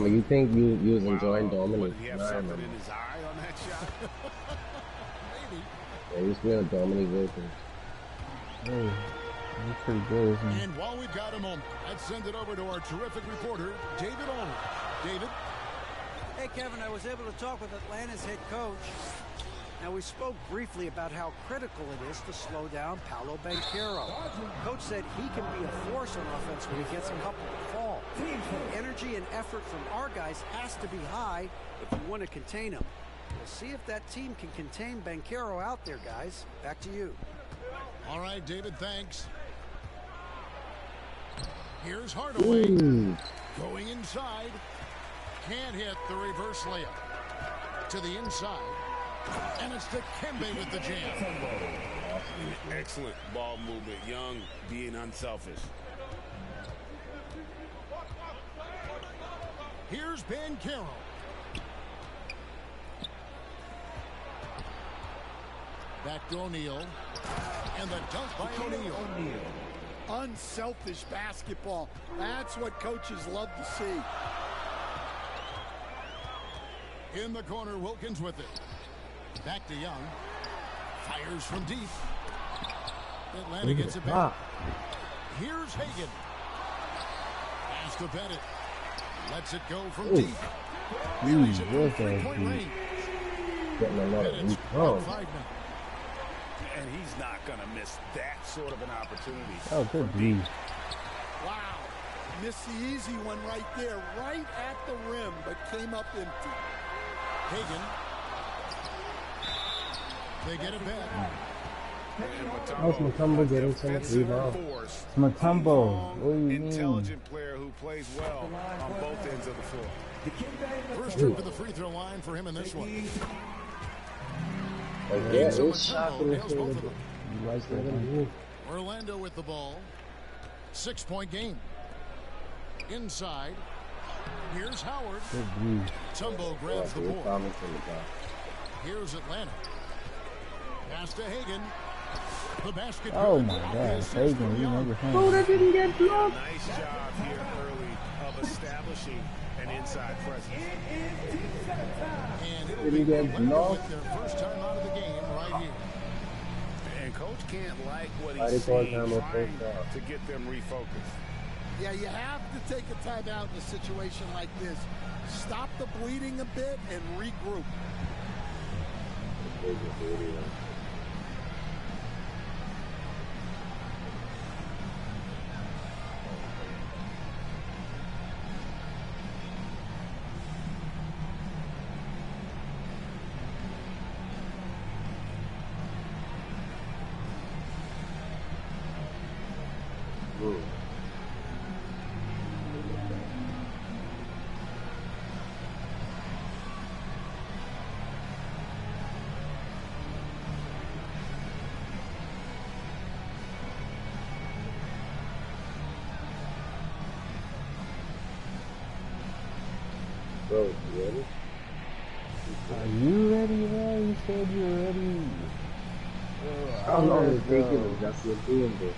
you think you was enjoying Dominic? Would he have something in his eye on that shot? Maybe. Yeah, he was playing with Dominic Wilkins. Hey, he's pretty good, isn't he? And while we've got a moment, let's send it over to our terrific reporter, David Allman. David? Hey, Kevin, I was able to talk with Atlanta's head coach. Now, we spoke briefly about how critical it is to slow down Paolo Banchero. Coach said he can be a force on offense when he gets a couple to fall. The energy and effort from our guys has to be high if we want to contain him. We'll see if that team can contain Banchero out there, guys. Back to you. All right, David, thanks. Here's Hardaway. Going inside. Can't hit the reverse layup. To the inside. And it's Dikembe with the jam. Excellent ball movement. Young being unselfish. Here's Banchero. Back to O'Neal. And the dunk by O'Neal. Unselfish basketball. That's what coaches love to see. In the corner, Wilkins with it. Back to Young. Fires from deep. Atlanta gets it back. Here's Hagan. Has to bet it. Lets it go from deep. He's at the three-point range. Getting a lot of Minutes, oh. 5 now. And he's not going to miss that sort of an opportunity. Oh, good D. Wow. Missed the easy one right there, right at the rim, but came up empty. Hagan. They get it back. How's Mutombo getting so much rebound? Mutombo. What do you mean? Intelligent player who plays well on both ends of the floor. First trip to the free throw line for him in this one. Yeah, So it's shot in the nails both of them. You guys let him move. Orlando with the ball. 6-point game. Inside. Here's Howard. Tumbo grabs the board. Here's Atlanta. Pass to Hagan. The basket. Oh my God, Hagan, you remember him? Oh, that didn't get blocked. Nice job here early of establishing an inside presence. And it'll be Orlando with their first time out of the game right here. And coach can't like what he's seeing, trying to get them refocused. Yeah, you have to take a timeout in a situation like this. Stop the bleeding a bit and regroup. Bro, you ready? Are you ready, bro? You said you were ready. How long is it taking? That's what doing, bro.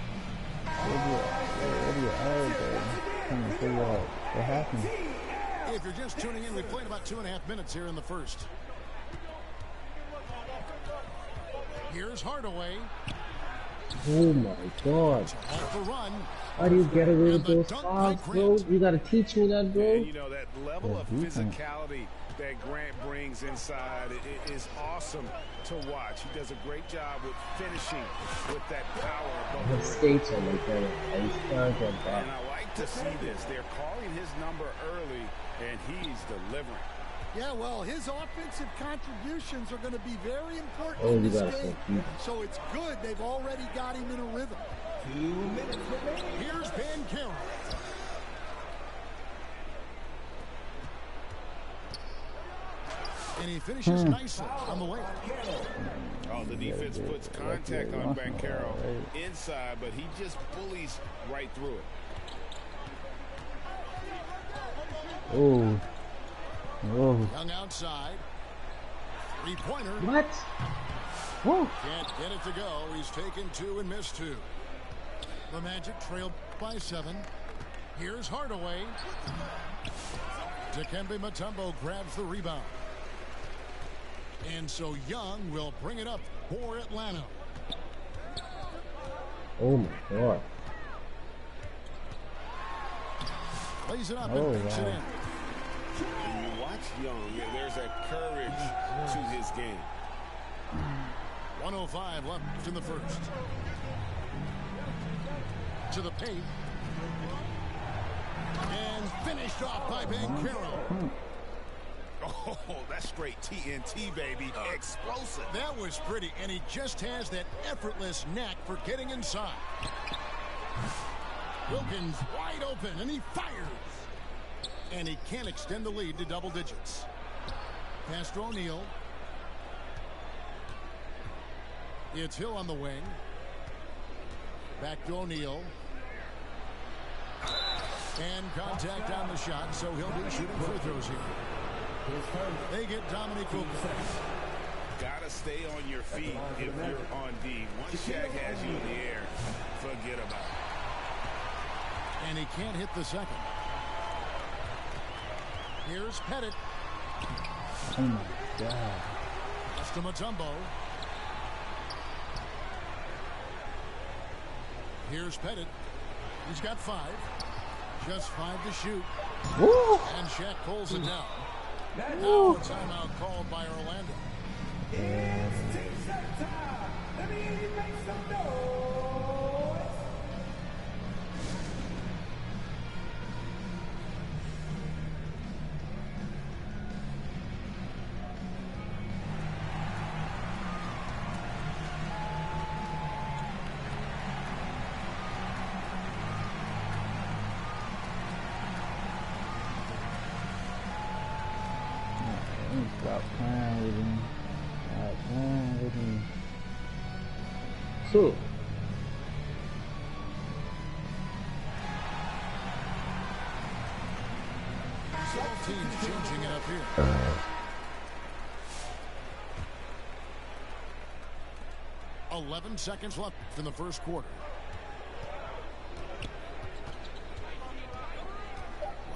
What are you out there? Trying to figure out what happened. If you're just tuning in, we played about 2.5 minutes here in the first. Here's Hardaway. Oh my God. Off the run. How do you get away with those fouls, bro? You gotta teach me that, bro. And you know, that level of physicality that Grant brings inside is awesome to watch. He does a great job with finishing with that power above the rim. Skates on like that. And I like to see this. They're calling his number early, and he's delivering. Yeah, well, his offensive contributions are going to be very important in this game. So it's good they've already got him in a rhythm. 2 minutes remaining. Here's Banchero. And he finishes nicely on the way. Oh, the defense puts contact on Banchero inside, but he just bullies right through it. Oh. Oh. Young outside. Three-pointer. What? Whoa. Can't get it to go. He's taken 2 and missed 2. The Magic trailed by 7. Here's Hardaway. Dikembe Mutombo grabs the rebound. And so Young will bring it up for Atlanta. Oh my God. Plays it up and makes it in. When you watch Young, there's a courage to his game. 1:05 left in the first. To the paint. And finished off by Banchero. Oh, that's straight TNT, baby. Explosive. That was pretty, and he just has that effortless knack for getting inside. Wilkins wide open, and he fires. And he can't extend the lead to double digits. Pass to O'Neal. It's Hill on the wing. Back to O'Neal. And contact on the shot, so he'll be shooting free throws here. They get Dominique Wilkins. Gotta stay on your feet if you're on D. Once Shaq has you in the air, forget about it. And he can't hit the second. Here's Pettit. Oh my God. Pass to Mutombo. Here's Pettit. He's got 5. Just 5 to shoot. Woo! And Shaq pulls it down. Now a timeout called by Orlando. It's T-shirt time. Let me hear you make some noise. Stop playing with him. Stop playing with him. So, Both teams changing it up here. 11 seconds left in the first quarter.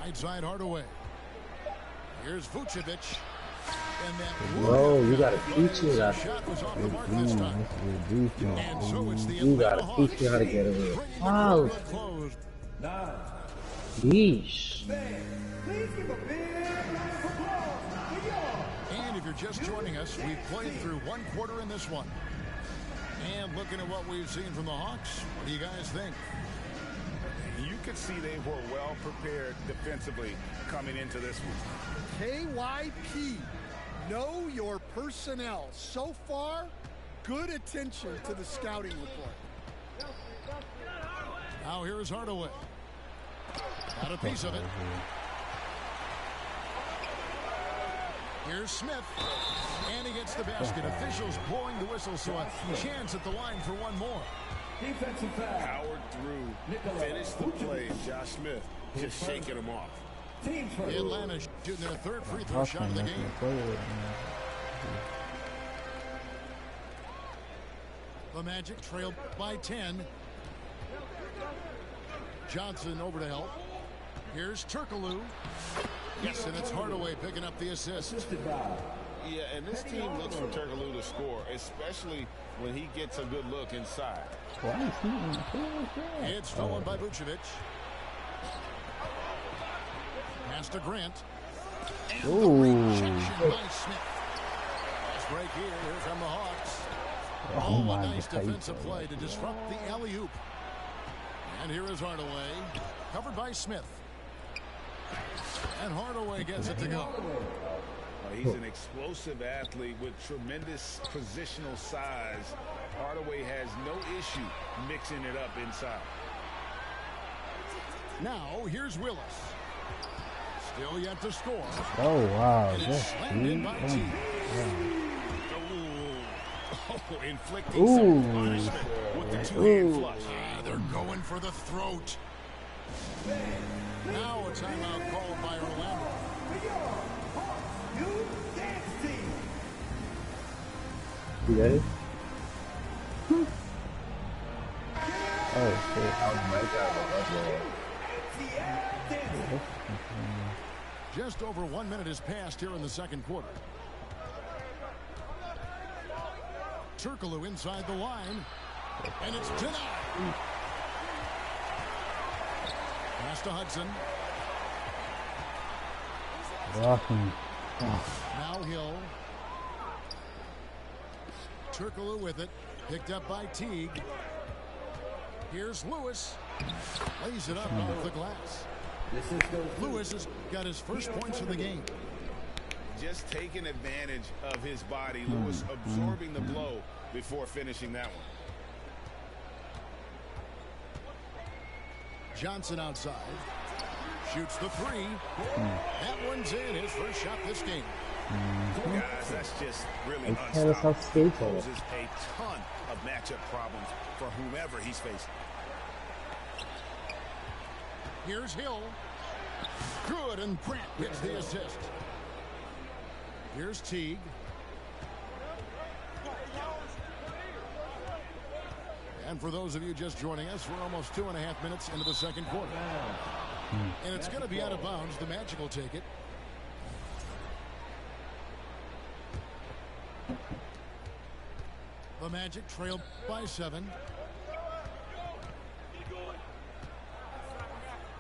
Right side Hardaway. Here's Vucevic. And that bro, you gotta teach me that. shot was off the mark this time. And so it's the You gotta Atlanta teach me how to get away. Hawks bringing the Wow. gauntlet closed. Yeesh. Please give a big round of applause for y'all. And if you're just joining us, we've played through one quarter in this one. And looking at what we've seen from the Hawks, what do you guys think? You could see they were well prepared defensively coming into this one. KYP. Know your personnel. So far, good attention to the scouting report. Now here is Hardaway. Got a piece of it. Here's Smith. And he gets the basket. Officials blowing the whistle, so a chance at the line for one more. Defensive foul. Powered through, finished the play. Josh Smith just shaking him off. Team first. Atlanta shooting their third free throw shot of the game. The Magic trailed by 10. Johnson over to help. Here's Turkoglu. Yes, and it's Hardaway picking up the assist. Assisted by. Yeah, and this team looks for Turkoglu to score, especially when he gets a good look inside. It's stolen by Vucevic. Pass to Grant. And the rejection by Smith. Nice break here from the Hawks. Oh, a nice defensive play to disrupt the alley-oop. And here is Hardaway, covered by Smith. And Hardaway gets it to go. He's an explosive athlete with tremendous positional size. Hardaway has no issue mixing it up inside. Now, here's Willis. Still yet to score. Oh, wow. And it's That's slammed in deep. by Oh, T. Oh, inflicting some punishment with the two-hand flush. They're going for the throat. Now a timeout called by Orlando. You dance team. You ready? oh shit. ATL dance. Just over 1 minute has passed here in the second quarter. Turkoglu inside the line. And it's denied. Pass to Hudson. Rocking. Now Hill. Turkoglu with it. Picked up by Teague. Here's Lewis. Lays it up off the glass. Lewis has got his first points of the game. Just taking advantage of his body. Lewis absorbing the blow before finishing that one. Johnson outside. Shoots the three. That one's in. His first shot this game. Guys, that's just really unstoppable. Poses a ton of matchup problems for whomever he's facing. Here's Hill. Good, and Grant gets the assist. Here's Teague. And for those of you just joining us, we're almost 2.5 minutes into the second quarter. And it's going to be out of bounds. The Magic will take it. The Magic trail by 7.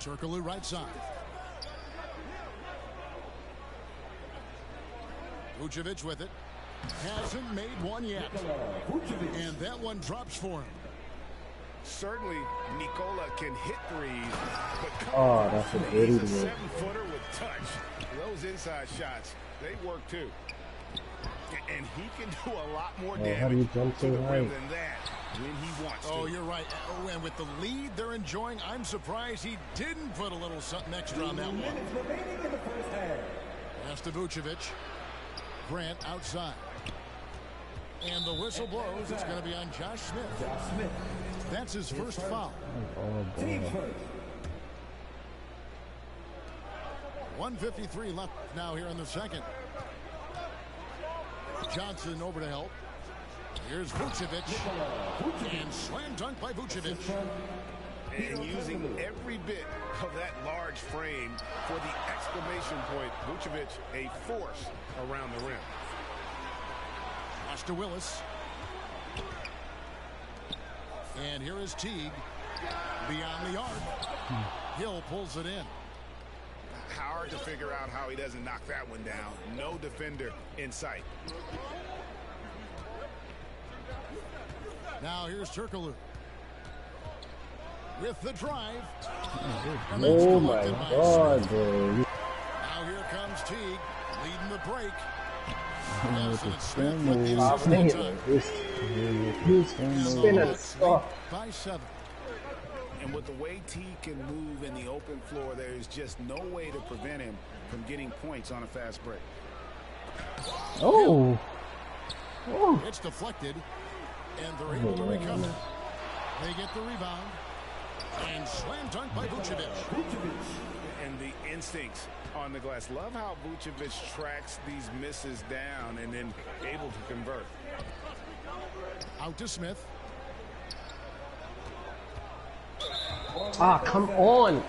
Turkoglu right side. Vucevic with it. Hasn't made one yet. And that one drops for him. Certainly, Nikola can hit threes, but Oh, that's a he's really a good. 7-footer with touch. Those inside shots, they work too. And he can do a lot more Oh, how do you damage jump to so the rim high? than that when he wants to. Oh, you're right. Oh, and with the lead they're enjoying, I'm surprised he didn't put a little something extra on that one. Pass to Vucevic. Grant outside. And the whistle blows. It's going to be on Josh Smith. That's his first foul. Team 1:53 left now here in the second. Johnson over to help. Here's Vucevic. And slam dunk by Vucevic. And using every bit of that large frame for the exclamation point. Vucevic, a force around the rim. Pass to Willis. And here is Teague. Beyond the arc. Hill pulls it in. Hard to figure out how he doesn't knock that one down. No defender in sight. Now here's Turkoglu. With the drive. Oh my God, bro. Now here comes Teague. Leading the break. with the spin With the move. assist Man, time. he's Spin spinning move. a stuff. By 7. And with the way T can move in the open floor, there's just no way to prevent him from getting points on a fast break. Oh. Oh. It's deflected. And they're able to recover. They get the rebound. And slam dunk by Vucevic. And the instincts on the glass. Love how Vucevic tracks these misses down and then able to convert. Out to Smith. Ah, come on.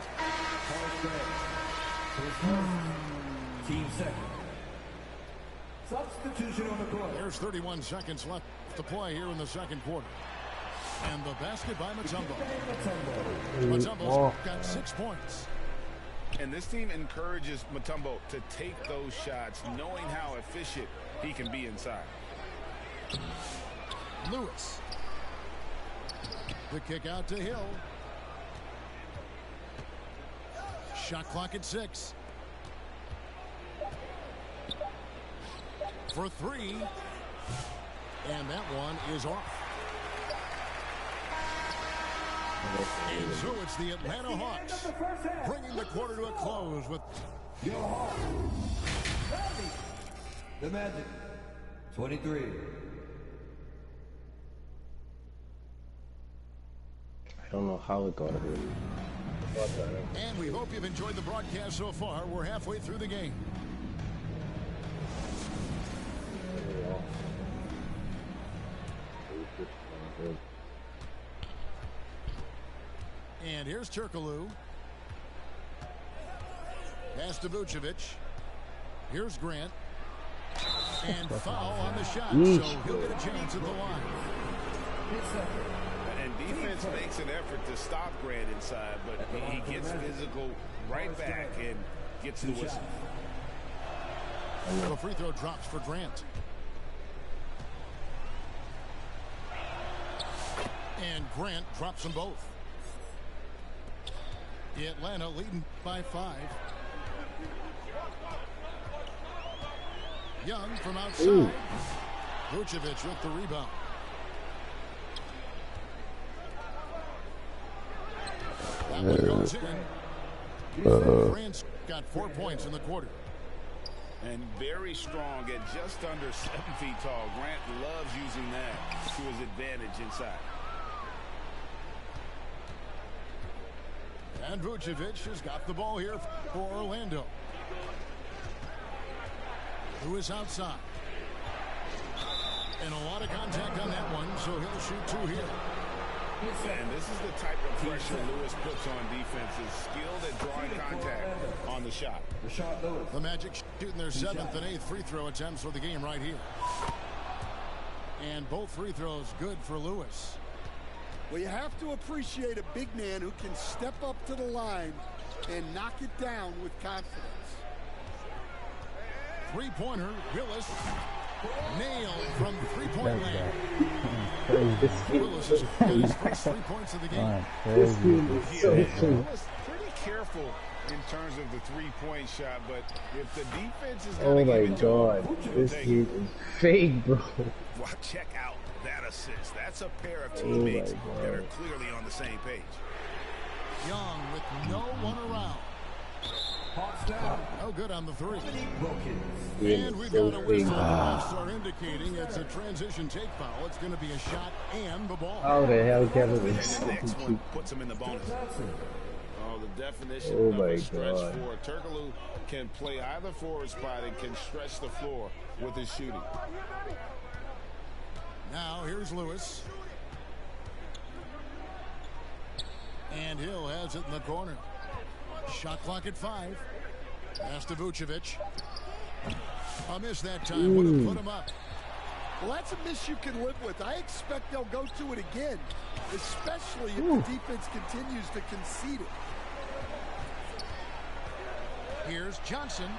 Team second. Substitution on the court. There's 31 seconds left to play here in the second quarter. And the basket by Mutombo. Mutombo's got 6 points. And this team encourages Mutombo to take those shots, knowing how efficient he can be inside. Lewis. The kick out to Hill. Shot clock at 6. For 3. And that one is off. And so it's the Atlanta Hawks bringing the quarter to a close with Your Hawks. The Magic. 23. I don't know how it got away. And we hope you've enjoyed the broadcast so far. We're halfway through the game. And here's Turkoglu. Pass to Vucevic. Here's Grant. And foul on the shot, so he'll get a chance at the line. And defense makes an effort to stop Grant inside, but he gets physical right back and gets the whistle. The free throw drops for Grant. And Grant drops them both. Atlanta leading by 5. Young from outside. Vucevic with the rebound. That one goes in. France got 4 points in the quarter. And very strong at just under 7 feet tall. Grant loves using that to his advantage inside. And Vucevic has got the ball here for Orlando. Lewis outside. And a lot of contact on that one, so he'll shoot 2 here. And this is the type of pressure Lewis puts on defense, is skilled at drawing contact on the shot. The Magic shooting their 7th and 8th free throw attempts for the game right here. And both free throws good for Lewis. Well, you have to appreciate a big man who can step up to the line and knock it down with confidence. Three-pointer, Willis. Nailed from three-point land. Willis has got his first 3 points of the game. Willis pretty careful in terms of the three-point shot, but if the defense is going to give it to him, this dude is fake, bro. Well, check out that assist. That's a pair of teammates that are clearly on the same page. Young with no one around. No good on the 3. And we've got a whistle. The refs are indicating it's a transition take foul. It's going to be a shot and the ball. How the hell, Kevin? The next one puts him in the bonus. Oh, the definition of a stretch forward. Turkoglu can play either forward spot and can stretch the floor with his shooting. Now here's Lewis. And Hill has it in the corner. Shot clock at 5. Pass to Vucevic. A miss that time. Would have put him up. Well, that's a miss you can live with. I expect they'll go to it again, especially if the defense continues to concede it. Here's Johnson.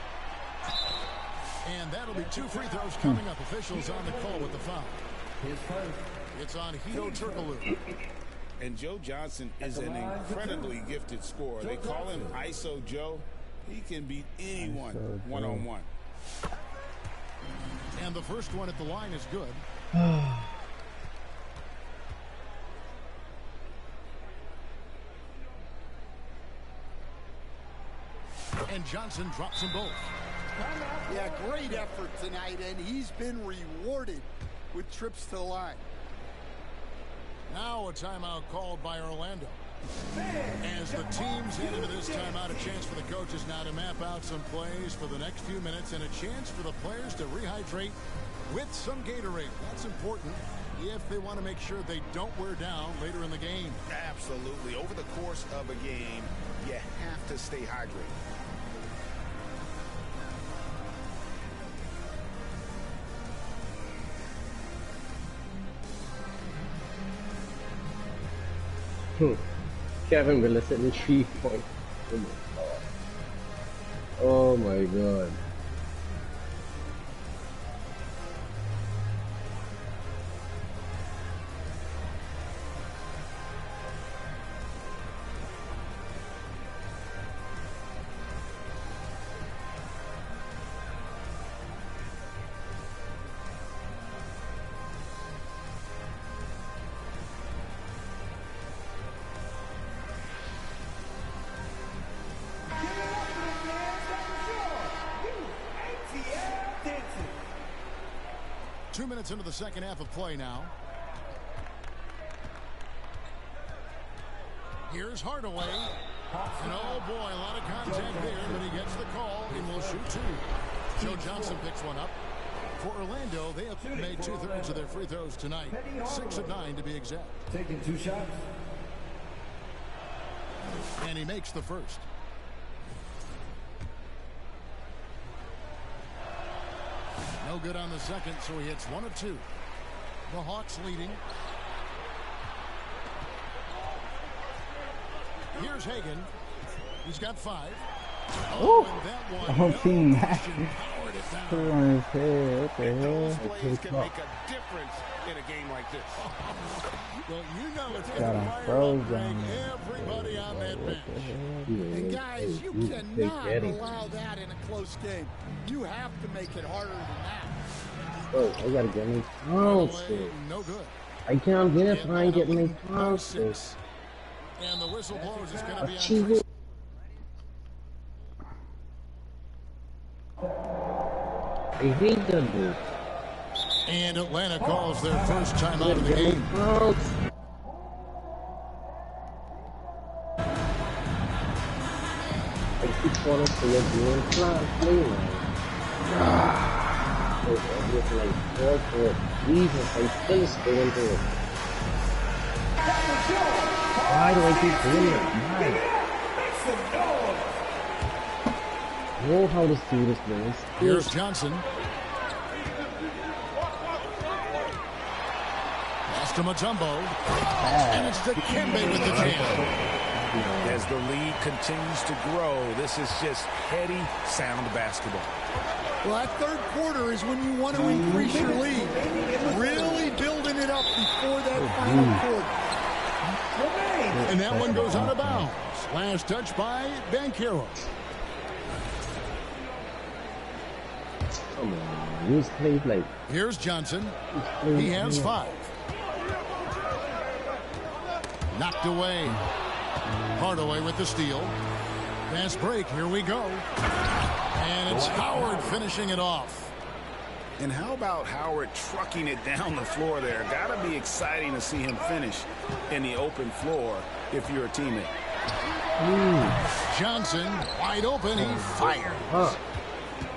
And that'll be 2 free throws coming up. Officials on the call with the foul. It's on Hito Turkoglu. And Joe Johnson is an incredibly gifted scorer. They call him ISO Joe. He can beat anyone one-on-one. And the first one at the line is good. And Johnson drops them both. Yeah, great effort tonight, and he's been rewarded with trips to the line. Now a timeout called by Orlando. As the teams head into this timeout, a chance for the coaches now to map out some plays for the next few minutes and a chance for the players to rehydrate with some Gatorade. That's important if they want to make sure they don't wear down later in the game. Absolutely. Over the course of a game, you have to stay hydrated. Kevin Willis at 3 points. Oh my god. Into the second half of play now. Here's Hardaway. And oh boy, a lot of contact there, but he gets the call and will shoot 2. Joe Johnson picks one up. For Orlando, they have made 2/3 of their free throws tonight. 6 of 9 to be exact. Taking 2 shots. And he makes the first. No good on the second, so he hits 1 of 2. The Hawks leading. Here's Hagan. He's got 5. Oh, and that the whole team back. powered it down. Put it on his head. What the And those hell? plays can make a difference in a game like this. Well, you know it's Got going to him fire froze up down Greg, there. everybody on that bench. And guys, you cannot allow that in a close game. You have to make it harder than that. Oh, I gotta get me By fouls. the way, no good. I can't win if And I ain't getting me by fouls. 6. And the whistle blows. It's going to be on Achieve 3. it. I hate that dude. And Atlanta calls their first timeout of the Get me game. fouls. I keep falling for your green play line. It's like 4 Jesus, I still stay into it. Why do I keep doing it? Why? Know how to do this, man. Here's Johnson. Pass to Mutombo. And it's Dikembe with the jam. As the lead continues to grow, this is just heady, sound basketball. Well, that third quarter is when you want to increase your lead. Really building it up before that final quarter. And that one goes out of bounds. Last touch by Banchero. Come on, use play like. Here's Johnson. He has 5. Knocked away. Hardaway with the steal. Fast break. Here we go. And it's Howard finishing it off. And how about Howard trucking it down the floor there? Gotta be exciting to see him finish in the open floor if you're a teammate. Johnson wide open. He fires.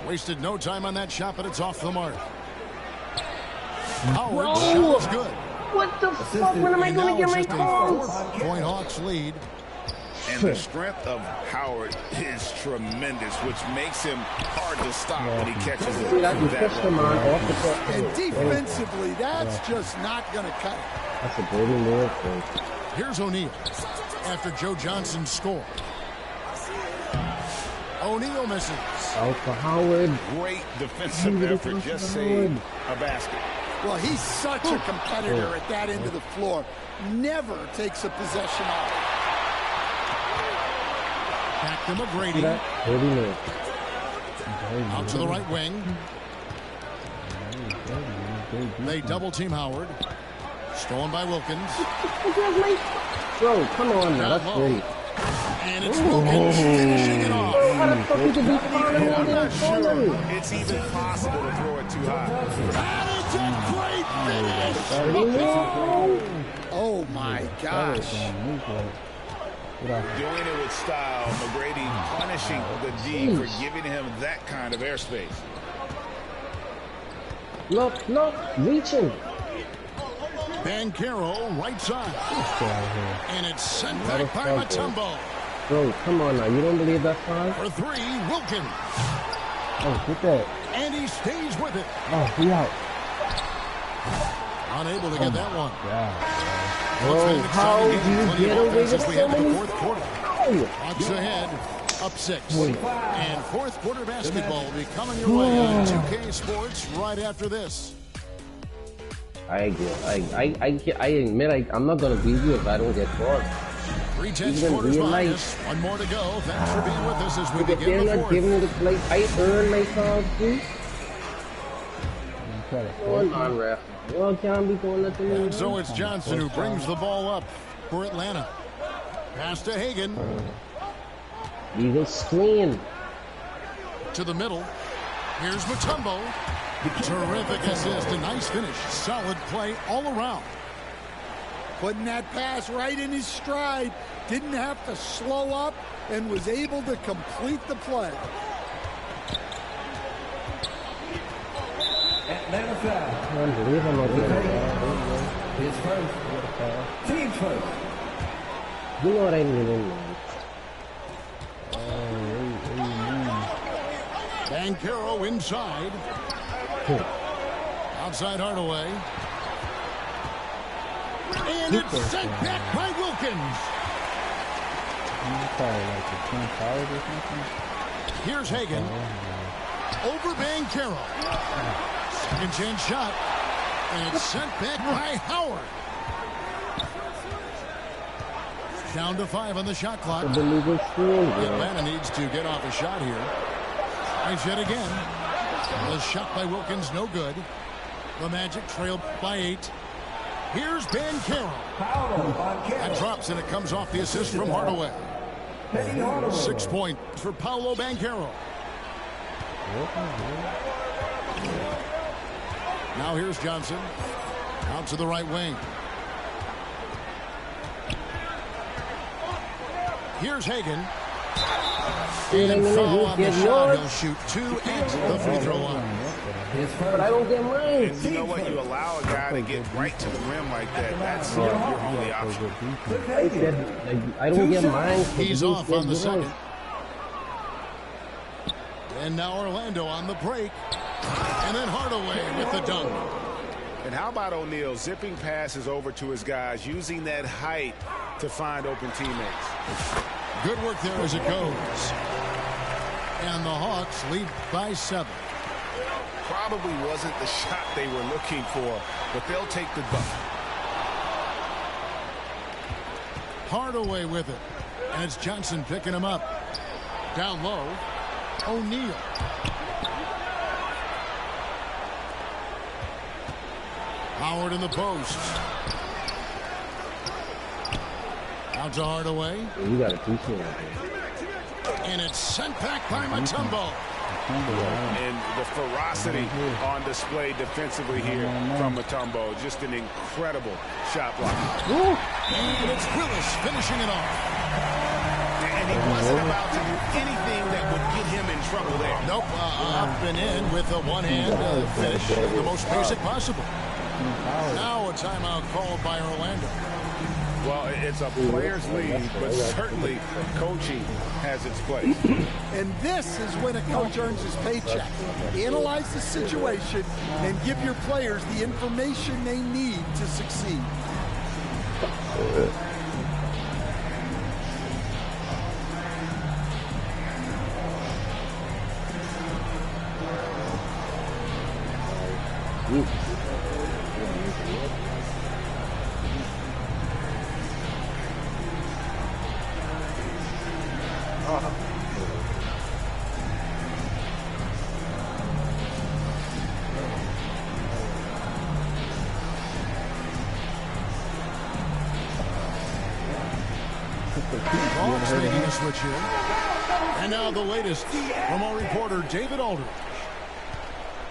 Wasted no time on that shot, but it's off the mark. Howard shot is good. What the fuck? When am I going to get my calls? 4-point Hawks lead. And the strength of Howard is tremendous, which makes him hard to stop when he catches it. See that? You that push them way. on off the court. And defensively, that's just not going to cut it. That's a dirty move, bro. Here's O'Neal after Joe Johnson's score. O'Neal misses. Out for Howard. Great defensive effort, just saved a basket. Well, he's such a competitor at that end of the floor. Never takes a possession off. Back to McGrady. Dirty move. Out to the right wing. They double team Howard. Stolen by Wilkins. Bro, come on now. That's dirty. And it's Wilkins finishing it off. How the fuck you can be fouling him I'm in not the sure corner? it's even possible to throw it too high. That is a great Dirty finish. move. Oh, my gosh. Doing it with style, McGrady punishing the D for giving him that kind of airspace. Look, reaching. Banchero right side. And it's sent back by Mutombo. Bro, come on now. You don't believe that's fine? For 3, Wilkins. Oh, get that. And he stays with it. Oh, he out. Unable to get that one. Bro, how do you get away with as we so head to the many fourth quarter. Hawks ahead, up 6. And fourth quarter basketball will be coming your way on 2K Sports right after this. I admit I'm not gonna beat you if I don't get caught. 3:10 Even quarters real behind life. us. One more to go. Thanks for being with us as we If begin they're the not fourth. giving me the play, I earn my calls too. Come on, ref. Well, can't be doing nothing. And so it's Johnson who brings the ball up for Atlanta. Pass to Hagan. Eagle screen. To the middle. Here's Mutombo. Terrific assist. A nice finish. Solid play all around. Putting that pass right in his stride. Didn't have to slow up and was able to complete the play. Atlanta foul. I can't believe I'm not getting that. His first. Team first. You know what I mean, man. Banchero inside. Outside Hardaway. And it's sent back by Wilkins. Here's Hagan. Over Banchero. Second chance shot. And it's sent back by Howard. Down to 5 on the shot clock. Atlanta needs to get off a shot here. Tries yet again. The shot by Wilkins, no good. The Magic trailed by 8. Here's Banchero. That drops, and it comes off the assist from Hardaway. 6 points for Paolo Banchero. Now here's Johnson. Out to the right wing. Here's Hagan. And foul on the shot. He'll shoot 2 at the free throw line. But I don't get mine. And you know what? You allow a guy to get right to the rim like that. That's your only option. I don't get mine. He's off on the second. And now Orlando on the break. And then Hardaway with the dunk. And how about O'Neal zipping passes over to his guys, using that height to find open teammates. Good work there as it goes. And the Hawks lead by 7. Probably wasn't the shot they were looking for, but they'll take the dunk. Hardaway with it. And it's Johnson picking him up. Down low. O'Neal. Howard in the post. Out to Hardaway. You got a two-shot. And it's sent back by Mutombo. And the ferocity on display defensively here from Mutombo. Just an incredible shot block. And it's Willis finishing it off. And he wasn't about to do anything that would get him in trouble there. Nope, up and in with a one-hand finish, the most basic possible. Now a timeout called by Orlando. Well, it's a player's lead, but certainly coaching has its place. And this is when a coach earns his paycheck. Analyze the situation and give your players the information they need to succeed. Hawks making a switch here. And now the latest from our reporter, David Aldridge.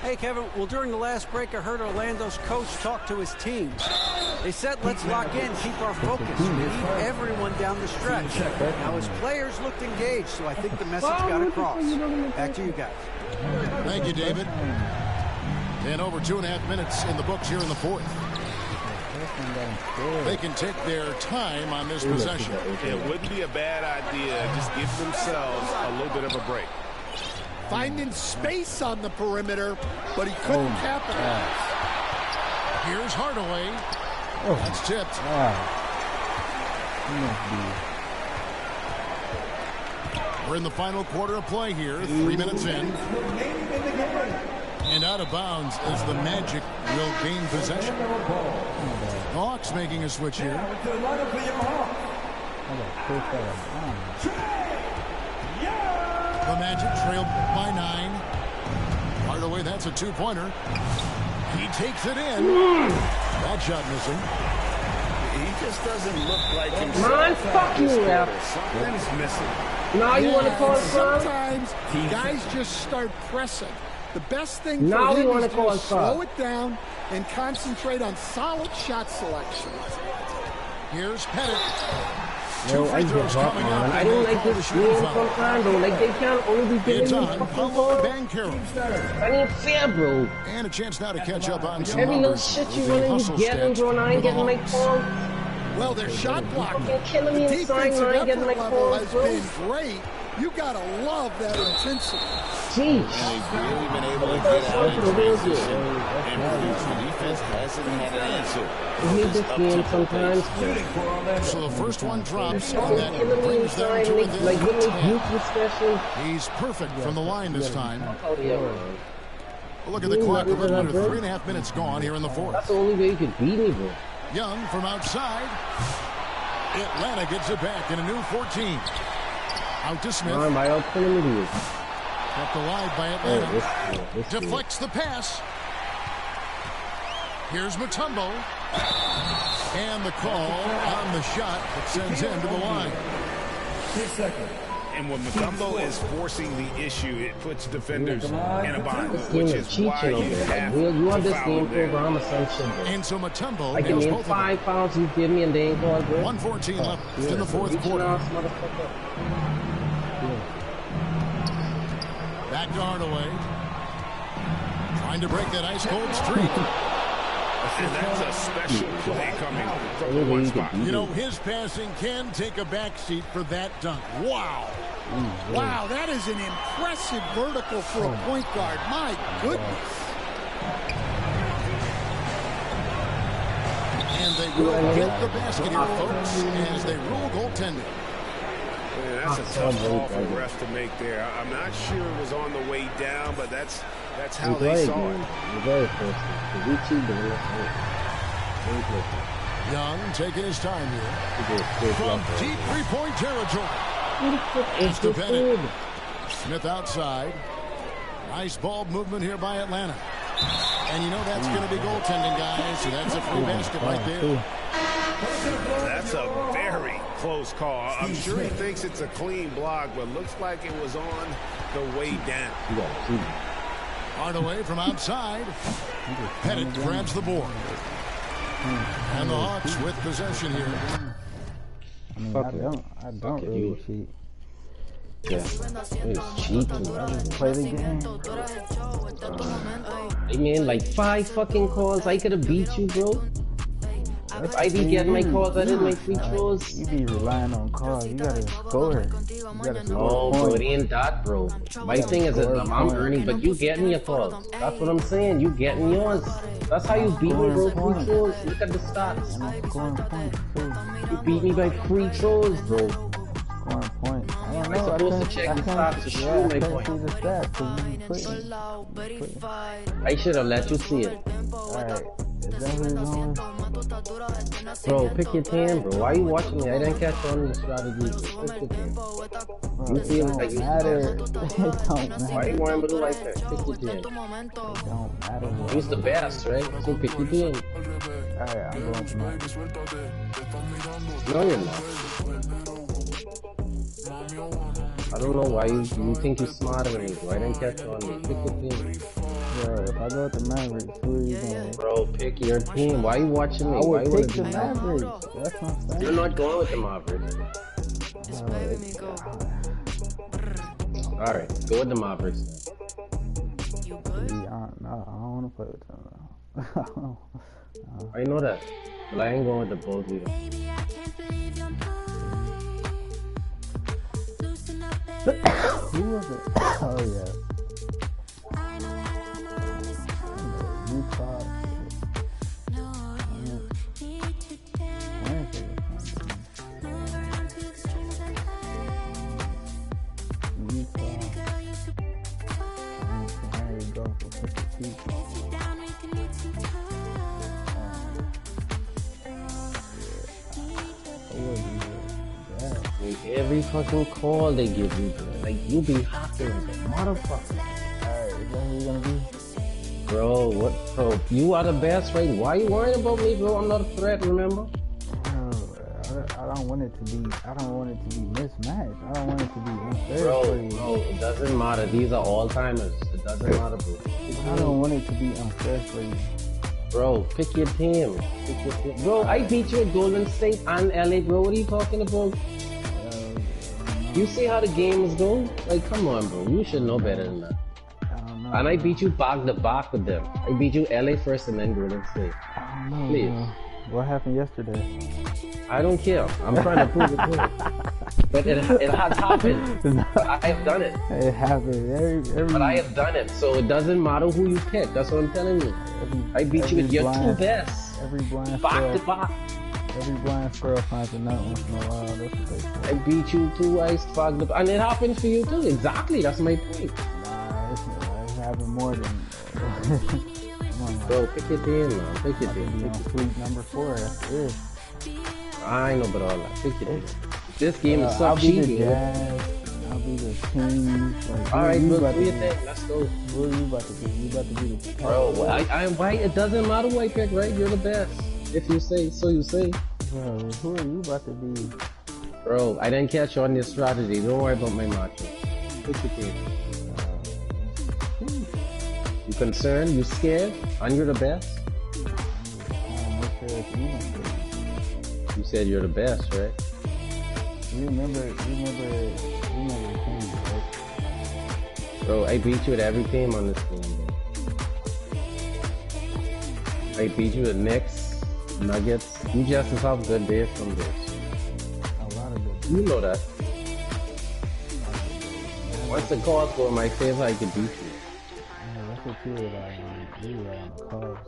Hey, Kevin, well, during the last break, I heard Orlando's coach talk to his teams. They said, let's lock in, keep our focus. We need everyone down the stretch. Now, his players looked engaged, so I think the message got across. Back to you guys. Thank you, David. And over 2.5 minutes in the books here in the fourth. They can take their time on this possession. It wouldn't be a bad idea. Just give themselves a little bit of a break. Finding space on the perimeter, but he couldn't capitalize. Here's Hardaway. That's tipped. We're in the final quarter of play here. 3 minutes in. And out of bounds as the Magic will gain possession. Hawks making a switch here. The Magic trailed by 9. Hardaway, that's a 2-pointer. He takes it in. That shot missing. He just doesn't look like himself. Man, fuck you, ref. Something's missing. Now you want to call it foul? Sometimes guys just start pressing. The best thing Now for we him wanna is call to it foul. slow it down and concentrate on solid shot selection. Here's Pettit. Yo, Two I free give throws up, coming man. up. I don't like this game sometimes, though. Like, they can't only be giving It's me on fucking Paolo balls. Banchero. I ain't fair, bro. And a chance now to catch up on some Every little numbers. shit you with the running, you hustle getting, stats bro, and I ain't for the getting my Hawks. phone. Well, their shot blocking, Fucking killing me the inside, defensive man. I ain't getting effort my level phone, has bro. been great. You gotta love that intensity. Sheesh. And they've really been able to get out in transition and produce. The defense hasn't had an answer. We need this game sometimes. So the first one drops, and that Killing me brings them inside, to like within when 10. you special. He's perfect from the line this time. Oh, yeah. Look at the clock. A little under 3.5 minutes gone here in the fourth. That's the only way you could beat me, bro. Young from outside. Atlanta gets it back in a new 14. Out to Smith. My opportunity is. Kept alive by Atlanta. Deflects the pass. Here's Mutombo. And the call on the shot that sends him to the line. 6 seconds. And when Mutombo is forcing the issue, it puts defenders in a bind, This game which is is cheating why over you there. have Like, you want to this foul game there. program or some shit, bro. And so Mutombo I can nails name both of them. 5 fouls you give me and they ain't called, bro. 1:14 left in the fourth You quarter. ass motherfucker. Back to Hardaway. Trying to break that ice-cold streak. And that's a special play coming from the one spot. You know, his passing can take a backseat for that dunk. Wow. Wow, that is an impressive vertical for a point guard. My goodness. And they will get the basket here, folks, as they rule goaltending. Man, that's a tough call for the refs to make there. I'm not sure it was on the way down, but that's how they saw it. You're very close. We cheated. Young taking his time here. From deep three-point territory. It's the Bennett. Smith outside. Nice ball movement here by Atlanta. And you know that's going to be goaltending, guys. So that's a free basket right there. That's a very close call. I'm sure he thinks it's a clean block, but looks like it was on the way down. Hardaway from outside. Pettit grabs the board. And the Hawks with possession here. I mean, I don't really cheat. Yeah, it's cheating. I just play the game. I mean, like 5 fucking calls, I could have beat you, bro. If I be getting my calls, I didn't make free throws. You be relying on calls. You gotta score. You gotta score. Oh, bro, it ain't that, bro. My thing is that I'm earning, but you getting your calls. That's what I'm saying. You getting yours. That's how you beat me, bro. Free throws. Look at the stats. And I'm scoring points too. You beat me by free throws, bro. Scoring points. I don't I'm know. supposed to check the stats to show my I point. can't see the stats because you putting. I should have let you see it. Alright. Is that who you're going? Bro, pick your team, bro. Why are you watching me? I didn't catch on the strategy. Pick your team. You feel like you matter. It don't matter. Why you wearing blue like that? Pick your team. It don't matter. Who's the best, right? So pick your team. Alright, I'm going to my. No, you're not. I don't know why you think you're smarter than me, bro. I didn't catch on me. Pick your team. Bro, if I go with the Mavericks, who are you going? Bro, pick your team. Why are you watching me? I Why would you pick the Mavericks. That's what I'm saying. You're not going with the Mavericks. Alright, go with the Mavericks. No, I don't want to play with them. I know that, but I ain't going with the Bulls either. Who was it? Oh, yeah. Utah. Every fucking call they give you, bro. Like, you be hacking like a motherfucker. Alright, is that who you gonna be? Bro, what? Bro, you are the best, right? Why are you worrying about me, bro? I'm not a threat, remember? I don't want it to be. I don't want it to be mismatched. I don't want it to be unfair. Bro, it doesn't matter. These are all timers. It doesn't matter, bro. I don't want it to be unfair for you. Bro, pick your team. Pick your team. Bro, I beat you at Golden State and LA, bro. What are you talking about? You see how the game is going? Like, come on, bro. You should know better than that. And I beat you back to back with them. I beat you LA first and then Golden State. I don't know, Please. bro. What happened yesterday? I don't care. I'm trying to prove it to But it has happened. I have done it. It happened. But I have done it, so it doesn't matter who you pick. That's what I'm telling you. I beat you with your two best. Every blind back to back. Every blind squirrel finds a nut once in a while. That's what they say. I beat you twice, and it happens for you too. Exactly. That's my point. Nah, it's happened more than. Come on, bro, pick your team, man. Pick your team. On fleet number 4. That's it. I know, but all that. Pick your team. This game is so I'll cheap. be the Jazz. I'll be the Kings. Like, all right, bro. Do your thing. Let's go. Who are you about to be? You about to be the bro? I'm white. It doesn't matter who I pick, right? You're the best. If you say so, you say. Bro, who are you about to be? Bro, I didn't catch on your strategy. Don't worry about my matchup. Pick your team. You concerned? You scared? And you're the best? You said you're the best, right? You remember the Kings, right? Bro, I beat you at every team on this team, bro. I beat you at Knicks, Nuggets. You just have good days from this. A lot of good. You know that. What's the cause for my favor? I could beat you. Yeah, that's what you were on the cause.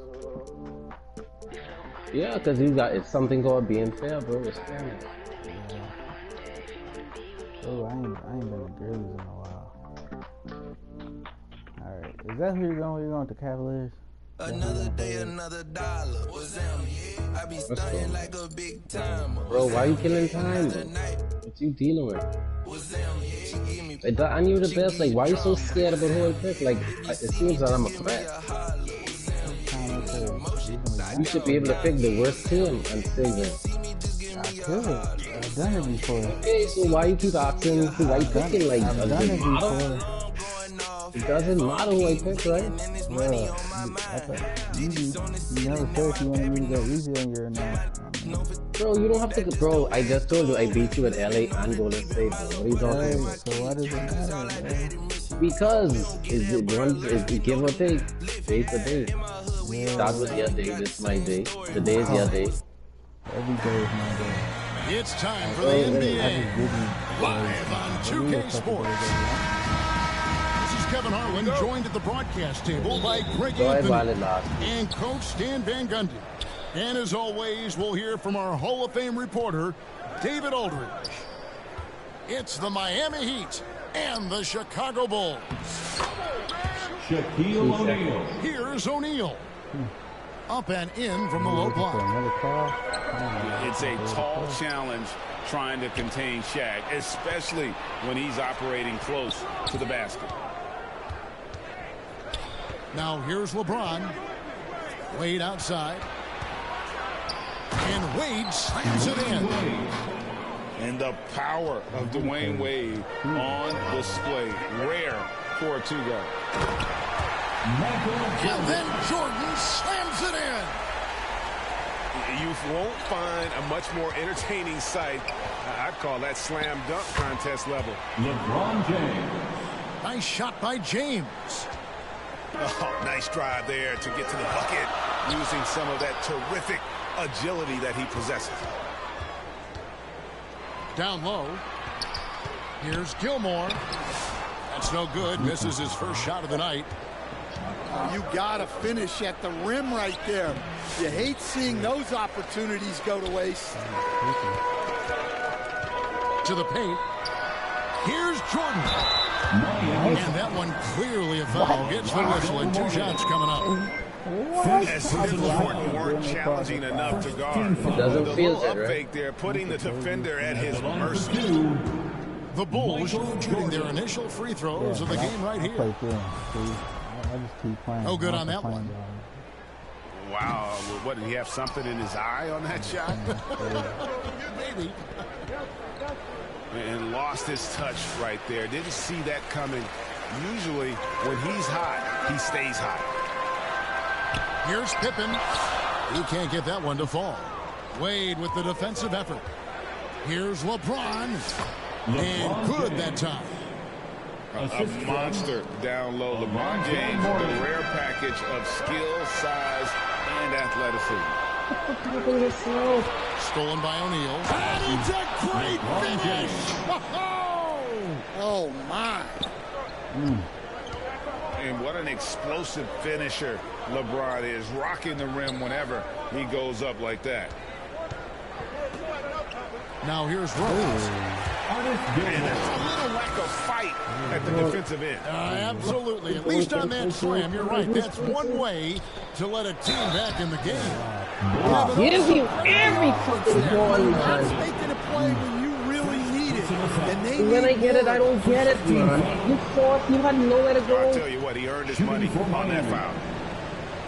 Yeah, because it's something called being fair, bro. It's fair. Yeah. Oh, I ain't been to Grizzlies in a while. Alright, is that who you're going? You're going with the Cavaliers? Another day, another dollar. I be stunning like a big timer. Bro, why you killing time, bro? What you dealing with? I knew the best. Like, why you so scared about who I pick? Like, it seems that I'm a threat. You should be able to pick the worst team and still win. I could. I've done it before. Okay, so why you keep asking who I picking? Like, I've done it before. It doesn't matter who I pick, right? Well, you never said if you wanted me to go easy on your announcement. Bro, you don't have to. Bro, I just told you I beat you at LA and Golden State, bro. What are you talking about? So why does it matter, man? Because is it give or take, day to day. Yeah. That was your day, this is my day. Today is your day. Every day is my day. It's time for the NBA. Live on 2K Sports. Kevin Harlan, joined at the broadcast table by Greg Anthony and Coach Stan Van Gundy. And as always, we'll hear from our Hall of Fame reporter, David Aldridge. It's the Miami Heat and the Chicago Bulls. Shaquille O'Neal. Here's O'Neal. Up and in from the low block. It's a tall challenge trying to contain Shaq, especially when he's operating close to the basket. Now here's LeBron. Wade outside. And Wade slams it in. And the power of Dwayne Wade on display. Rare for a two-guard. And then Jordan slams it in. You won't find a much more entertaining sight. I'd call that slam dunk contest level. LeBron James. Nice shot by James. Oh, nice drive there to get to the bucket, using some of that terrific agility that he possesses. Down low. Here's Gilmore. That's no good. Misses his first shot of the night. You gotta finish at the rim right there. You hate seeing those opportunities go to waste. To the paint. Here's Jordan. And that one clearly a foul. Gets the whistle and 2 shots coming up. As if the court weren't challenging enough to guard. It doesn't feel up good, right? fake there, putting the defender at his mercy. The Bulls shooting their initial free throws of the game right here. I just keep playing. No good on that one. Wow. What, did he have something in his eye on that shot? Maybe. And lost his touch right there. Didn't see that coming. Usually, when he's hot, he stays hot. Here's Pippen. He can't get that one to fall. Wade with the defensive effort. Here's LeBron. And good that time. A monster down low. LeBron James with a rare package of skill, size, and athleticism. Stolen by O'Neal. And it's a great finish! Oh, my. And what an explosive finisher LeBron is, rocking the rim whenever he goes up like that. Now here's Rose. And there's a little lack of fight at the defensive end. Absolutely. At least on that slam, you're right. That's one way to let a team back in the game. Give you every fucking one, That's man. making a play when you really need it. And they When I need get it, more. I don't get it, man. You thought you had nowhere to I'll go. tell you what, he earned his money on that foul.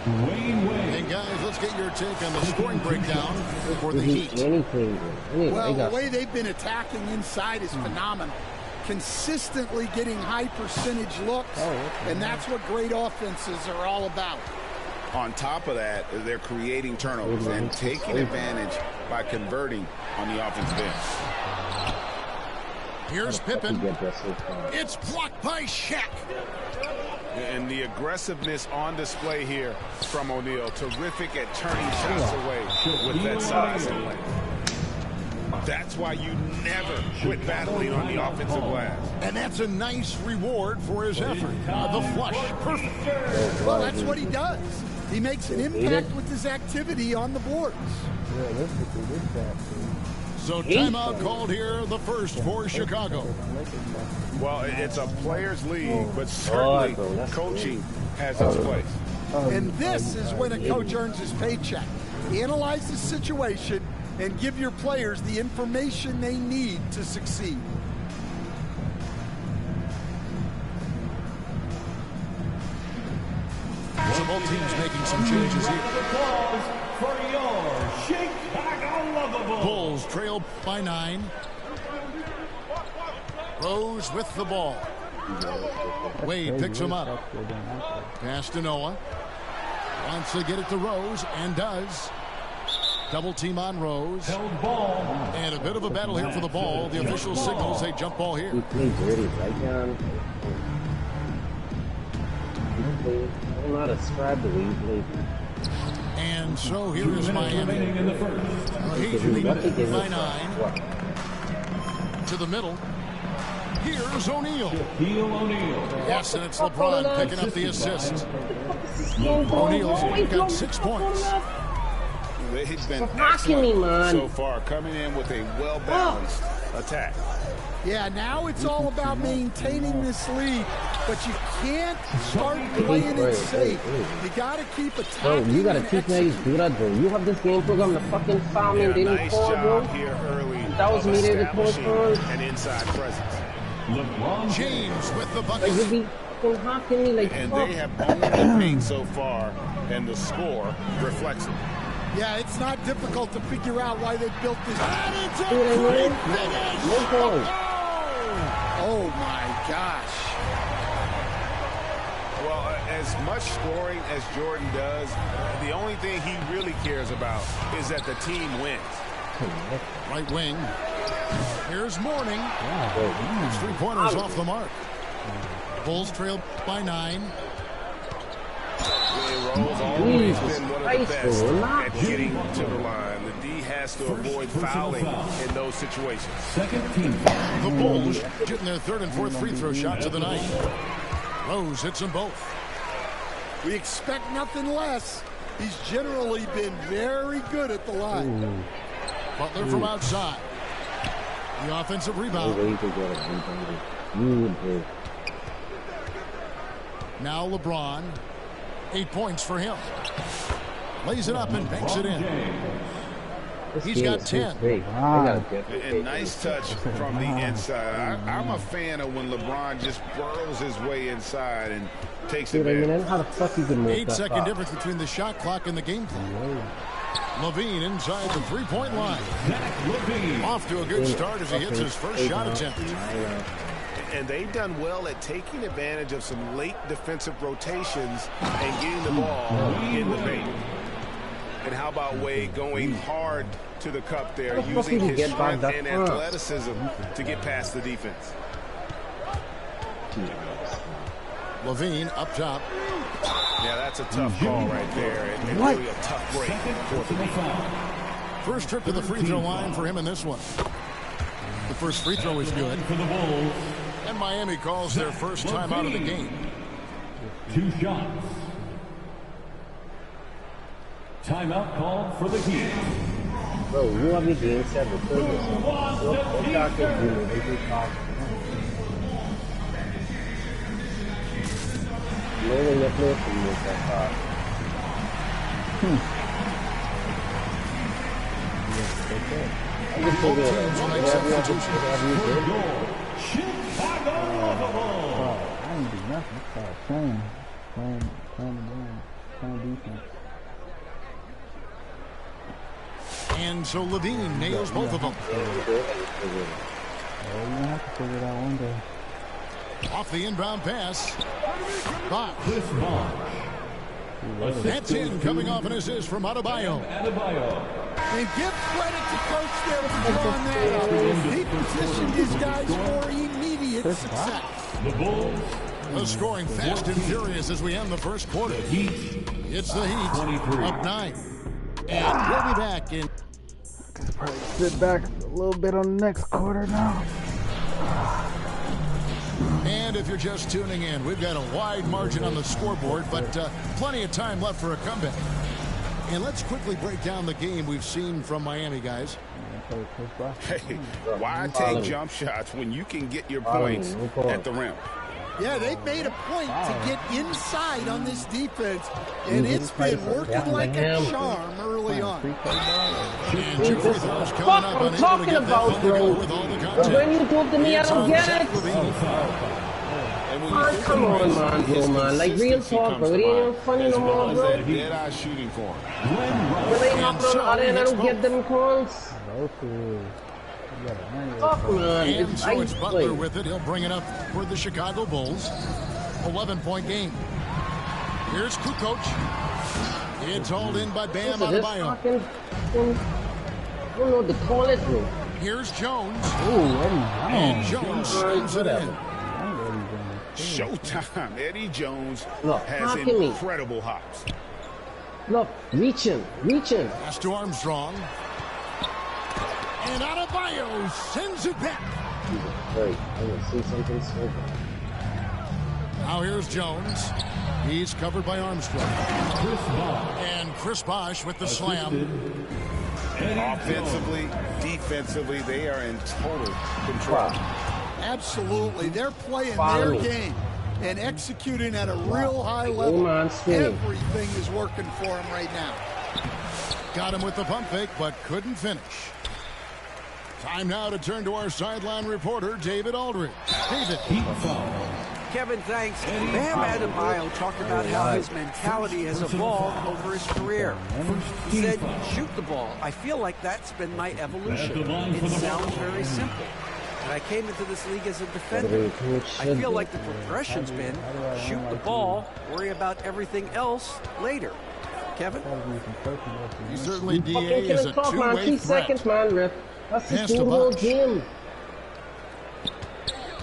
And guys, let's get your take on the scoring breakdown for the Heat. Anything. Well, the way they've been attacking inside is phenomenal. Consistently getting high percentage looks, and that's what great offenses are all about. On top of that, they're creating turnovers and taking advantage by converting on the offensive end. Here's Pippen. It's blocked by Shaq. And the aggressiveness on display here from O'Neal. Terrific at turning shots away with that size and length. That's why you never quit battling on the offensive glass. And that's a nice reward for his effort. The flush, perfect. Well, that's what he does. He makes an impact with his activity on the boards. So timeout called here, the first for Chicago. Well, it's a players' league, but certainly coaching has its place. And this is when a coach earns his paycheck. Analyze the situation and give your players the information they need to succeed. So both teams making some changes here. For your Chicago Lovable. Bulls trail by 9. Rose with the ball. Wade picks him up. Pass to Noah. Wants to get it to Rose and does. Double team on Rose. And a bit of a battle here for the ball. The official signals a jump ball here. I'm not ascribed to lead. And so here is Miami. Heat leading by 9. To the middle. Here's O'Neal. Yes, and it's LeBron picking up the assist. O'Neal's got 6 points. They've been excellent so far, coming in with a well-balanced attack. Yeah, now it's all about maintaining this lead, but you can't start playing it safe. You got to keep attacking. Bro, you got to teach me how to do that, bro. You have this game program to fucking foul me and they didn't call, bro. Here early that was me there to call for. An inside presence. James with the bucket. Like, you be fucking hocking me like and fuck. they have owned the paint so far, and the score reflects it. Yeah, it's not difficult to figure out why they built this. And it's a You know what I great mean? finish. No goal. Oh my gosh. Well, as much scoring as Jordan does, the only thing he really cares about is that the team wins. Right wing. Here's Mourning. It's 3-pointers off the mark. Bulls trail by 9. Rose always been one of the best at getting to the line. The D has to avoid fouling in those situations. The Bulls getting their 3rd and 4th free throw shots of the night. Rose hits them both. We expect nothing less. He's generally been very good at the line. Butler from outside. The offensive rebound. Now LeBron. 8 points for him. Lays it up and banks it in. He's got 10. And nice touch from the inside. I'm a fan of when LeBron just burrows his way inside and takes advantage. How the fuck you can make that 8-second difference between the shot clock and the game clock. Levine inside the 3-point line. Off to a good start as he hits his first shot attempt. And they've done well at taking advantage of some late defensive rotations and getting the ball in the paint. And how about Wade going hard to the cup there, using his strength and athleticism to get past the defense. Levine up top. Yeah, that's a tough call right there. And really a tough break for the defense. First trip to the free throw line for him in this one. The first free throw is good. And Miami calls their first time out of the game. 2 shots. Timeout call for the Heat. Bro, you have the game set with service. What y'all can do? They just talk. No one left there for you with that far. I just figured it out. I didn't do nothing. I started playing the game, playing defense. And so Levine nails both of them. You have to figure it out one day. Off the inbound pass. Bosh. That's in, coming off an assist from Adebayo. And give credit to Coach there for drawing that up. He positioned his guys for immediate success. The scoring fast and furious as we end the first quarter. It's the Heat up 9. And we'll be back in. Probably sit back a little bit on the next quarter now. And if you're just tuning in, we've got a wide margin on the scoreboard, but plenty of time left for a comeback. And let's quickly break down the game we've seen from Miami, guys. Hey, why take jump shots when you can get your points at the rim? Yeah, they've made a point to get inside on this defense, and it's been working like a charm early on. What the fuck I'm talking about, bro? When you talk to me, I don't get it. Man, come on, man, bro, man. Like, real talk, bro. It ain't even funny no more, bro. Dead-eye shooting for him. When they hop on the other end, I don't get them calls. Fuck, man. And so it's Butler with it. He'll bring it up for the Chicago Bulls. 11-point game. Here's Kukoc. It's hauled in by Bam Adebayo. I don't know what to call it, bro. Here's Jones. And Jones slams it in. Showtime. Eddie Jones Look, has incredible hops. Look, reaching. Pass to Armstrong. And Adebayo sends it back. Wait, I want to see something so good. Now here's Jones. He's covered by Armstrong. And Chris Bosh with the slam. Offensively, defensively, they are in total control. Absolutely. They're playing their game and executing at a real high level. Everything is working for them right now. Got him with the pump fake, but couldn't finish. Time now to turn to our sideline reporter, David Aldridge. David. Kevin, thanks. Bam Adebayo talked about how his mentality has evolved over his career. He said, shoot the ball. I feel like that's been my evolution. It sounds very simple. And I came into this league as a defender. I feel like the progression's been shoot the ball, worry about everything else later. Kevin? He certainly, DA, is a two-way 2 threat. seconds, man, ref. That's the whole game.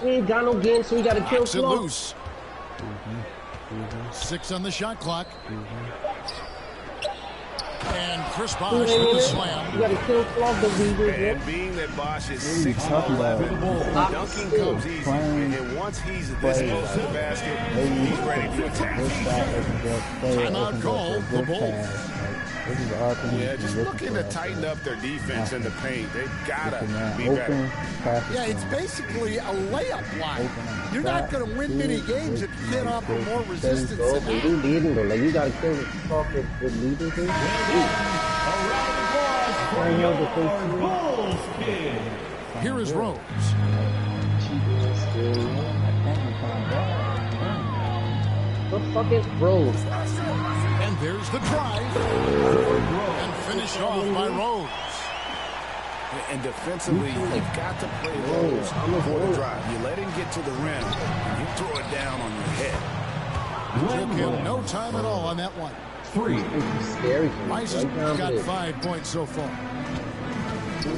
We ain't got no game, so we got to kill it loose. 6 on the shot clock. And Chris Bosh with the slam. You got to kill Clark, the leader. And being that Bosh is 6'11", dunking comes easy. And once he's this close to the basket, he's ready to attack. Timeout call, the Bulls. Yeah, just looking to tighten up their defense in the paint. They've got to be better. Yeah, it's basically a layup line. You're not going to win many games if you can't offer more resistance than that. You got to kill the Clark with leaders. Here is Rose. The fucking Rose. And there's the drive. And finished off by Rose. And defensively, you've got to play Rose for the drive. You let him get to the rim, and you throw it down on your head. Took him no time at all on that one. 3. Rice has got 5 points so far.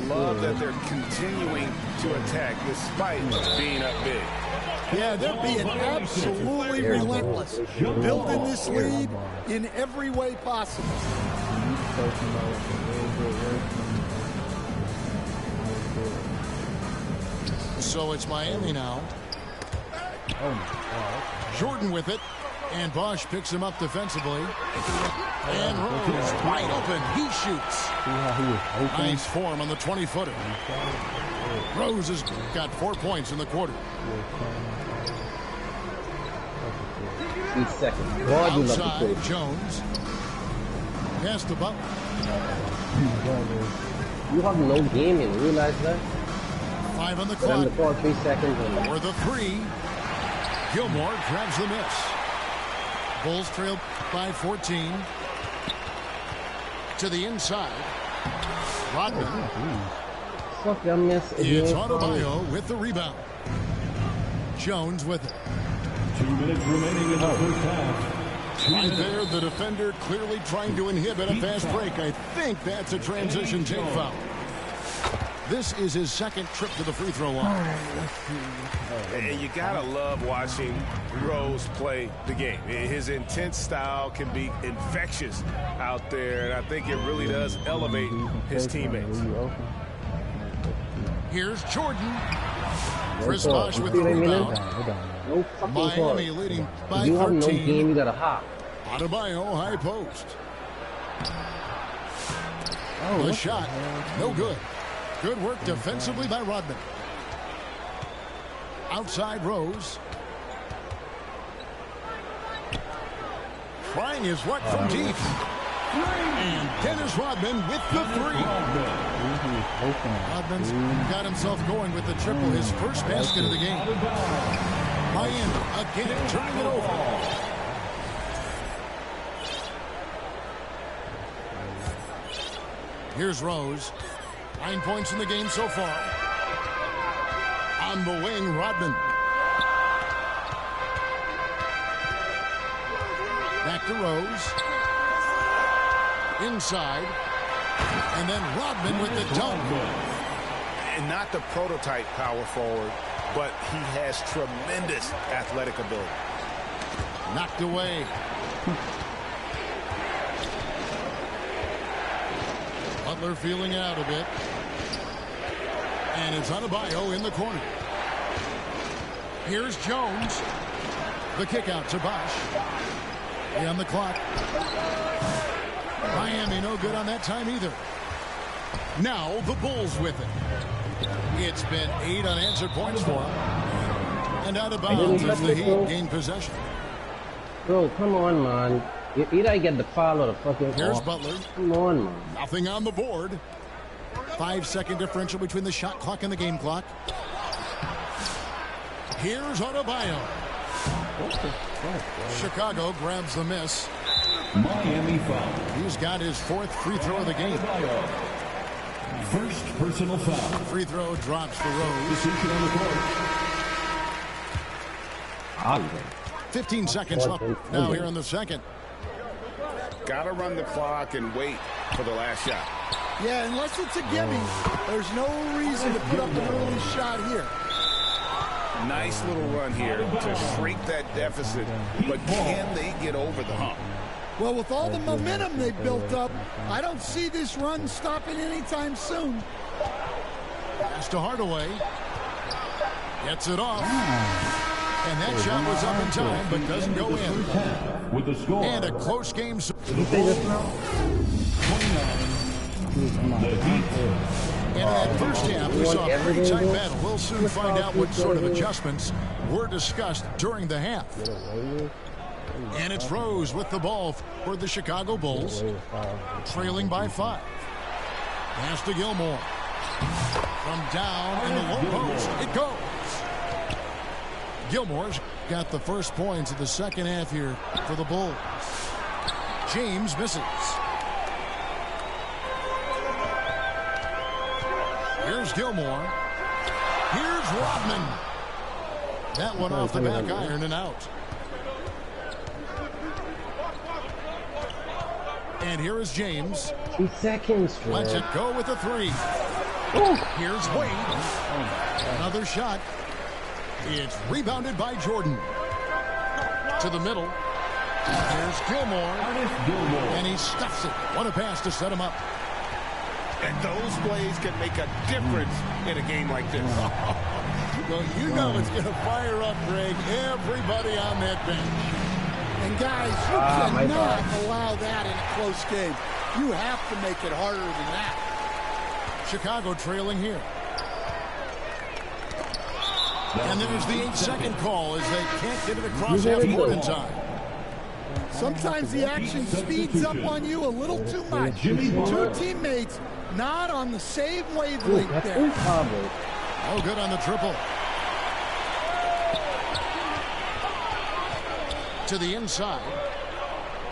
Love that they're continuing to attack despite being up big. Yeah, they're being absolutely relentless. Building this lead in every way possible. So it's Miami now. Jordan with it. And Bosch picks him up defensively. And Rose wide open. He shoots. Nice form on the 20-footer. Rose has got 4 points in the quarter. 8 seconds. God, you love to play. Outside, Jones. Pass to Butler. You have no game, you realize that? 5 on the But I'm clock. the call 3 seconds. And For the 3. Gilmore grabs the miss. Bulls trail by 14. To the inside. Rodman. fuck your miss again. It's Adebayo with the rebound. Jones with it. 2 minutes remaining in the first half. Right there, the defender clearly trying to inhibit a fast break. I think that's a transition take foul. This is his second trip to the free throw line. And you gotta love watching Rose play the game. His intense style can be infectious out there, and I think it really does elevate his teammates. Here's Jordan. Chris Bosh with the rebound. No fucking Miami call. leading by You have no 13. game, you got a hop. Adebayo high post. The shot, no good. Good work defensively by Rodman. Outside Rose. Trying his luck from deep. And Dennis Rodman with the 3. Rodman's got himself going with the triple, his first basket of the game. Miami again turning it over. Here's Rose. 9 points in the game so far. On the wing, Rodman. Back to Rose. Inside. And then Rodman with the dunk. And not the prototype power forward, but he has tremendous athletic ability. Knocked away. Butler feeling out a bit. And it's Adebayo in the corner. Here's Jones. The kick out to Bosh. On the clock. Miami no good on that time either. Now the Bulls with it. It's been 8 unanswered points for him. And out of bounds as the Heat gain possession. Bro, come on, man. Either I get the foul or the fucking Here's off. Butler. Come on, man. Nothing on the board. 5-second differential between the shot clock and the game clock. Here's Adebayo. Chicago grabs the miss. Miami foul. He's got his 4th free throw of the game. First personal foul. Free throw drops for Rose. Decision on the court. 15 seconds left now here in the second. Gotta run the clock and wait for the last shot. Yeah, unless it's a gimme, there's no reason to put up an early shot here. Nice little run here to shrink that deficit, but can they get over the hump? Well, with all the momentum they've built up, I don't see this run stopping anytime soon. Pass to Hardaway. Gets it off. And that shot was up in time, but doesn't go in. With the score. And a close game. The Heat. And in that first half, we saw a pretty tight battle. We'll soon find out what sort of adjustments were discussed during the half. And it's Rose with the ball for the Chicago Bulls, trailing by 5. Pass to Gilmore. From down in the low post, it goes. Gilmore's got the first points of the second half here for the Bulls. James misses. Here's Gilmore. Here's Rodman. That one off the back iron and out. And here is James. 2 seconds. Lets it go with a 3. Here's Wade. Another shot. It's rebounded by Jordan. To the middle. Here's Gilmore. And he stuffs it. What a pass to set him up. And those plays can make a difference in a game like this. Well, you know it's going to fire up, Greg, everybody on that bench. And guys, you cannot allow that in a close game. You have to make it harder than that. Chicago trailing here. And there's the 8-second call as they can't get it across half court in time. Sometimes the action speeds up on you a little too much. Two teammates not on the same wavelength there. Oh, good on the triple. To the inside.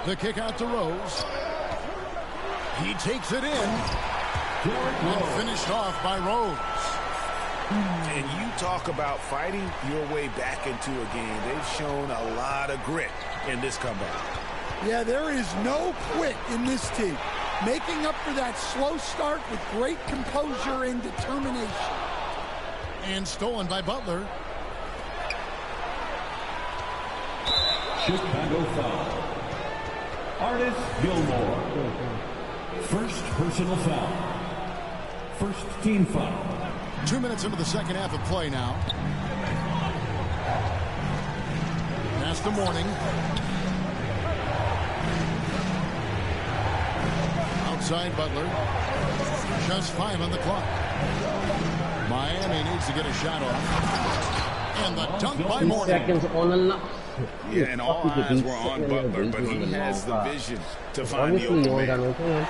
The kick out to Rose. He takes it in. And finished off by Rose. And you talk about fighting your way back into a game. They've shown a lot of grit in this comeback. Yeah, there is no quit in this team. Making up for that slow start with great composure and determination. And stolen by Butler. Chicago foul. Artis Gilmore. First personal foul. First team foul. 2 minutes into the second half of play now. That's the morning. Outside Butler. Just 5 on the clock. Miami needs to get a shot off. And the dunk by Mourning. Seconds on the Yeah, and all eyes were on Butler, but he has the vision to find the open man.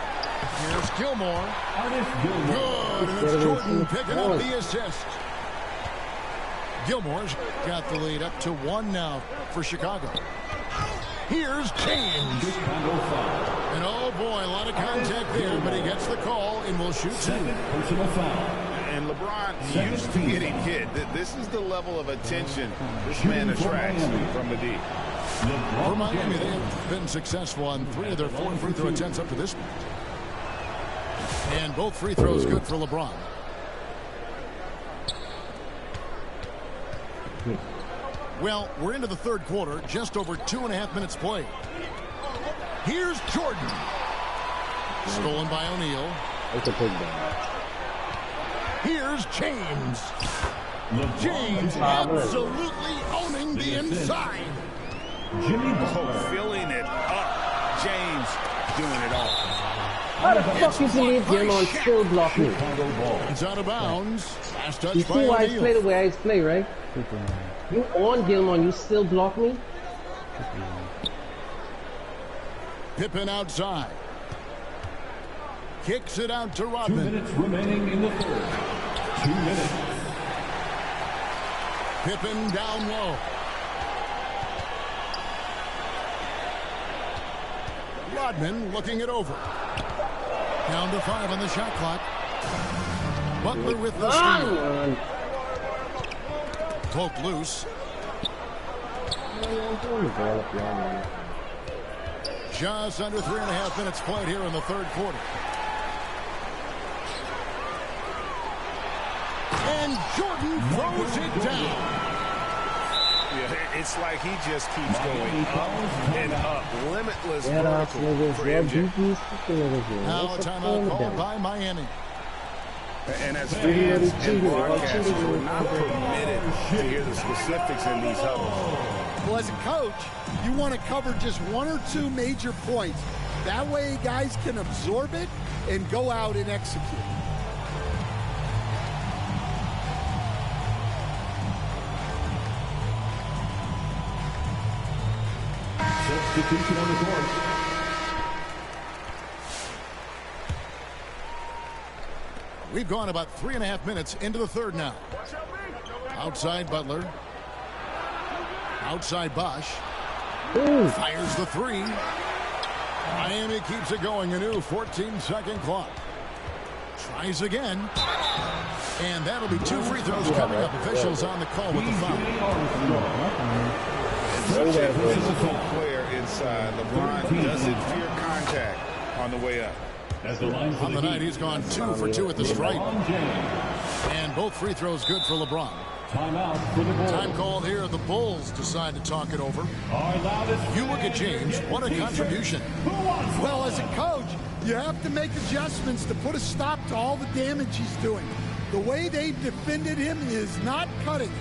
Here's Gilmore. Good, and it's Jordan picking up the assist. Gilmore's got the lead up to 1 now for Chicago. Here's James. And oh boy, a lot of contact there, but he gets the call and will shoot 2. Personal foul. And LeBron used to getting hit. This is the level of attention this man attracts from the D. For Miami, they have been successful on 3 of their 4 free throw attempts up to this point. And both free throws good for LeBron. Well, we're into the third quarter, just over 2.5 minutes played. Here's Jordan. Stolen by O'Neal. Here's James. James absolutely owning the inside. Jimmy filling it up. James doing it all. How the fuck you believe Gilmore still block me? It's out of bounds. Last touch You by see why I O'Neal. play the way I play, right? You on Gilmore, you still block me? Pippen outside. Kicks it out to Rodman. 2 minutes remaining in the third. 2 minutes. Pippen down low. Rodman looking it over. Down to 5 on the shot clock. Butler with the steal. Poked loose. Just under 3.5 minutes played here in the third quarter. And Jordan throws it down. Yeah, it's like he just keeps going up and up. Limitless vertical for MJ. Now a timeout called by Miami. And as fans and broadcasters, we're not permitted to hear the specifics in these huddles. Well, as a coach, you want to cover just 1 or 2 major points. That way guys can absorb it and go out and execute. Substitution on the court. We've gone about 3.5 minutes into the third now. Outside Butler. Outside Bosch. Fires the 3. Miami keeps it going. A new 14-second clock. Tries again. And that'll be 2 free throws coming up. Officials on the call with the foul. Such a physical player inside. LeBron doesn't fear contact on the way up. On the night, he's gone 2 for 2 at the stripe. And both free throws good for LeBron. Timeout for the Bulls. Time called here. The Bulls decide to talk it over. Our loudest. You look at James. What a contribution. Well, as a coach, you have to make adjustments to put a stop to all the damage he's doing. The way they've defended him is not cutting it.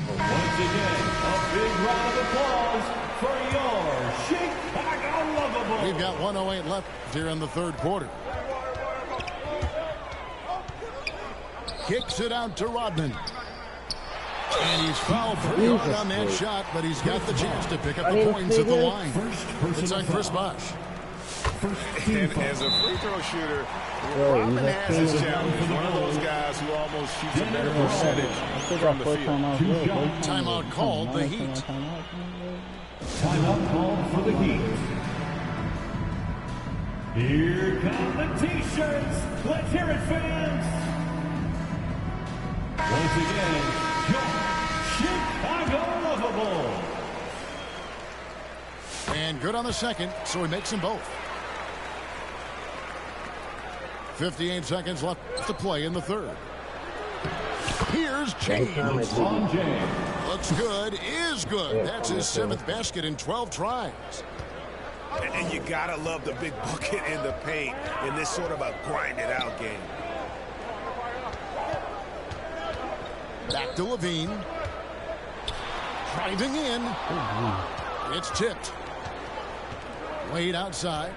Once again, a big round of applause for your Chicago Lovable. We've got 1:08 left here in the third quarter. Kicks it out to Rodman. And he's fouled pretty hard on that shot, but he's got the chance to pick up the points at the line. It's on Chris Bosh. And as a free throw shooter, Rodman has his challenge. One of those guys who almost shoots a better percentage from the field. Timeout called, the Heat. Timeout called for the Heat. Here come the T-shirts. Let's hear it, fans. Once again, your Chicago Lovable. And good on the second, so he makes them both. 58 seconds left to play in the third. Here's James. Looks good, is good. That's his 7th basket in 12 tries. And you gotta love the big bucket in the paint in this sort of a grinded-out game. Back to Levine. Driving in. It's tipped. Wade outside.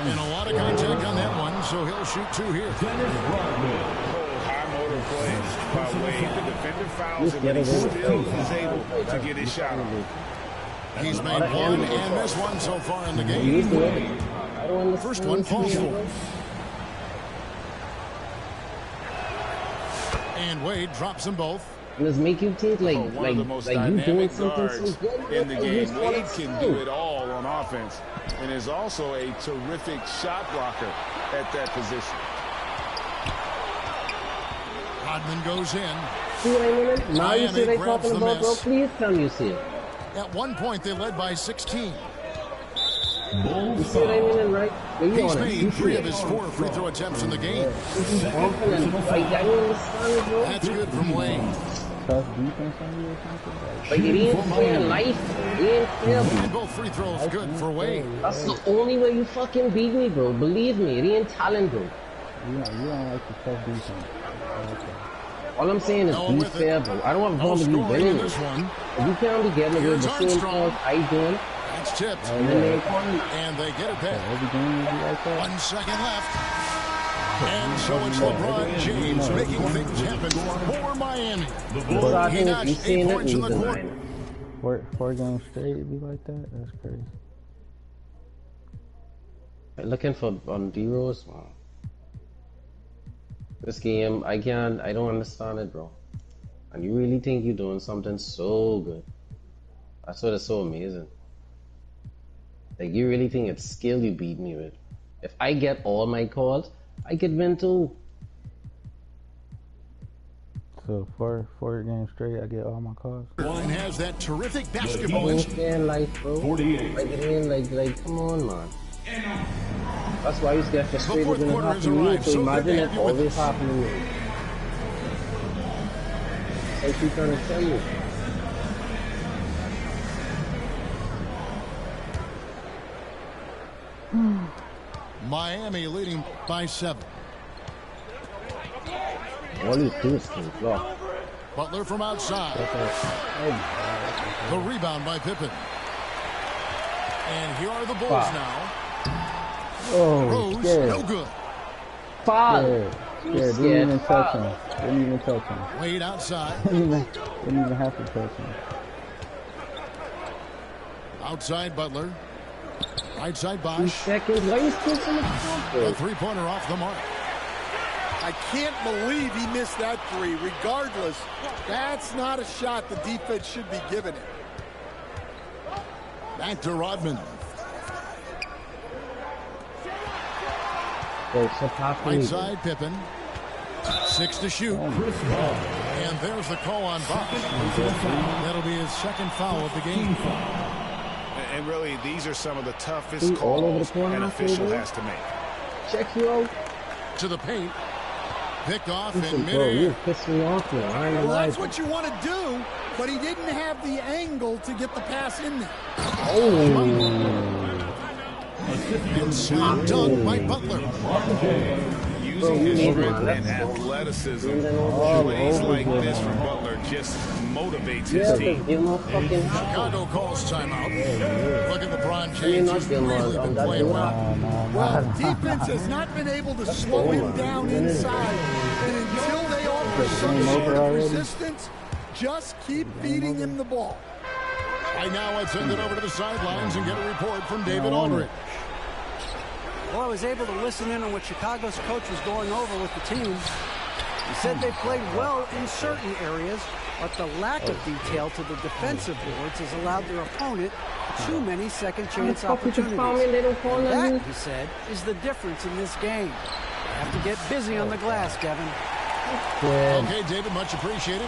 And a lot of contact on that one, so he'll shoot 2 here. High motor play by Wade. The defender fouls him, but he still is able to get his shot on. He's made one and missed one so far in the game. First one falls for. And Wade drops them both. Does make you think like One of the most you doing dynamic something guards so good in the game. Wade Wade can do it all on offense and is also a terrific shot blocker at that position. Rodman goes in. See what I mean? Now you see what I'm grabs talking the about, bro? miss. Please tell me you see it. At one point, they led by 16. You see what I mean, right? Where you He's on it? made You 3 see of it. his 4 free throw attempts in the game. He's bumping and like, I don't understand it, bro. That's good from Wade. Tough defense on you or something? Like, it ain't fair life. It ain't fair. And both free throws good for Wade. That's the only way you fucking beat me, bro. Believe me, it ain't talent, bro. You don't like the tough defense. All I'm saying is be fair, bro. I don't have a problem with you winning it. If you can't be getting away with the same calls I doing, That's tipped. and then they call me. And they get it back. Every game will be like that. 1 second left. And so it's LeBron James making things happen for Miami. So I He think if you notched 8 seen it, points in you the quarter. denying 4 games straight to be like that? That's crazy. it. Looking for on D-Rose, wow. This game, I don't understand it, bro. And you really think you're doing something so good. That's what is so amazing. Like, you really think it's skill you beat me with. If I get all my calls, I could win too. So 4 games straight, I get all my calls. One has that terrific basketball It ain't instinct. fair in life, bro. 48. Like, it ain't like, come on, man. That's why I used to get frustrated fourth when it quarter has happened to me. arrived, So so imagine good to it have you with always us. happened to me. I keep trying to tell you. Miami leading by 7. All you do is keep block. Butler from outside. The rebound by Pippen. And here are the Bulls now. Oh, Rose, scared. no good. Foul! Scared. Didn't even touch him. Didn't even touch him. Wade outside. Didn't even have to touch him. Outside Butler. Right side 2 Bosh. seconds. Why you still so much talk, A bro? 3-pointer off the mark. I can't believe he missed that 3. Regardless, that's not a shot the defense should be giving it. Back to Rodman. Bro, so half Right me. side Pippen. 6 to shoot. And there's the call on Bosh. That'll be his 2nd foul of the game. And really, these are some of the toughest See, all over the calls corner, an official baby. has to make. Check you out. To the paint. Picked off Listen, in bro, midair. you pissed me off now. I ain't gonna Well, lie. that's what you want to do, but he didn't have the angle to get the pass in there. And slam dunk by Butler. Using his strength and athleticism, plays like this from Butler just motivates his team. Chicago calls timeout. Look at LeBron James. He's really been playing well. Well, defense has not been able to slow him down inside. And until they offer some sort of resistance, just keep feeding him the ball. Right now, let's send it over to the sidelines and get a report from David Aldridge. Well, I was able to listen in on what Chicago's coach was going over with the team. He said they played well in certain areas, but the lack of detail to the defensive boards has allowed their opponent too many second-chance opportunities. That, he said, is the difference in this game. You have to get busy on the glass, Kevin. Okay, David, much appreciated.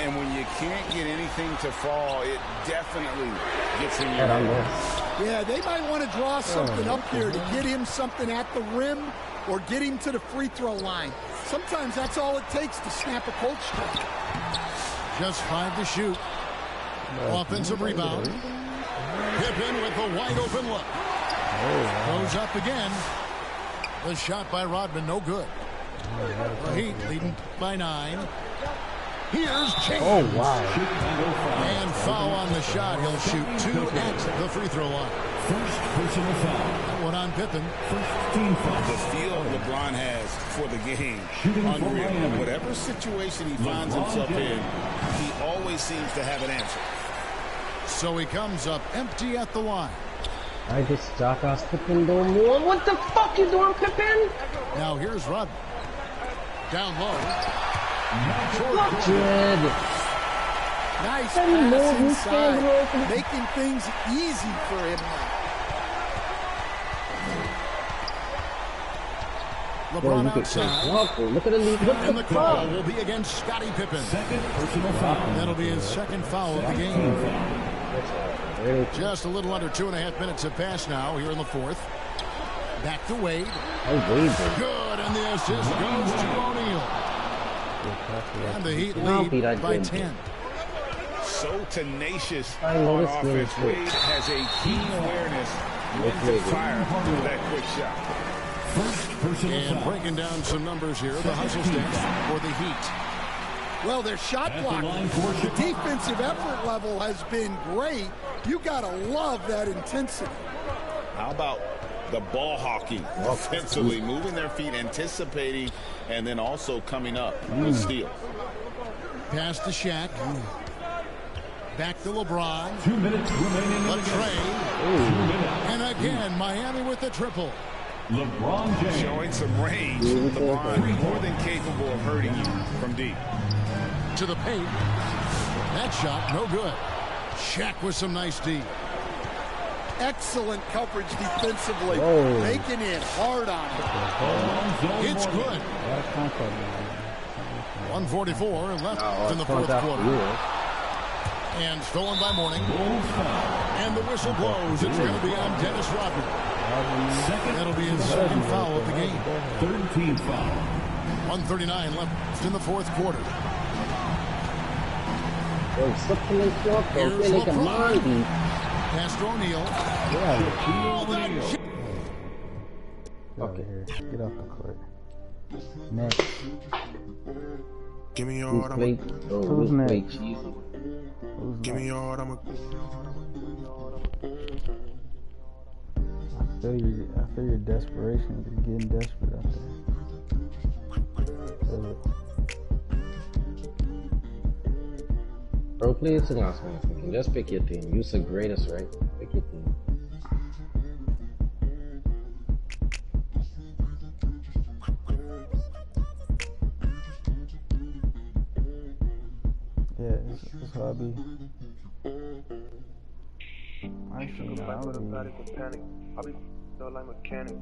And when you can't get anything to fall, it definitely gets in your head. Yeah, they might want to draw something up here to get him something at the rim or get him to the free throw line. Sometimes that's all it takes to snap a cold streak. Just 5 to shoot. Offensive rebound. Pippen with a wide open look. Goes up again. The shot by Rodman, no good. The Heat leading by 9. Here's James. Oh, wow. And foul on the shot. He'll shoot 2 at the free throw line. First personal foul. That one on Pippen. First team foul. The feel LeBron has for the game. Unreal. Whatever situation he finds himself in, he always seems to have an answer. So he comes up empty at the line. I just jackass Pippen don't move. What the fuck you doing, Pippen? Now here's Rodman. Down low. Good. Nice pass inside, making things easy for him. LeBron outside. Look at the lead. And the call will be against Scottie Pippen. Second personal foul. That'll be his second foul of the game. Just a little under 2.5 minutes have passed now here in the fourth. Back to Wade. Good, and the assist goes to O'Neal. And the Heat lead by 10. So tenacious on offense. Wade has a keen awareness when to fire that quick shot. First personal And foul. breaking down some numbers here, the hustle stats for the Heat. Well, their shot blocking, the defensive effort level has been great. You got to love that intensity. How about the ball hawking offensively, moving their feet, anticipating, and then also coming up with steals. Pass to Shaq. Back to LeBron. 2 minutes remaining in the game. 2 minutes. And again, Miami with the triple. LeBron James. Showing some range. LeBron more than capable of hurting you from deep. To the paint. That shot, no good. Shaq with some nice D. Excellent coverage defensively, making it hard on him. It's good. 1:44 left in the fourth quarter. And stolen by Mourning. And the whistle blows. It's going to be on Dennis Rodman. That'll be his second foul of the game. Third team foul. 1:39 left in the fourth quarter. Here's LeBron. Pass to O'Neal. Get over here. Get off the court. Next. Give me your heart, Who's next? Give me your heart, I feel your desperation. You're getting desperate out there. Bro, please don't ask me anything. Just pick your team. You're the greatest, right? Pick your team. Yeah, that's how I be. I ain't seen back with a panic and panic. I be like mechanic.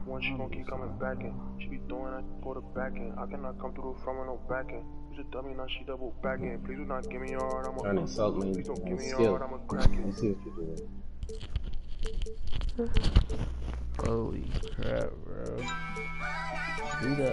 One she gon' keep coming back in. She be throwing that quarterback in. I cannot come through from her no back in. She's a dummy, now she double back in. Please do not give me your heart, I'm a Trying to insult me. Please don't give me your Skill. heart, I'm a crack it. Let's see what you're doing. Holy crap, bro. Who do you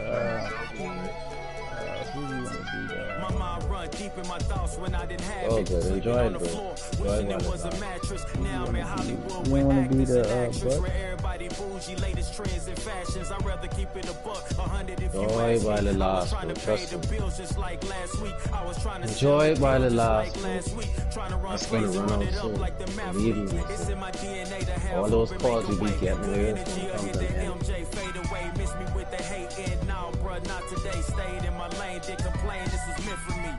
want to be the? My mind run deep in my thoughts when I didn't have Oh, it. good. Sleeping Enjoy on it, the bro. floor, Enjoy wishing it it was a while mattress. Now I'm in Hollywood You with wanna be actors the, and actresses. Buck? Where everybody bougie, latest trends and fashions. I'd rather keep it a buck, 100 if you Enjoy ask while me. it I was lasts, trying bro. to pay Trust the me. bills just like last week. I was trying to Enjoy it while it just lasts, like last week. Trying to run That's gonna crazy, run run out it up soon. like the mafia. Believe me. It's in my DNA to have All those hope and calls you make a be way. getting Good there energy, from I hit the that end. MJ fade away. Miss me with the hate and now, bruh, not today. Stayed in my lane, didn't complain. This was meant for me.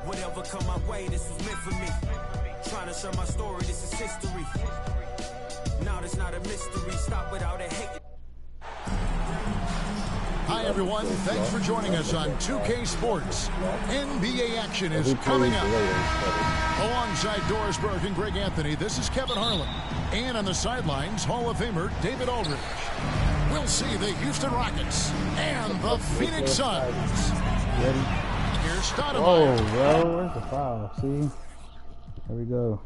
Whatever come my way, this was meant for me. Trying to share my story, this is history. Now it's not a mystery. Stop without a hate. Hi, everyone. Thanks for joining us on 2K Sports. NBA action is coming up. Alongside Doris Burke and Greg Anthony, this is Kevin Harlan. And on the sidelines, Hall of Famer David Aldridge. We'll see the Houston Rockets and the Phoenix Suns. Here's Stoudemire. Oh, bro, where's the foul? See? There we go.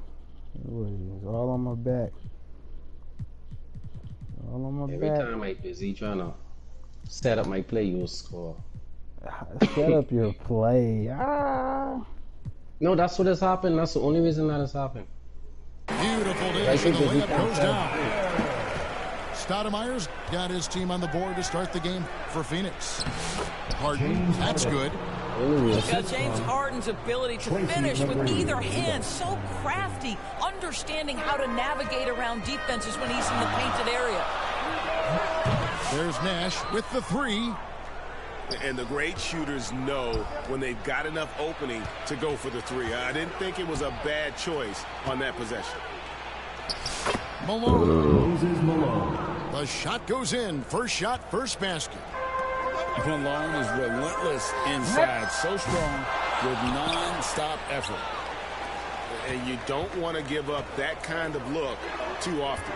It's all on my back. All on my Every back. time I'm busy trying to set up my play, you'll score. Set up your play. Ah. No, that's what has happened. That's the only reason that has happened. Beautiful dish, and the layup goes down. Stoudemire's got his team on the board to start the game for Phoenix. Harden, that's good. James Harden's ability to finish with either hand, so crafty, understanding how to navigate around defenses when he's in the painted area. There's Nash with the three. And the great shooters know when they've got enough opening to go for the three. I didn't think it was a bad choice on that possession. Malone. The shot goes in. First shot, first basket. Malone is relentless inside, so strong with non-stop effort. And you don't want to give up that kind of look too often.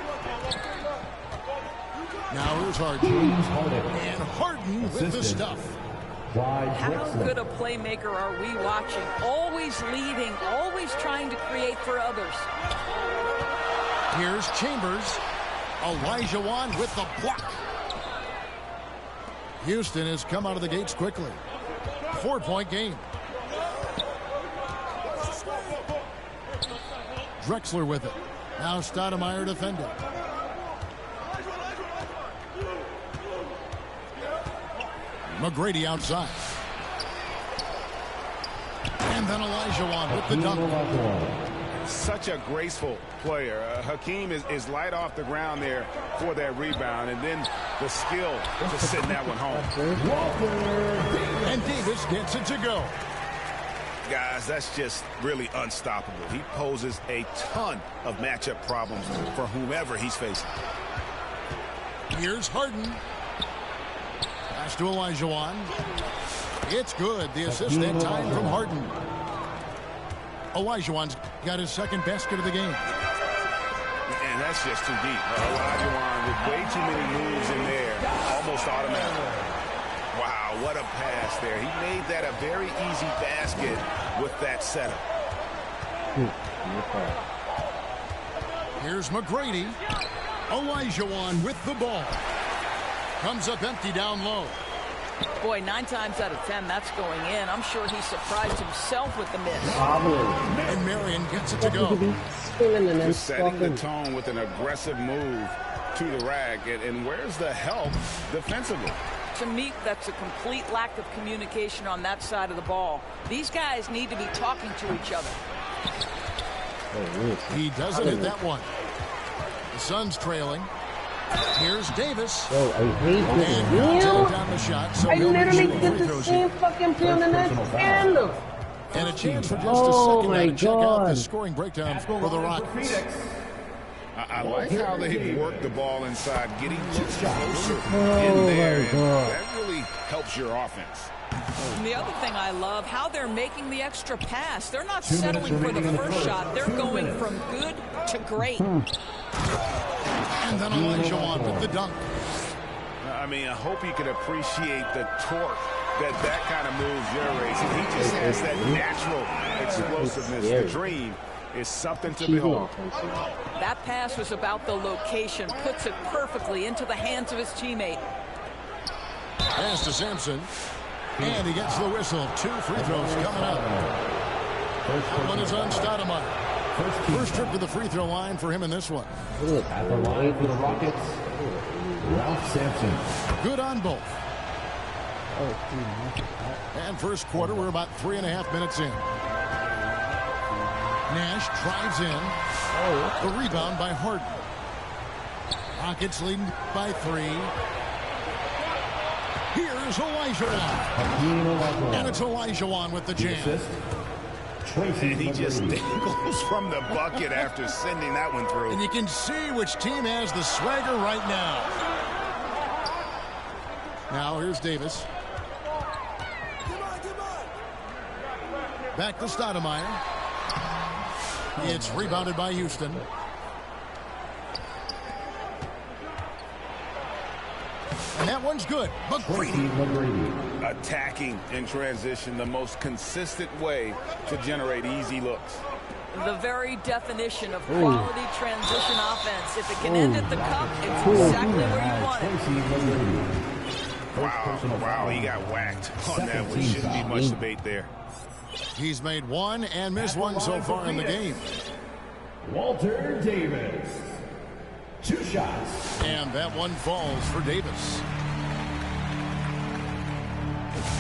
Now here's Harden. And Harden with the stuff. How good a playmaker are we watching? Always leading, always trying to create for others. Here's Chambers. Jayjawsj with the block. Houston has come out of the gates quickly. 4-point game. Drexler with it. Now Stoudemire defending. McGrady outside. And then Jayjawsj with the dunk. Such a graceful player. Hakeem is light off the ground there for that rebound, and then the skill to send that one home. And Davis gets it to go. Guys, that's just really unstoppable. He poses a ton of matchup problems for whomever he's facing. Here's Harden. Pass to Jayjawsj. It's good. The assist that time from Harden. Jayjawsj's got his second basket of the game. And that's just too deep. Jayjawsj with way too many moves in there, almost automatic. Wow, what a pass there. He made that a very easy basket with that setup. Here's McGrady. Jayjawsj with the ball. Comes up empty down low. Boy, 9 times out of 10, that's going in. I'm sure he surprised himself with the miss. And Marion gets it to go. Just setting the tone with an aggressive move to the rack. And where's the help defensively? To me, that's a complete lack of communication on that side of the ball. These guys need to be talking to each other. He doesn't hit that one. The Suns trailing. Here's Davis. Yo, I hate this. Down the shot, so I literally did the same fucking play on the next end. And a chance for just a second now to check out the scoring breakdown for the Rockets. I like how they've worked the ball inside, getting much closer in there. That really helps your offense. And the other thing I love, how they're making the extra pass. They're not settling for the first shot. They're going from good to great. And then Jayjawsj with the dunk. I mean, I hope you can appreciate the torque that kind of move generates. He just has that natural explosiveness. The dream is something to behold. That pass was about the location, puts it perfectly into the hands of his teammate. Pass to Sampson. And he gets the whistle. 2 free throws coming up. One is on Stoudemire. First trip to the free throw line for him in this one. At the line for the Rockets, Ralph Sampson. Good on both. And first quarter, we're about 3.5 minutes in. Nash drives in. The rebound by Harden. Rockets leading by 3. Here's Olajuwon. And it's Olajuwon with the jam. And he just dangles from the bucket after sending that one through. And you can see which team has the swagger right now. Now here's Davis. Back to Stoudemire. It's rebounded by Houston. And that one's good. McGrady. Attacking in transition, the most consistent way to generate easy looks. The very definition of quality transition offense. If it can end at the cup, it's exactly where you want it. Wow, he got whacked on that one. Shouldn't be much debate there. He's made one and missed one so far in the game. Walter Davis. 2 shots. And that one falls for Davis.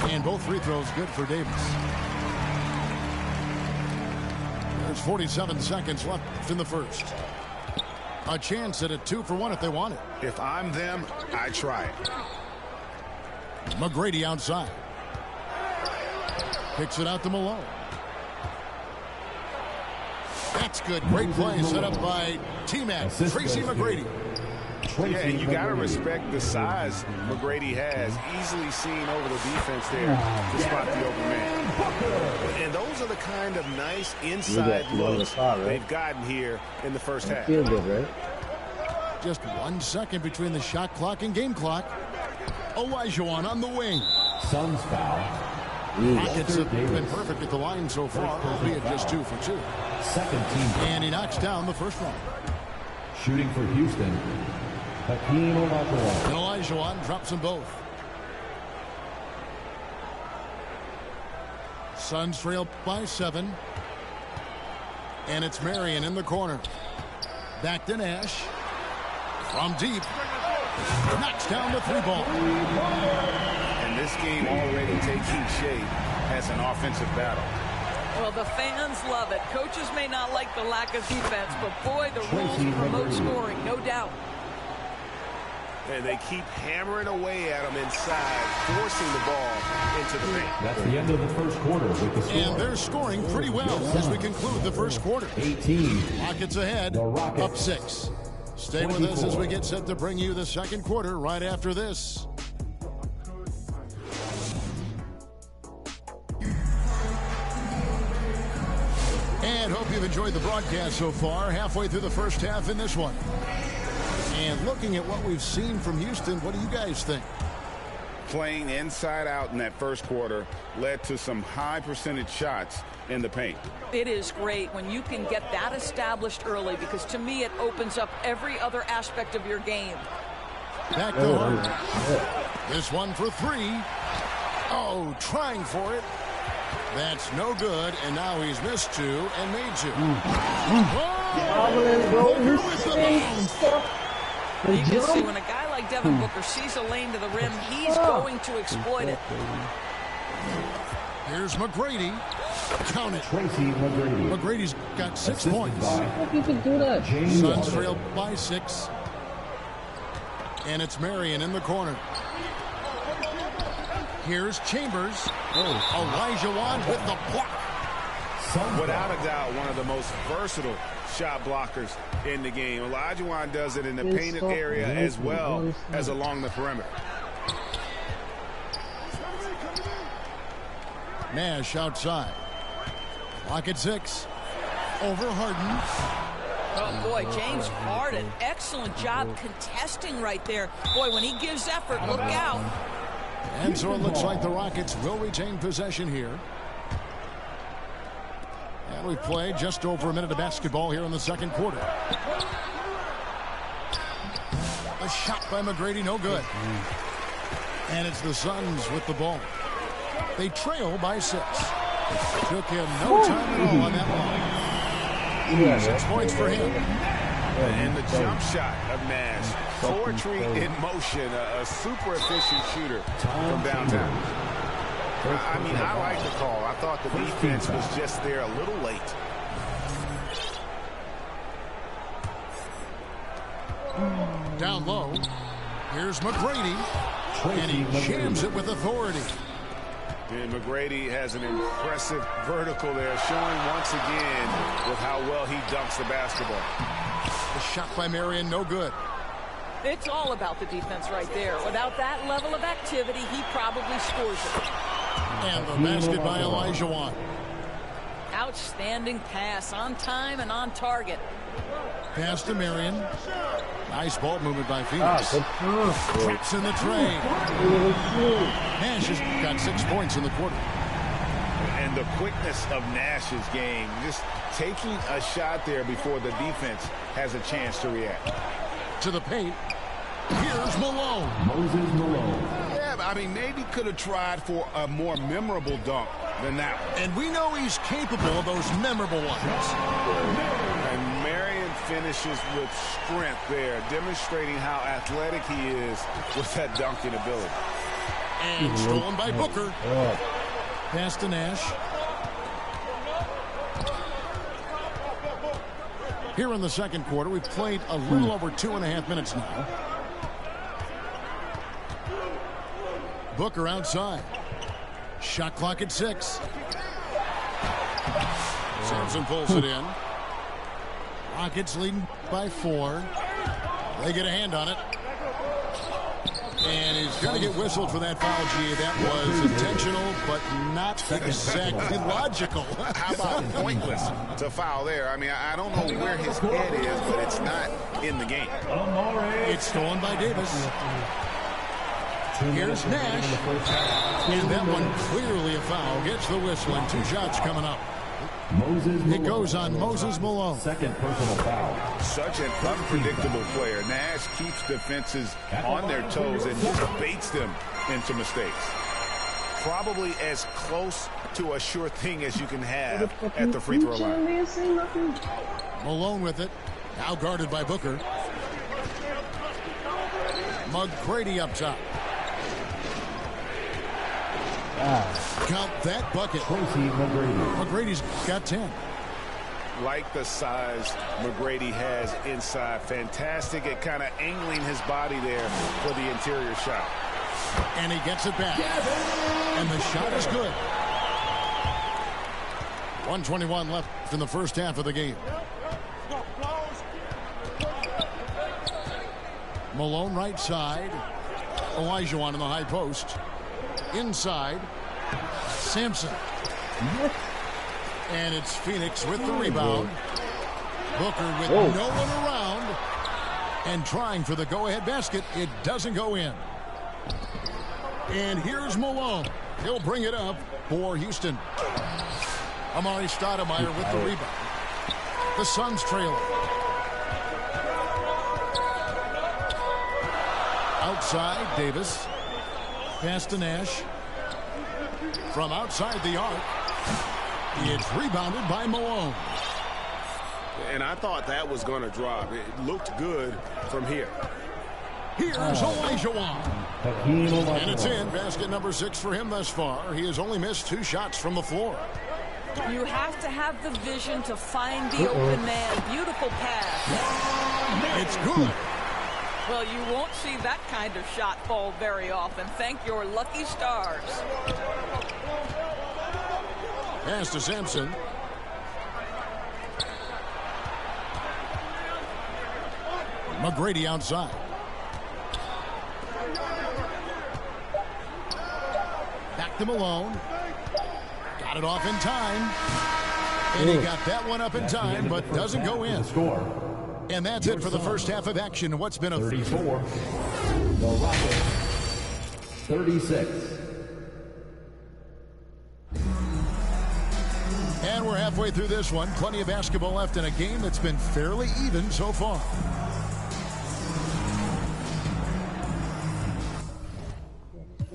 And both free throws good for Davis. There's 47 seconds left in the first. A chance at a 2-for-1 if they want it. If I'm them, I try it. McGrady outside. Picks it out to Malone. That's good. Great play set up by T-Mac. Tracy McGrady. Yeah, and you got to respect the size McGrady has. Easily seen over the defense there to spot the open man. And those are the kind of nice inside looks they've gotten here in the first half. Feel good, right? Just 1 second between the shot clock and game clock. Olajuwon on the wing. Suns foul. Rockets have been perfect at the line so far, albeit just 2 for 2. Second team. And he knocks down the first one. Shooting for Houston. Hakeem Olajuwon. And Olajuwon drops them both. Suns trail by 7. And it's Marion in the corner. Back to Nash. From deep. Knocks down the 3-ball. And this game already taking shape as an offensive battle. Well, the fans love it. Coaches may not like the lack of defense, but boy, the rules promote scoring, no doubt. And they keep hammering away at them inside, forcing the ball into the paint. That's the end of the first quarter with the score. And they're scoring pretty well as we conclude the first quarter. 18. Rockets ahead, up 6. Stay with us as we get set to bring you the second quarter right after this. And hope you've enjoyed the broadcast so far. Halfway through the first half in this one. And looking at what we've seen from Houston, what do you guys think? Playing inside out in that first quarter led to some high percentage shots in the paint. It is great when you can get that established early, because to me it opens up every other aspect of your game. Back to Harden. This one for 3. Oh, trying for it. That's no good, and now he's missed 2 and made 2. You can see when a guy like Devin Booker sees a lane to the rim, he's going to exploit it. Here's McGrady. Count it. Tracy McGrady. McGrady's got 6 points. You could do that. Suns trail by 6. And it's Marion in the corner. Here's Chambers. Olajuwon with the block. Without a doubt, one of the most versatile shot blockers in the game. Olajuwon does it in the painted area as well as along the perimeter. Nash outside. Lock at 6. Over Harden. Oh, boy, James Harden, excellent job contesting right there. Boy, when he gives effort, look out. And so it looks like the Rockets will retain possession here. And we've played just over a minute of basketball here in the second quarter. A shot by McGrady, no good. And it's the Suns with the ball. They trail by 6. Took him no time at all on that one. 6 points for him. And the jump shot of Nash. Poetry in motion. A super efficient shooter from downtown. I mean, I like the call. I thought the defense was just there a little late. Down low. Here's McGrady. And he jams it with authority. And McGrady has an impressive vertical there, showing once again with how well he dunks the basketball. The shot by Marion, no good. It's all about the defense right there. Without that level of activity, he probably scores it. And the basket by Jayjawsj. Outstanding pass, on time and on target. Pass to Marion. Nice ball movement by Phoenix. Traps in the tray. Nash has got 6 points in the quarter. And the quickness of Nash's game, just taking a shot there before the defense has a chance to react. To the paint. Here's Malone. Moses Malone. Yeah, I mean, maybe could have tried for a more memorable dunk than that one. And we know he's capable of those memorable ones. And Marion finishes with strength there, demonstrating how athletic he is with that dunking ability. And stolen by Booker. Pass to Nash. Here in the second quarter, we've played a little over 2.5 minutes now. Booker outside. Shot clock at 6. Sampson pulls it in. Rockets leading by 4. They get a hand on it. And he's going to get whistled for that foul, G. That was intentional, but not exactly logical. How about pointless to foul there? I mean, I don't know where his head is, but it's not in the game. It's stolen by Davis. Here's Nash. And that one clearly a foul. Gets the whistle and 2 shots coming up. It goes on Moses Malone. Second personal foul. Such an unpredictable player. Nash keeps defenses on their toes and just baits them into mistakes. Probably as close to a sure thing as you can have at the free throw line. Malone with it. Now guarded by Booker. McGrady up top. Count that bucket. McGrady's got 10. Like the size McGrady has inside. Fantastic at kind of angling his body there for the interior shot. And he gets it back. And the shot is good. 1:21 left in the first half of the game. Malone right side. Jayjawsj in the high post. Inside. Sampson. And it's Phoenix with the rebound. Booker with no one around. And trying for the go-ahead basket. It doesn't go in. And here's Malone. He'll bring it up for Houston. Amari Stoudemire with the rebound. The Suns trailing. Outside, Davis. Pass to Nash. From outside the arc. It's rebounded by Malone. And I thought that was going to drop. It looked good from here. Here's Jayjawsj. And it's in. Basket number 6 for him thus far. He has only missed 2 shots from the floor. You have to have the vision to find the open man. Beautiful pass. It's good. Well, you won't see that kind of shot fall very often. Thank your lucky stars. Pass to Sampson. McGrady outside. Back to Malone. Got it off in time. And he got that one up in time, but doesn't go in. And that's it for the first half of action. What's been a 34. The Rockets 36. And we're halfway through this one. Plenty of basketball left in a game that's been fairly even so far.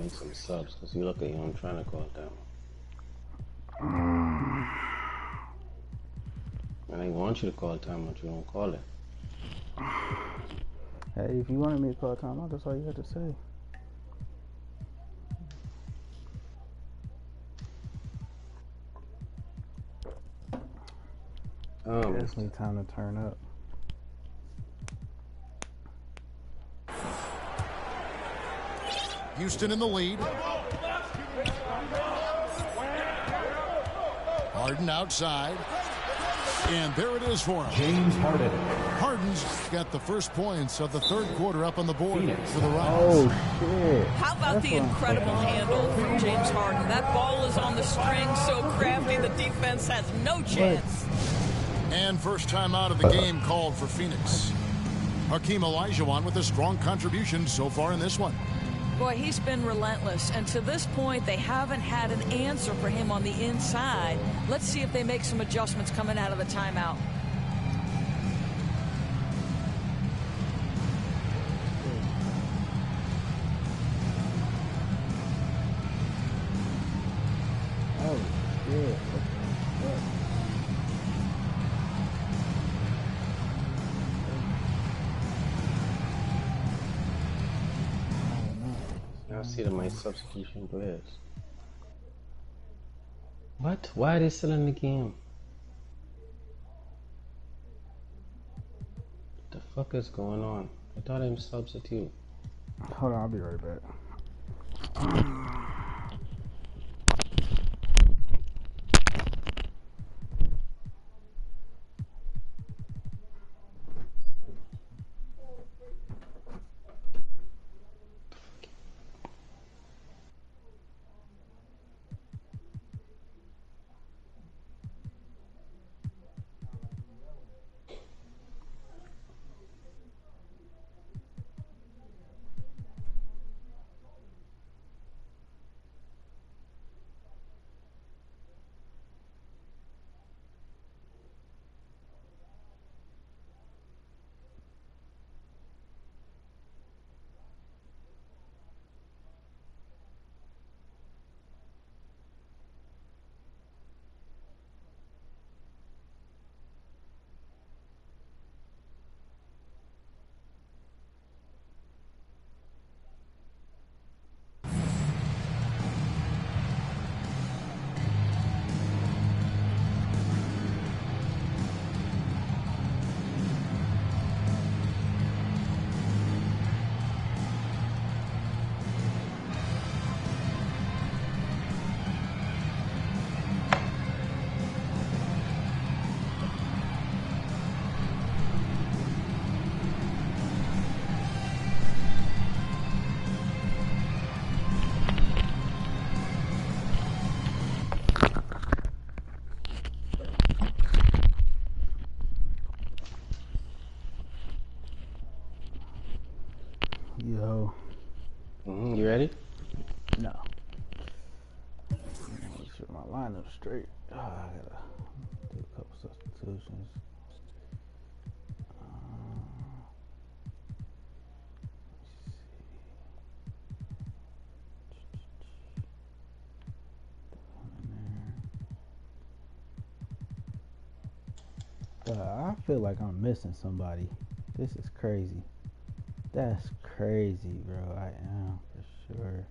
calling some subs because you look at you, I'm trying to call them. And I want you to call time, but you don't call it. Hey, if you wanted me to call time out, that's all you had to say. Definitely time to turn up. Houston in the lead. Harden outside. And there it is for him. James Harden. Harden's got the first points of the third quarter up on the board for the Rockets. Oh, shit. How about the incredible handle from James Harden? That ball is on the string, so crafty, the defense has no chance. And first time out of the game called for Phoenix. Hakeem Olajuwon with a strong contribution so far in this one. Boy, he's been relentless, and to this point, they haven't had an answer for him on the inside. Let's see if they make some adjustments coming out of the timeout. Oh, shit. I see that my substitution players. What? Why are they still in the game? What the fuck is going on? I thought I'm substitute. Hold on, I'll be right back. Yo. You ready? No. Make sure my lineup straight. I gotta do a couple substitutions. I feel like I'm missing somebody. This is crazy. That's crazy, bro. I am for sure.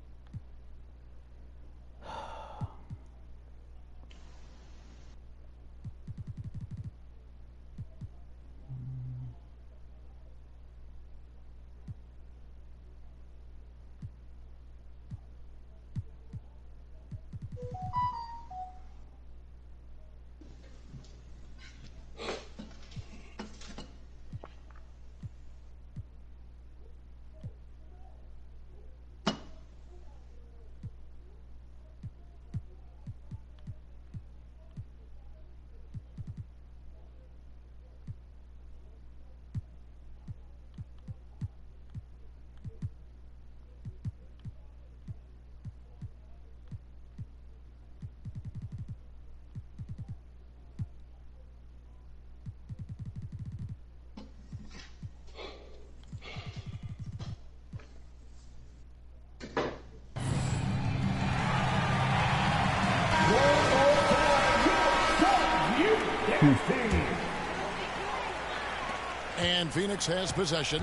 And Phoenix has possession.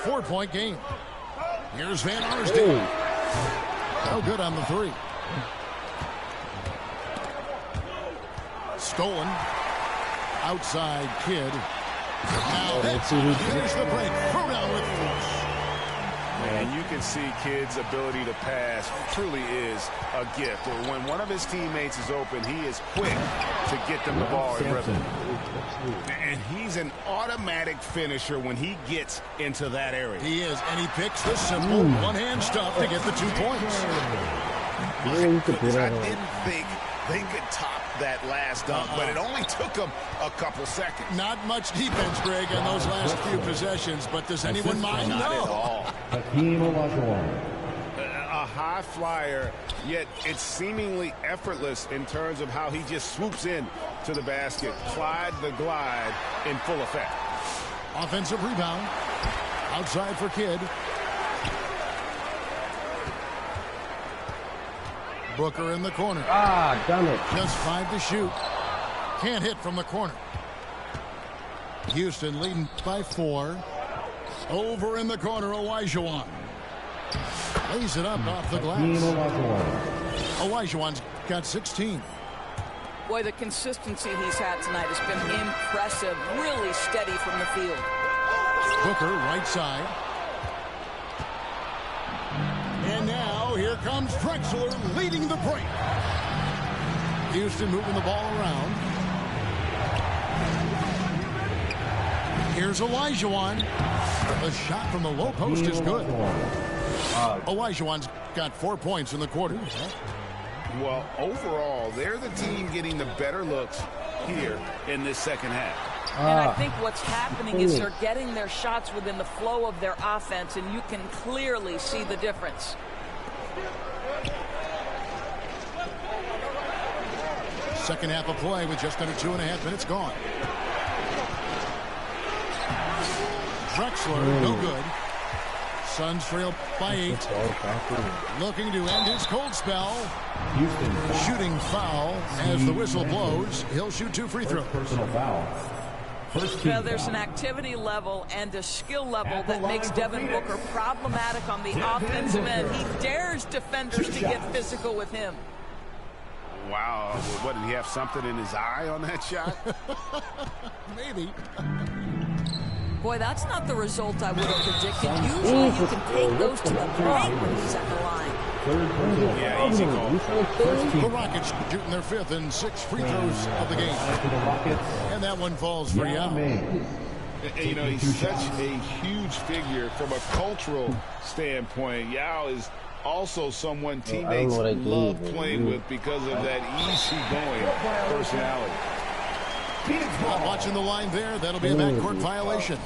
4-point game. Here's Van Arsdale. No good on the three. Stolen. Outside Kidd. Now here's the break. Throw down with force. And you can see Kidd's ability to pass truly is a gift. When one of his teammates is open, he is quick to get them the ball in rhythm. And he's an automatic finisher when he gets into that area. He is, and he picks the simple one-hand stuff to get the 2 points. I didn't think they could top that last dunk, but it only took them a couple seconds. Not much defense, Greg, on those last few possessions, but does anyone mind? Not at all. A high flyer, yet it's seemingly effortless in terms of how he just swoops in to the basket. Clyde the glide in full effect. Offensive rebound. Outside for Kidd. Booker in the corner. Ah, damn it. Just 5 to shoot. Can't hit from the corner. Houston leading by 4. Over in the corner, Jayjawsj. Lays it up off the glass. Jayjawsj's got 16. Boy, the consistency he's had tonight has been impressive. Really steady from the field. Booker, right side. And now here comes Drexler leading the break. Houston moving the ball around. Here's Jayjawsj. The shot from the low post is good. Jayjawsj's got 4 points in the quarter. Well, overall, they're the team getting the better looks here in this second half. And I think what's happening is they're getting their shots within the flow of their offense, and you can clearly see the difference. Second half of play with just under 2.5 minutes gone. Drexler, no good. Suns trail by 8. Looking to end his cold spell. Shooting foul as the whistle blows. He'll shoot 2 free throws. Personal foul. Well, there's an activity level and a skill level that makes Devin Booker problematic on the offensive end. He dares defenders to get physical with him. Wow. What, did he have something in his eye on that shot? Maybe. Boy, that's not the result I would have predicted. Usually you can take those to the bank when he's at the line. Yeah, easy call. The Rockets shooting their 5th and 6th free throws of the game. And that one falls for Yao. You know, he's such a huge figure from a cultural standpoint. Yao is also someone teammates love playing with because of that easygoing personality. Not watching the line there. That'll be a backcourt violation.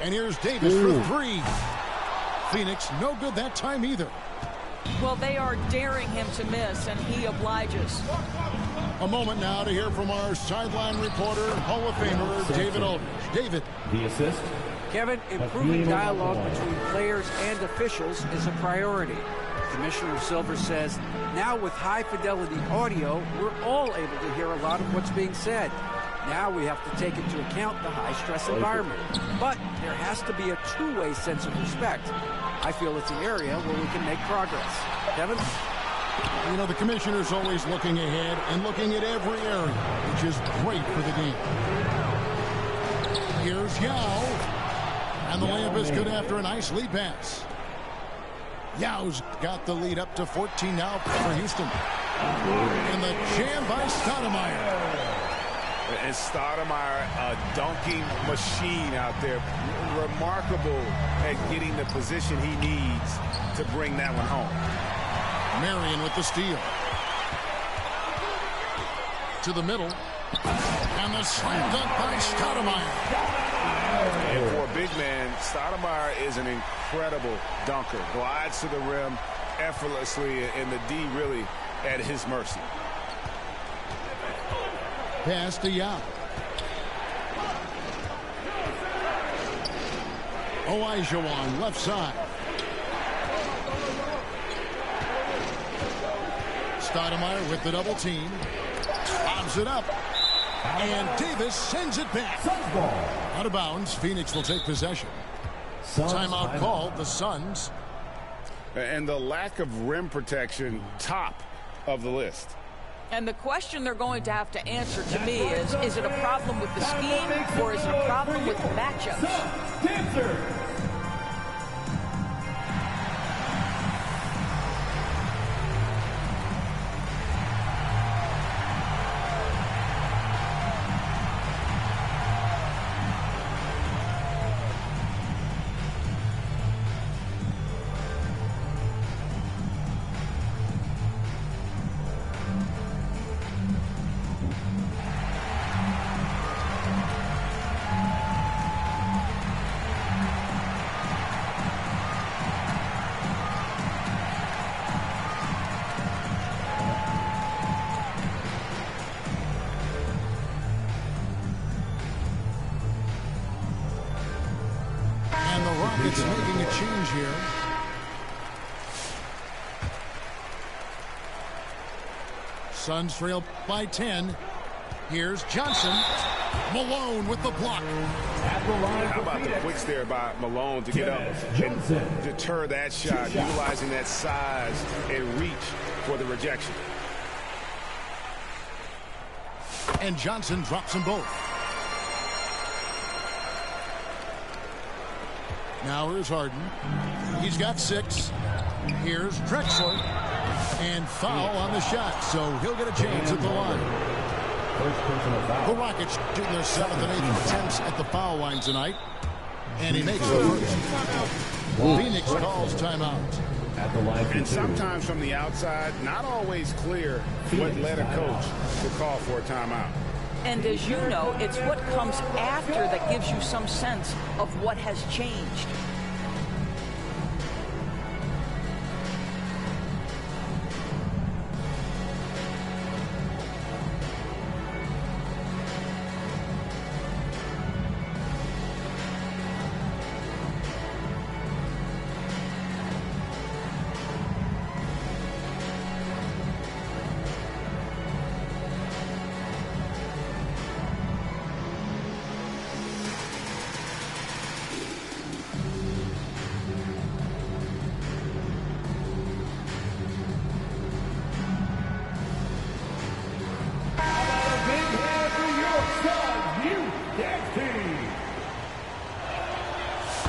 And here's Davis for 3. Phoenix, no good that time either. Well, they are daring him to miss, and he obliges. A moment now to hear from our sideline reporter, Hall of Famer David Aldridge. David. The assist. Kevin, improving dialogue between players and officials is a priority. Commissioner Silver says, now with high-fidelity audio, we're all able to hear a lot of what's being said. Now we have to take into account the high-stress environment. But there has to be a two-way sense of respect. I feel it's an area where we can make progress. Kevin? You know, the commissioner's always looking ahead and looking at every area, which is great for the game. Here's Yao. And the layup is good after a nice lead pass. Yao's got the lead up to 14 now for Houston. And the jam by Stoudemire. And Stoudemire, a dunking machine out there. Remarkable at getting the position he needs to bring that one home. Marion with the steal. To the middle. And the slam dunk by Stoudemire. And for a big man, Stoudemire is an incredible dunker. Glides to the rim effortlessly, and the D really at his mercy. Pass to Yao. Jayjawsj left side. Stoudemire with the double team. Bobs it up. And Davis sends it back. Out of bounds. Phoenix will take possession. Timeout called. The Suns. And the lack of rim protection, top of the list. And the question they're going to have to answer to me is it a problem with the scheme or is it a problem with the matchups? Rockets making a change here. Suns trail by 10. Here's Johnson. Malone with the block. How about the quicks there by Malone to get up and deter that shot, utilizing that size and reach for the rejection. And Johnson drops them both. Now here's Harden. He's got 6. Here's Drexler. And foul on the shot, so he'll get a chance at the line. The Rockets shooting their 7th and 8th attempts at the foul line tonight. And he makes the first. Phoenix calls timeout. And sometimes from the outside, not always clear what led a coach to call for a timeout. And as you know, it's what comes after that gives you some sense of what has changed.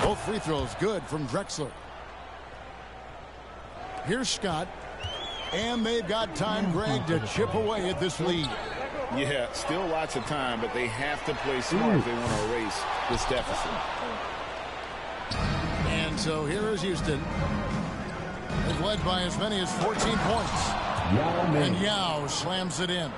Both free throws good from Drexler. Here's Scott. And they've got time, Greg, to chip away at this lead. Yeah, still lots of time, but they have to play smart if they want to erase this deficit. And so here is Houston. They've led by as many as 14 points. And Yao slams it in.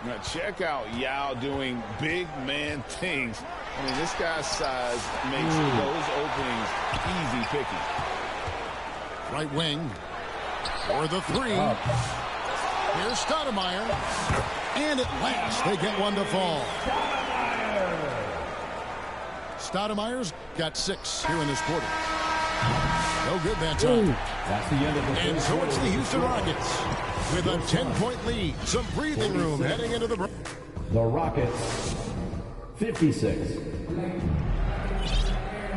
Now check out Yao doing big man things. I mean, this guy's size makes those openings easy picking. Right wing for the 3. Here's Stoudemire. And at last, they get one to fall. Stoudemire's got 6 here in this quarter. No good that time. That's the end of the and so it's the Houston Rockets with a 10-point lead. Some breathing room heading into the break. The Rockets, 56.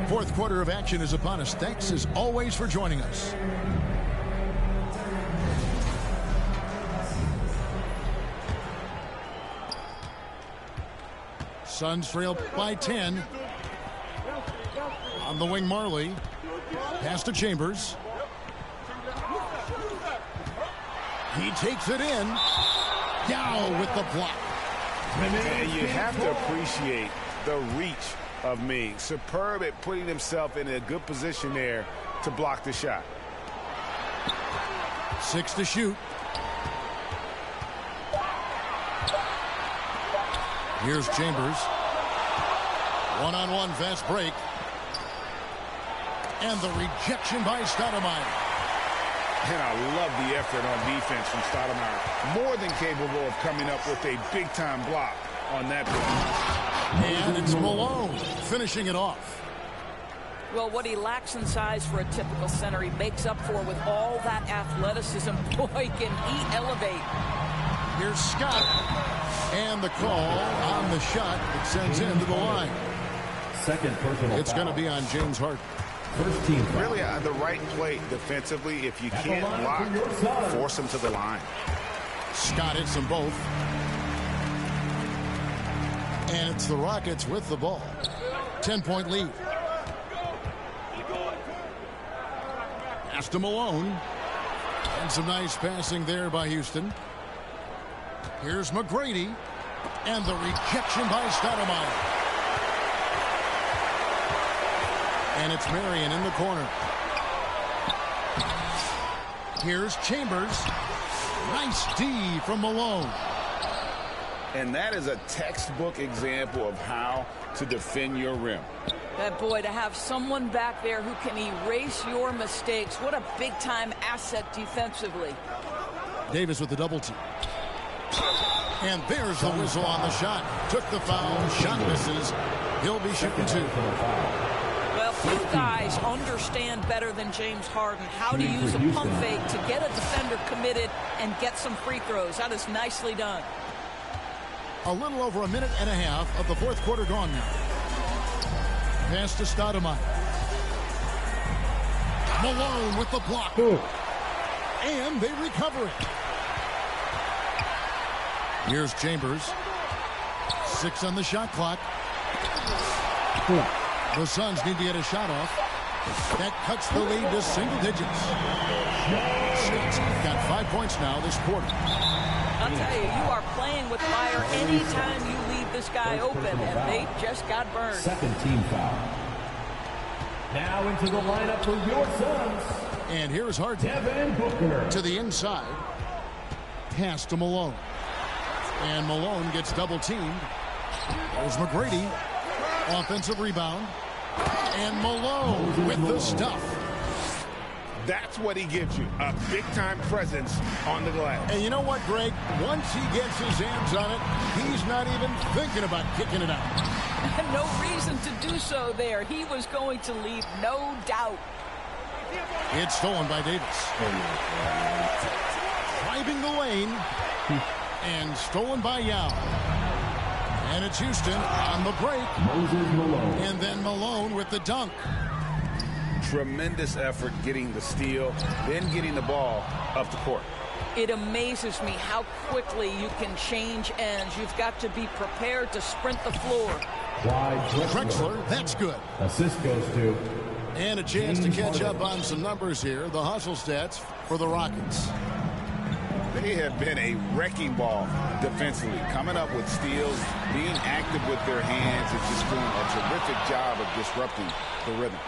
Fourth quarter of action is upon us. Thanks as always for joining us. Suns trail by 10. On the wing, Marley. Pass to Chambers. He takes it in. Yao with the block. And you have to appreciate the reach of Ming. Superb at putting himself in a good position there to block the shot. 6 to shoot. Here's Chambers. One-on-one fast break. And the rejection by Stoudemire. And I love the effort on defense from Stoudemire. More than capable of coming up with a big-time block on that play. And it's Malone finishing it off. Well, what he lacks in size for a typical center, he makes up for with all that athleticism. Boy, can he elevate. Here's Scott. And the call on the shot that sends him to the line. Second personal It's going to be on James Harden. First team foul. Really, the right play defensively. If you can't block, force him to the line. Scott hits them both. And it's the Rockets with the ball. 10-point lead. Pass to Malone. And some nice passing there by Houston. Here's McGrady. And the rejection by Stoudemire. And it's Marion in the corner. Here's Chambers. Nice D from Malone. And that is a textbook example of how to defend your rim. That boy, to have someone back there who can erase your mistakes. What a big-time asset defensively. Davis with the double team. And there's the whistle on the shot. Took the foul. Shot misses. He'll be shooting 2. Well, few guys understand better than James Harden how to use a pump fake to get a defender committed and get some free throws. That is nicely done. A little over a minute and a half of the fourth quarter gone now. Pass to Stoudemire. Malone with the block. And they recover it. Here's Chambers. 6 on the shot clock. The Suns need to get a shot off. That cuts the lead to single digits. Scott's got 5 points now this quarter. I'll tell you, you are playing with fire anytime you leave this guy open, and they just got burned. Second team foul. Now into the lineup for your Suns. And here's Harden. Devin Booker. To the inside. Pass to Malone. And Malone gets double teamed. There's McGrady. Offensive rebound. And Malone with the stuff. That's what he gives you, a big-time presence on the glass. And you know what, Greg? Once he gets his hands on it, he's not even thinking about kicking it out. No reason to do so there. He was going to leave, no doubt. It's stolen by Davis. Driving the lane. And stolen by Yao. And it's Houston on the break. Moses Malone. And then Malone with the dunk. Tremendous effort getting the steal, then getting the ball up the court. It amazes me how quickly you can change ends. You've got to be prepared to sprint the floor. Drexler, that's good. Assist goes to. And a chance to catch up on some numbers here. The hustle stats for the Rockets. They have been a wrecking ball defensively, coming up with steals, being active with their hands, and just doing a terrific job of disrupting the rhythm.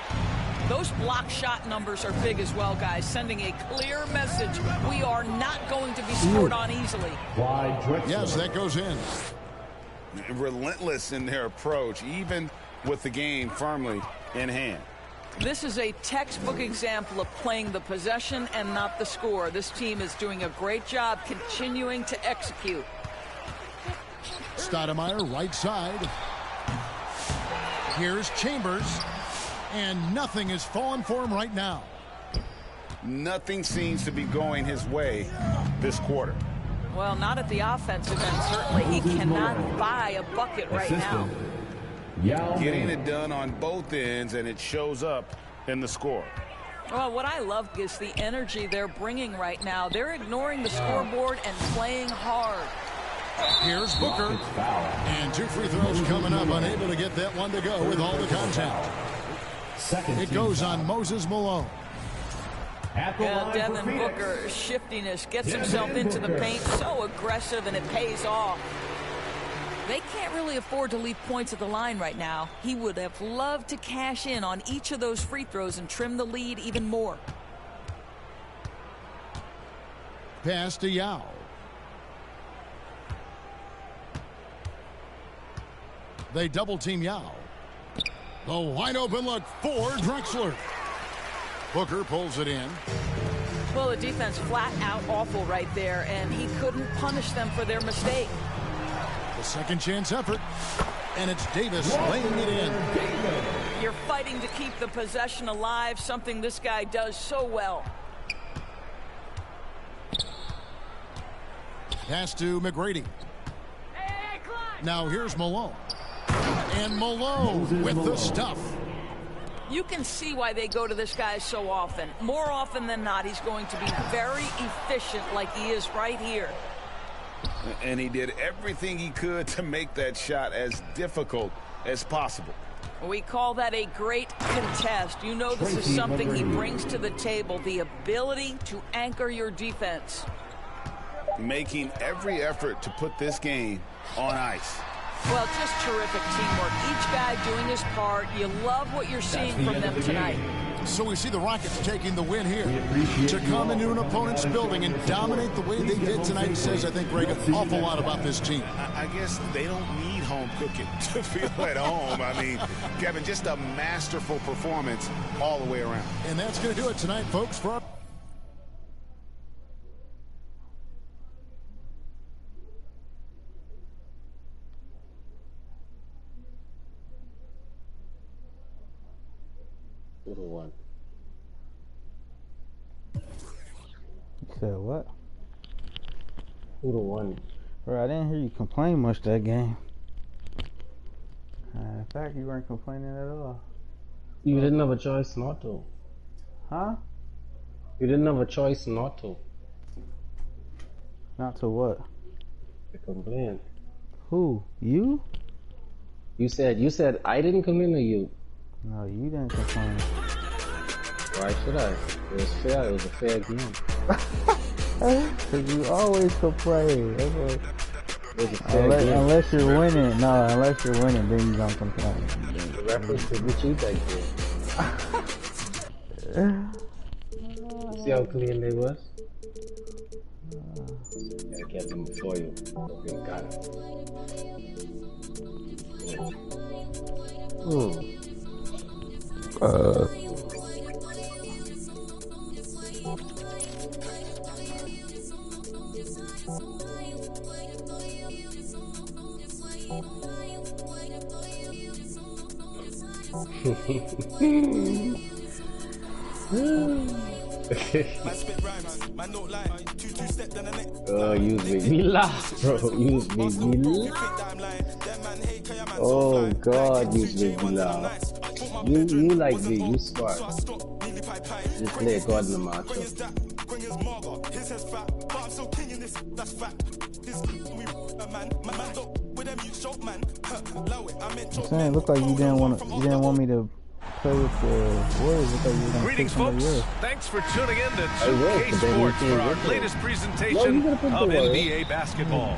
Those block shot numbers are big as well, guys, sending a clear message. We are not going to be scored on easily. Yes, that goes in. Relentless in their approach, even with the game firmly in hand. This is a textbook example of playing the possession and not the score. This team is doing a great job continuing to execute. Stoudemire, right side. Here's Chambers. And nothing is falling for him right now. Nothing seems to be going his way this quarter. Well, not at the offensive end, certainly. He cannot buy a bucket right now. Getting it done on both ends, and it shows up in the score. Well, what I love is the energy they're bringing right now. They're ignoring the scoreboard and playing hard. Here's Booker. And 2 free throws coming up, unable to get that one to go with all the contact. It goes on Moses Malone. Yeah, Devin Booker, shiftiness, gets himself into the paint, so aggressive, and it pays off. They can't really afford to leave points at the line right now. He would have loved to cash in on each of those free throws and trim the lead even more. Pass to Yao. They double team Yao. The wide open look for Drexler. Booker pulls it in. Well, the defense flat out awful right there, and he couldn't punish them for their mistake. The second chance effort, and it's Davis laying it in. You're fighting to keep the possession alive, something this guy does so well. Pass to McGrady. Now here's Malone. And Malone with the stuff. You can see why they go to this guy so often. More often than not, he's going to be very efficient like he is right here. And he did everything he could to make that shot as difficult as possible. We call that a great contest. You know this is something he brings to the table, the ability to anchor your defense. Making every effort to put this game on ice. Well, just terrific teamwork. Each guy doing his part. You love what you're seeing from them tonight. So we see the Rockets taking the win here. To come into an opponent's building and dominate the way they did tonight says, I think, Greg, an awful lot about this team. I guess they don't need home cooking to feel at home. I mean, Kevin, just a masterful performance all the way around. And that's going to do it tonight, folks, for our... Who won? You said what? Who won? Bro, I didn't hear you complain much that game. In fact, you weren't complaining at all. You didn't have a choice not to. Huh? You didn't have a choice not to. Not to what? To complain. Who? You? You said I didn't complain to you. No, you didn't complain. Why should I? It was fair. It was a fair game. Cause you always complain. It was a fair game. Unless you're winning. No, unless you're winning, then you don't complain. The reference to the cheat that game. See how clean they was? I get them before you. Okay, got it. Hmm. Oh, you make me laugh, bro. You make me laugh. Oh God, you make me laugh. You like me, you smart. Just play God in the macho. I'm saying, it looked like you didn't want me to play with the Warriors. Looked like you were gonna Greetings, folks. Thanks for tuning in to 2K Sports for our latest presentation of NBA basketball.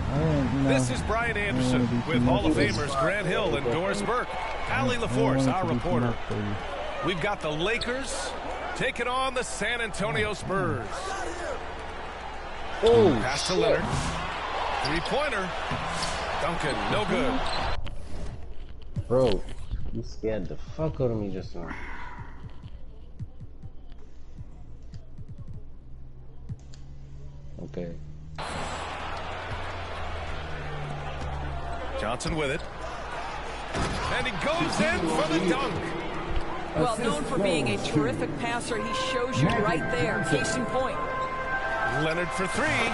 This is Brian Anderson with Hall of Famers Grant Hill and Doris Burke. Allie LaForce, our reporter. We've got the Lakers taking on the San Antonio Spurs. Oh, pass to Leonard. Three-pointer. Duncan, no good. Bro, you scared the fuck out of me just now. Okay. Johnson with it. And he goes in for the dunk. Well, known for being a terrific passer, he shows you right there. Case in point. Leonard for three.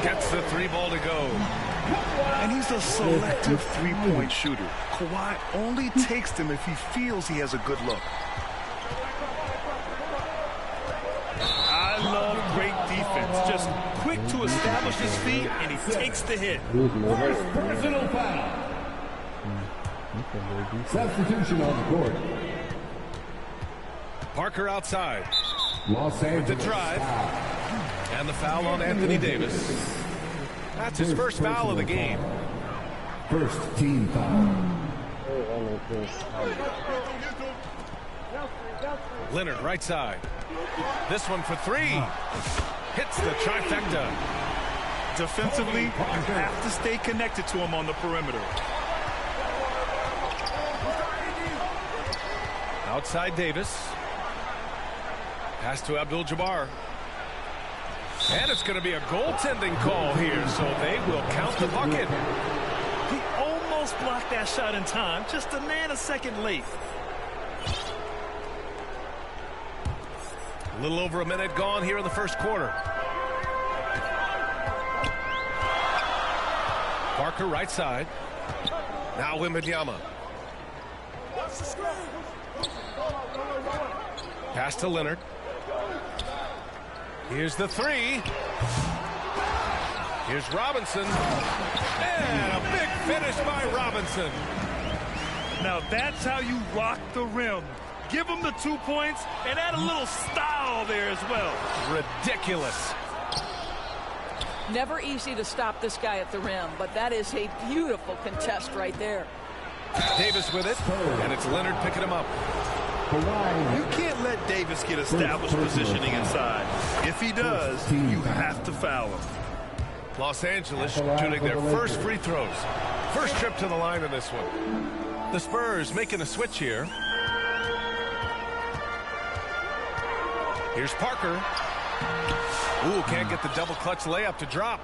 Gets the three ball to go. And he's a selective three-point shooter. Kawhi only takes them if he feels he has a good look. I love great defense. Just quick to establish his feet, and he takes the hit. First personal foul. Substitution on the court. Parker outside. Los Angeles. With the drive. And the foul on Anthony Davis. That's his first foul of the game. First team foul. Leonard right side. This one for three. Hits the trifecta. Defensively, you have to stay connected to him on the perimeter. Outside Davis. Pass to Abdul-Jabbar. And it's going to be a goaltending call here, so they will count the bucket. He almost almost blocked that shot in time, just a nanosecond late. A little over a minute gone here in the first quarter. Parker right side. Now Wembanyama. Pass to Leonard. Here's the three. Here's Robinson. And a big finish by Robinson. Now that's how you rock the rim. Give him the 2 points and add a little style there as well. Ridiculous. Never easy to stop this guy at the rim, but that is a beautiful contest right there. Davis with it, and it's Leonard picking him up. You can't let Davis get established positioning inside. If he does, you have to foul him. Los Angeles shooting their first free throws. First trip to the line in this one. The Spurs making a switch here. Here's Parker. Ooh, can't get the double clutch layup to drop.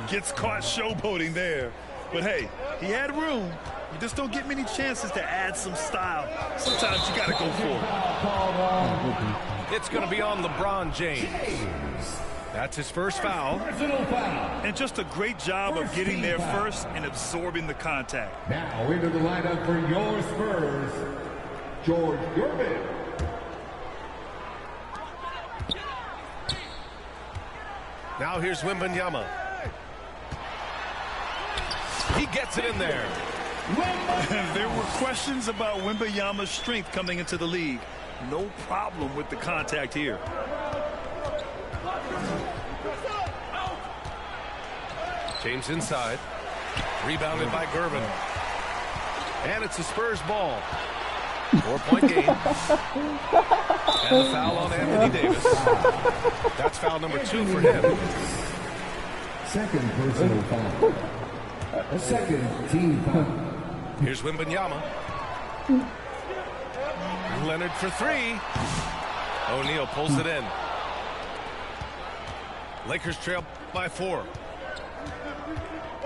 Gets caught showboating there. But hey, he had room. You just don't get many chances to add some style. Sometimes you got to go for it. It's going to be on LeBron James. That's his first foul. And just a great job of getting there first and absorbing the contact. Now into the lineup for your Spurs, George Gervin. Now here's Wembanyama. He gets it in there. There were questions about Wembanyama's strength coming into the league. No problem with the contact here. James inside. Rebounded by Gervin. And it's a Spurs ball. 4-point game. And the foul on Anthony Davis. That's foul number 2 for him. Second personal foul. A second team foul. Here's Wembanyama. Leonard for 3. O'Neal pulls it in. Lakers trail by 4.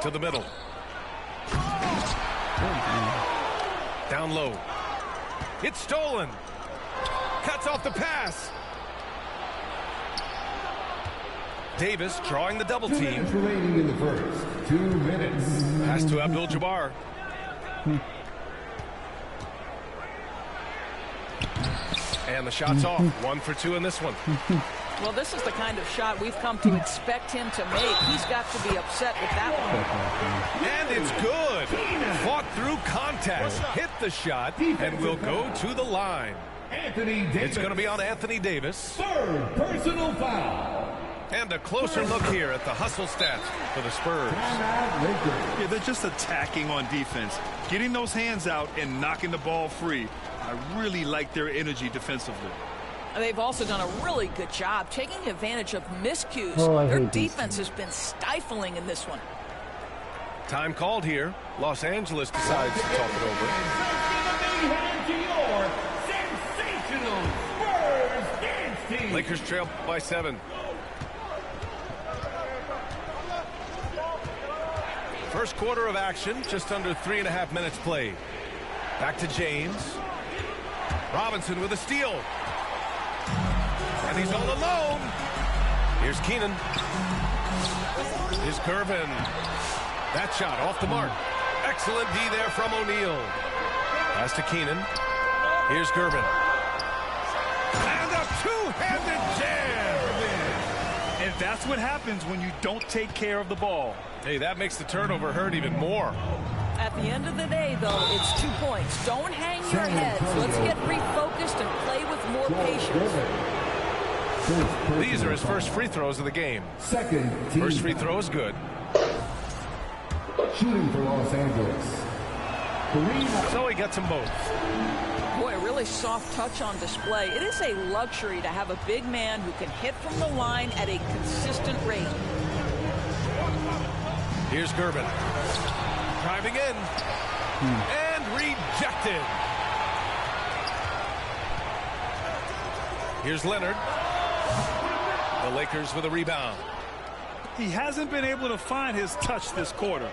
To the middle. Down low. It's stolen. Cuts off the pass. Davis drawing the double team. 2 minutes remaining in the first. 2 minutes. Pass to Abdul-Jabbar. And the shot's off. 1 for 2 in this one. Well, this is the kind of shot we've come to expect him to make. He's got to be upset with that one. And it's good. Fought through contact. Hit the shot and will go to the line. Anthony Davis. It's going to be on Anthony Davis. Third personal foul. And a closer look here at the hustle stats for the Spurs. Yeah, they're just attacking on defense. Getting those hands out and knocking the ball free. I really like their energy defensively. They've also done a really good job taking advantage of miscues. Their defense has been stifling in this one. Time called here. Los Angeles decides to talk it over. Lakers trail by 7. First quarter of action, just under 3.5 minutes played. Back to James. Robinson with a steal. And he's all alone. Here's Keenan. Here's Gervin. That shot off the mark. Excellent D there from O'Neal. Pass to Keenan. Here's Gervin. And a two-handed jam. And that's what happens when you don't take care of the ball. Hey, that makes the turnover hurt even more. At the end of the day, though, it's 2 points. Don't hang your heads. Let's get refocused and play with more patience. These are his first free throws of the game. Second first free throw is good. Shooting for Los Angeles. So he gets them both. Boy, a really soft touch on display. It is a luxury to have a big man who can hit from the line at a consistent rate. Here's Gervin. Driving in. And rejected. Here's Leonard. The Lakers with a rebound. He hasn't been able to find his touch this quarter.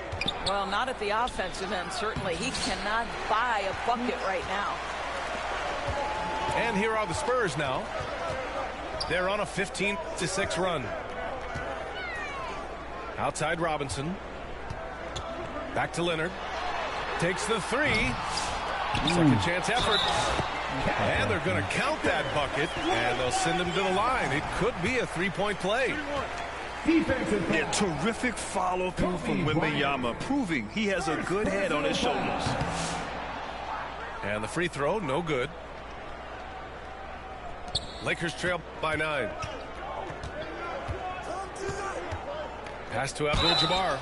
Well, not at the offensive end, certainly. He cannot buy a bucket right now. And here are the Spurs now. They're on a 15-6 run. Outside Robinson. Back to Leonard. Takes the three. Second chance effort. And they're going to count that bucket, and they'll send him to the line. It could be a three-point play. A terrific follow-through from Wembanyama, proving he has a good head on his shoulders. And the free throw, no good. Lakers trail by 9. Pass to Abdul-Jabbar.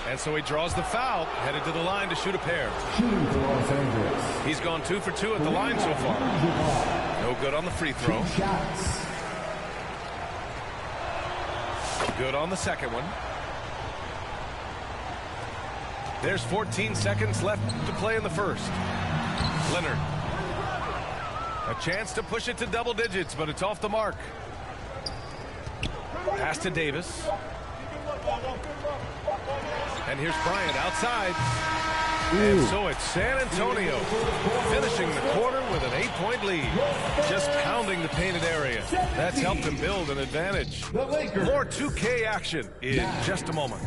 And so he draws the foul, headed to the line to shoot a pair. He's gone 2 for 2 at the line so far. No good on the free throw. Good on the second one. There's 14 seconds left to play in the first. Leonard. A chance to push it to double digits, but it's off the mark. Pass to Davis. And here's Bryant outside. And so it's San Antonio finishing the quarter with an 8-point lead. Just pounding the painted area. That's helped them build an advantage. More 2K action in just a moment.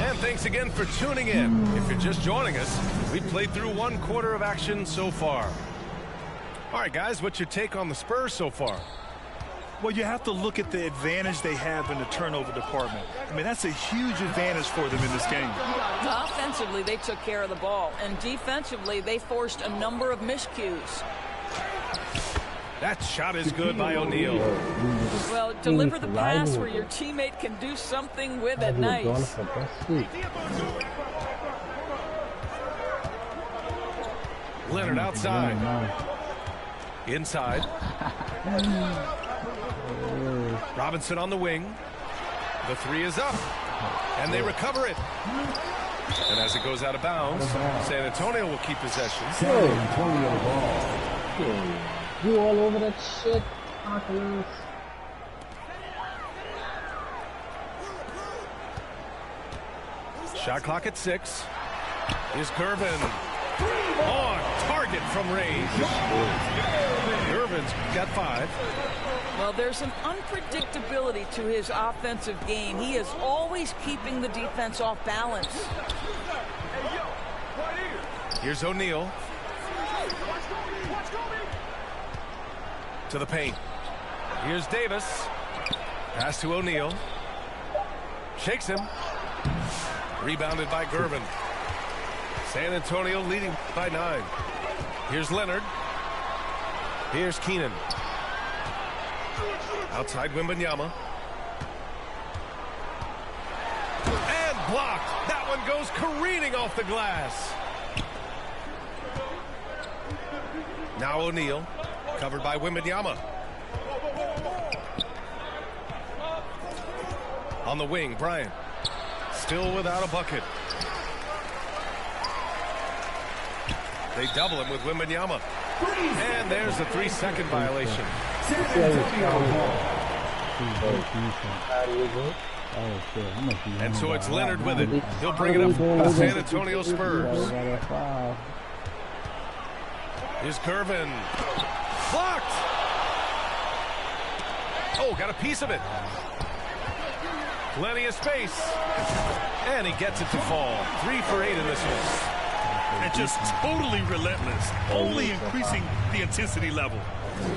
And thanks again for tuning in. If you're just joining us, we played through 1 quarter of action so far. All right, guys, what's your take on the Spurs so far? Well, you have to look at the advantage they have in the turnover department. I mean, that's a huge advantage for them in this game. Offensively, they took care of the ball, and defensively, they forced a number of miscues. That shot is good by O'Neal. Well, deliver the pass where your teammate can do something with it. Nice. Leonard outside. Inside. Robinson on the wing. The three is up. And they recover it. And as it goes out of bounds, San Antonio will keep possession. San Antonio ball. You all over that shit. Shot clock at 6. Is Gervin on target from range. Gervin's got 5. Well, there's an unpredictability to his offensive game. He is always keeping the defense off balance. Here's O'Neal. To the paint. Here's Davis. Pass to O'Neal. Shakes him. Rebounded by Gervin. San Antonio leading by 9. Here's Leonard. Here's Keenan. Outside Wembanyama. And blocked. That one goes careening off the glass. Now O'Neal. Covered by Wembanyama. On the wing, Bryant. Still without a bucket. They double him with Wembanyama. And there's a 3-second violation. And so it's Leonard with it. He'll bring it up for the San Antonio Spurs. Here's Gervin. Blocked! Oh, got a piece of it. Plenty of space. And he gets it to fall. 3 for 8 in this one. And just totally relentless, only increasing the intensity level.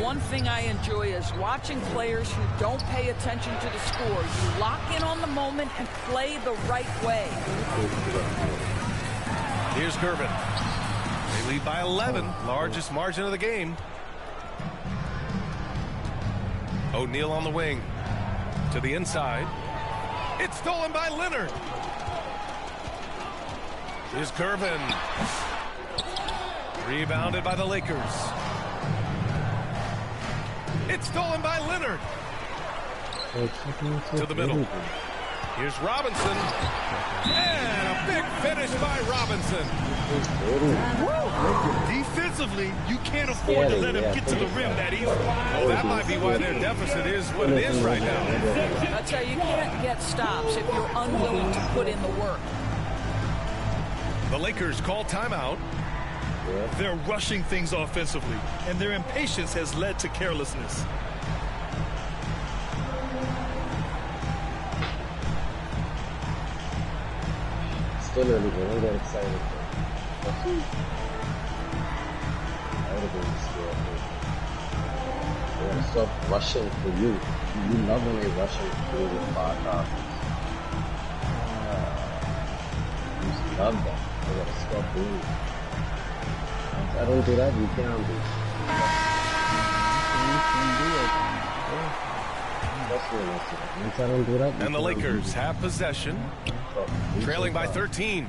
One thing I enjoy is watching players who don't pay attention to the score. You lock in on the moment and play the right way. Here's Gervin. They lead by 11, largest margin of the game. O'Neal on the wing. To the inside. It's stolen by Leonard. Here's Gervin. Rebounded by the Lakers. It's stolen by Leonard. To the middle. Here's Robinson. And a big finish by Robinson. Defensively, you can't afford to let him get to the rim that easily. Well, that might be why their deficit is what it is right now. That's how you can't get stops if you're unwilling to put in the work. The Lakers call timeout. They're rushing things offensively, and their impatience has led to carelessness. Still early, but don't get excited. I would have been scared. They gotta stop rushing for you. You love when they rushing for you with far passes. You just love that. They gotta stop doing it. Once I don't do that, you can't do it. Once I don't do that, and the Lakers have possession, trailing by 13.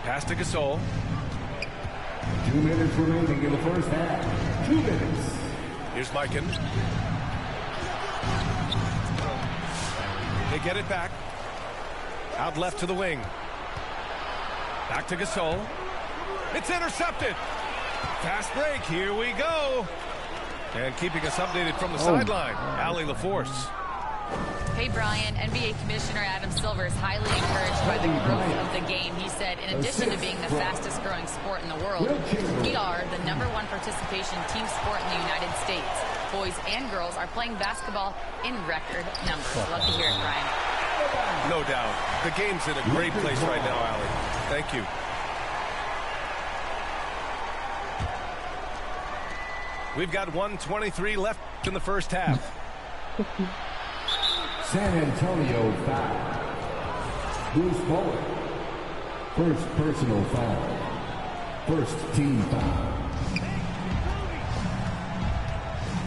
Pass to Gasol. 2 minutes remaining in the first half. 2 minutes. Here's Mikan. They get it back. Out left to the wing. Back to Gasol. It's intercepted. Fast break. Here we go. And keeping us updated from the sideline, Allie LaForce. Hey, Brian. NBA Commissioner Adam Silver is highly encouraged by the growth of the game. He said, in addition to being the fastest growing sport in the world, we are the #1 participation team sport in the United States. Boys and girls are playing basketball in record numbers. Love to hear it, Brian. No doubt. The game's in a great place right now, Allie. Thank you. We've got 1:23 left in the first half. San Antonio foul. Bruce Bowen. First personal foul. First team foul.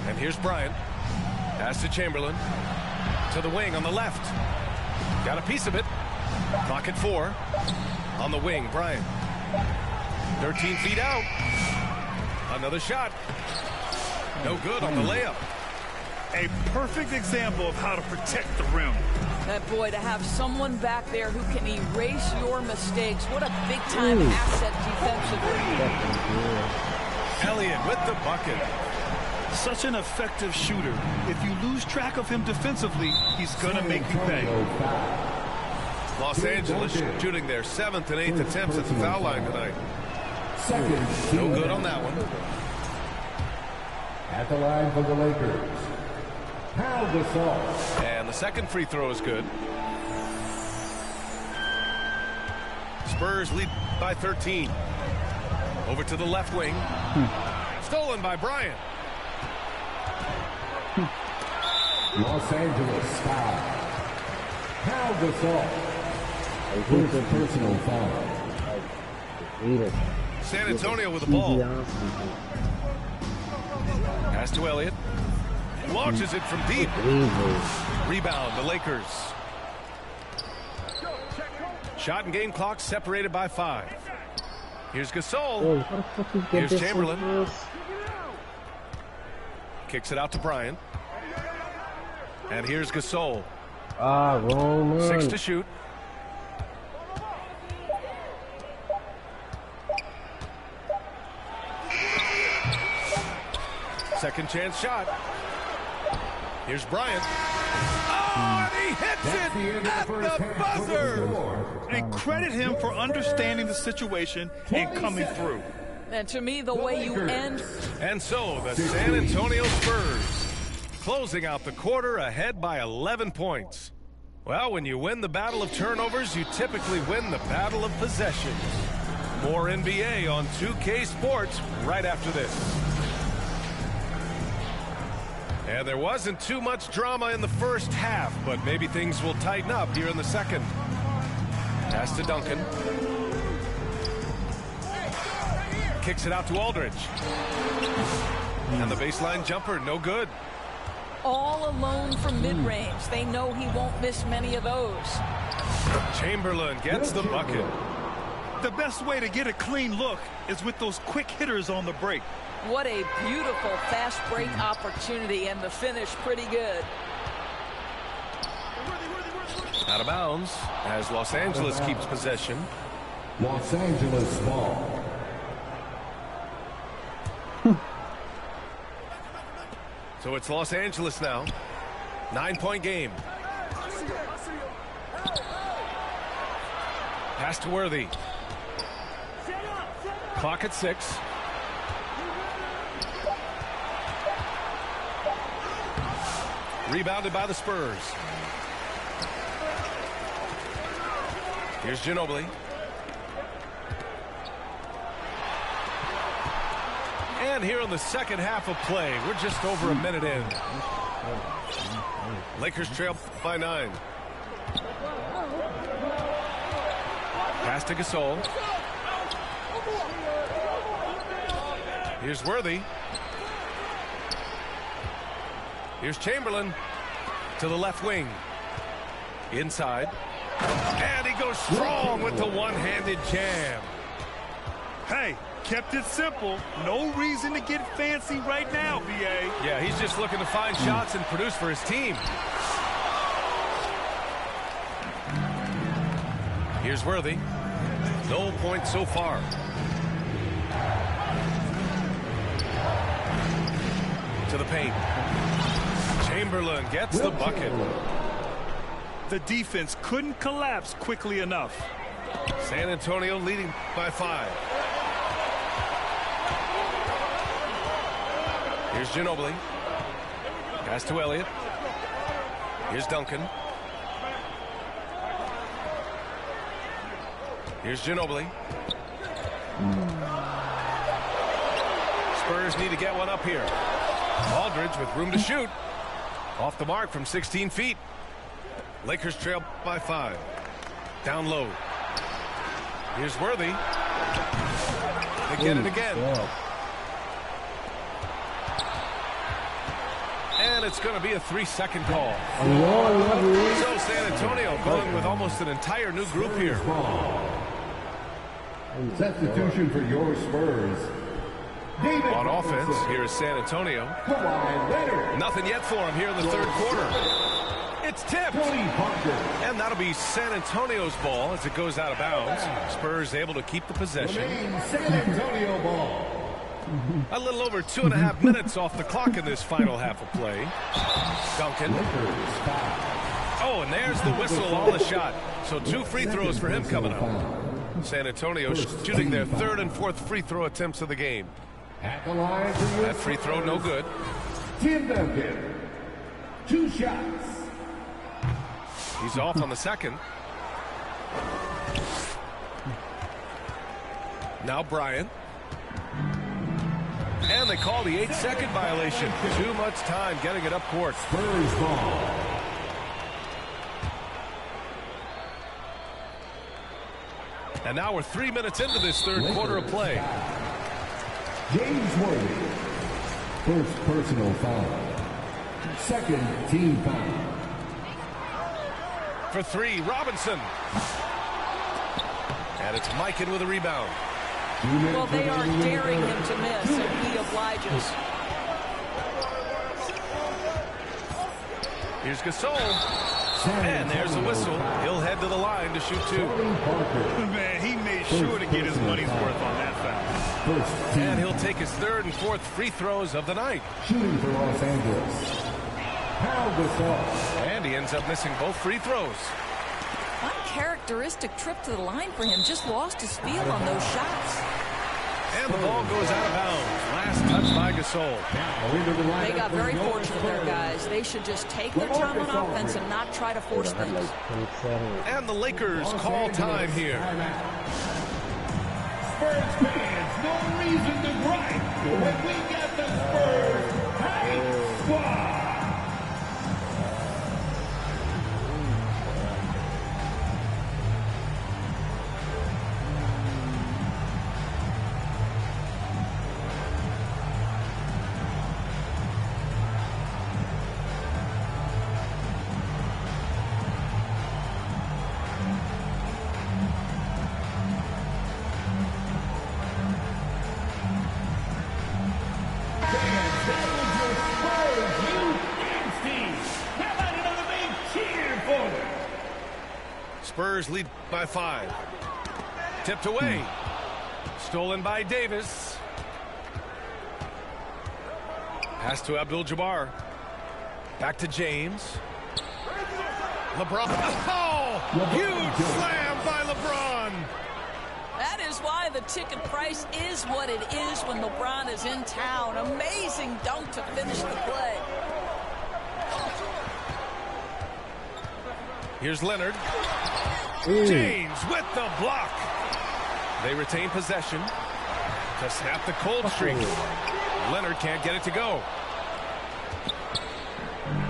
And here's Bryant. Pass to Chamberlain. To the wing on the left. Got a piece of it. Clock at 4. On the wing, Bryant. 13 feet out. Another shot. No good on the layup. A perfect example of how to protect the rim. That boy, to have someone back there who can erase your mistakes. What a big-time asset defensively. Elliott with the bucket. Such an effective shooter. If you lose track of him defensively, he's going to make you pay. Los Angeles shooting their 7th and 8th attempts at the foul line tonight. No good on that one. At the line for the Lakers, Gasol. And the second free throw is good. Spurs lead by 13. Over to the left wing. Stolen by Bryant. Los Angeles foul. Gasol. First personal foul. San Antonio with the ball. Pass to Elliott. Launches it from deep. Rebound, the Lakers. Shot and game clock separated by 5. Here's Gasol. Here's Chamberlain. Kicks it out to Bryant. And here's Gasol. Roman. 6 to shoot. Second chance shot. Here's Bryant. Oh, and he hits it at the buzzer. And credit him for understanding the situation and coming through. And to me, the way you end. And so the San Antonio Spurs closing out the quarter ahead by 11 points. Well, when you win the battle of turnovers, you typically win the battle of possessions. More NBA on 2K Sports right after this. And there wasn't too much drama in the first half, but maybe things will tighten up here in the second. Pass to Duncan. Kicks it out to Aldridge. And the baseline jumper, no good. All alone from mid-range. They know he won't miss many of those. Chamberlain gets the bucket. The best way to get a clean look is with those quick hitters on the break. What a beautiful fast break opportunity, and the finish pretty good. Out of bounds as Los Angeles keeps possession. Los Angeles ball. So it's Los Angeles now. 9-point game. Pass to Worthy. Clock at 6. Rebounded by the Spurs. Here's Ginobili. And here in the second half of play, we're just over a minute in. Lakers trail by 9. Pass to Gasol. Here's Worthy. Here's Chamberlain to the left wing. Inside. And he goes strong with the one-handed jam. Hey, kept it simple. No reason to get fancy right now, B.A. Yeah, he's just looking to find shots and produce for his team. Here's Worthy. No points so far. To the paint. Chamberlain gets the bucket. The defense couldn't collapse quickly enough. San Antonio leading by 5. Here's Ginobili. Pass to Elliott. Here's Duncan. Here's Ginobili. Spurs need to get one up here. Aldridge with room to shoot. Off the mark from 16 feet. Lakers trail by 5. Down low. Here's Worthy. They get it again. And it's going to be a 3-second call. So San Antonio going with almost an entire new group here. Substitution for your Spurs. On offense, here is San Antonio. Nothing yet for him here in the third quarter. It's tipped. And that'll be San Antonio's ball as it goes out of bounds. Spurs able to keep the possession. San Antonio ball. A little over 2.5 minutes off the clock in this final half of play. Duncan. Oh, and there's the whistle on the shot. So 2 free throws for him coming up. San Antonio shooting their 3rd and 4th free throw attempts of the game. That free throw no good. Tim Duncan. 2 shots. He's off on the second. Now Bryant. And they call the 8-second violation. Too much time getting it up court. Spurs ball. And now we're 3 minutes into this third quarter of play. James Worthy. First personal foul. Second team foul. For 3, Robinson. And it's Mikan with a rebound. Well, they are daring him to miss, and he obliges. Here's Gasol. And there's a whistle. He'll head to the line to shoot 2. Man, he made sure to get his money's worth on that foul. And he'll take his 3rd and 4th free throws of the night. Shooting for Los Angeles. And he ends up missing both free throws. Uncharacteristic trip to the line for him. Just lost his feel on those shots. And the ball goes out of bounds. Last touch by Gasol. They got very fortunate there, guys. They should just take their time on offense and not try to force things. And the Lakers call time here. Spurs fans, no reason to gripe when we get the Spurs Hype Squad. That was your Spurs Spurs lead by 5. Tipped away. Stolen by Davis. Pass to Abdul-Jabbar. Back to James. LeBron. Oh! Huge slam by LeBron. That is why the ticket price is what it is when LeBron is in town. Amazing dunk to finish the play. Here's Leonard. James with the block. They retain possession to snap the cold streak. Leonard can't get it to go.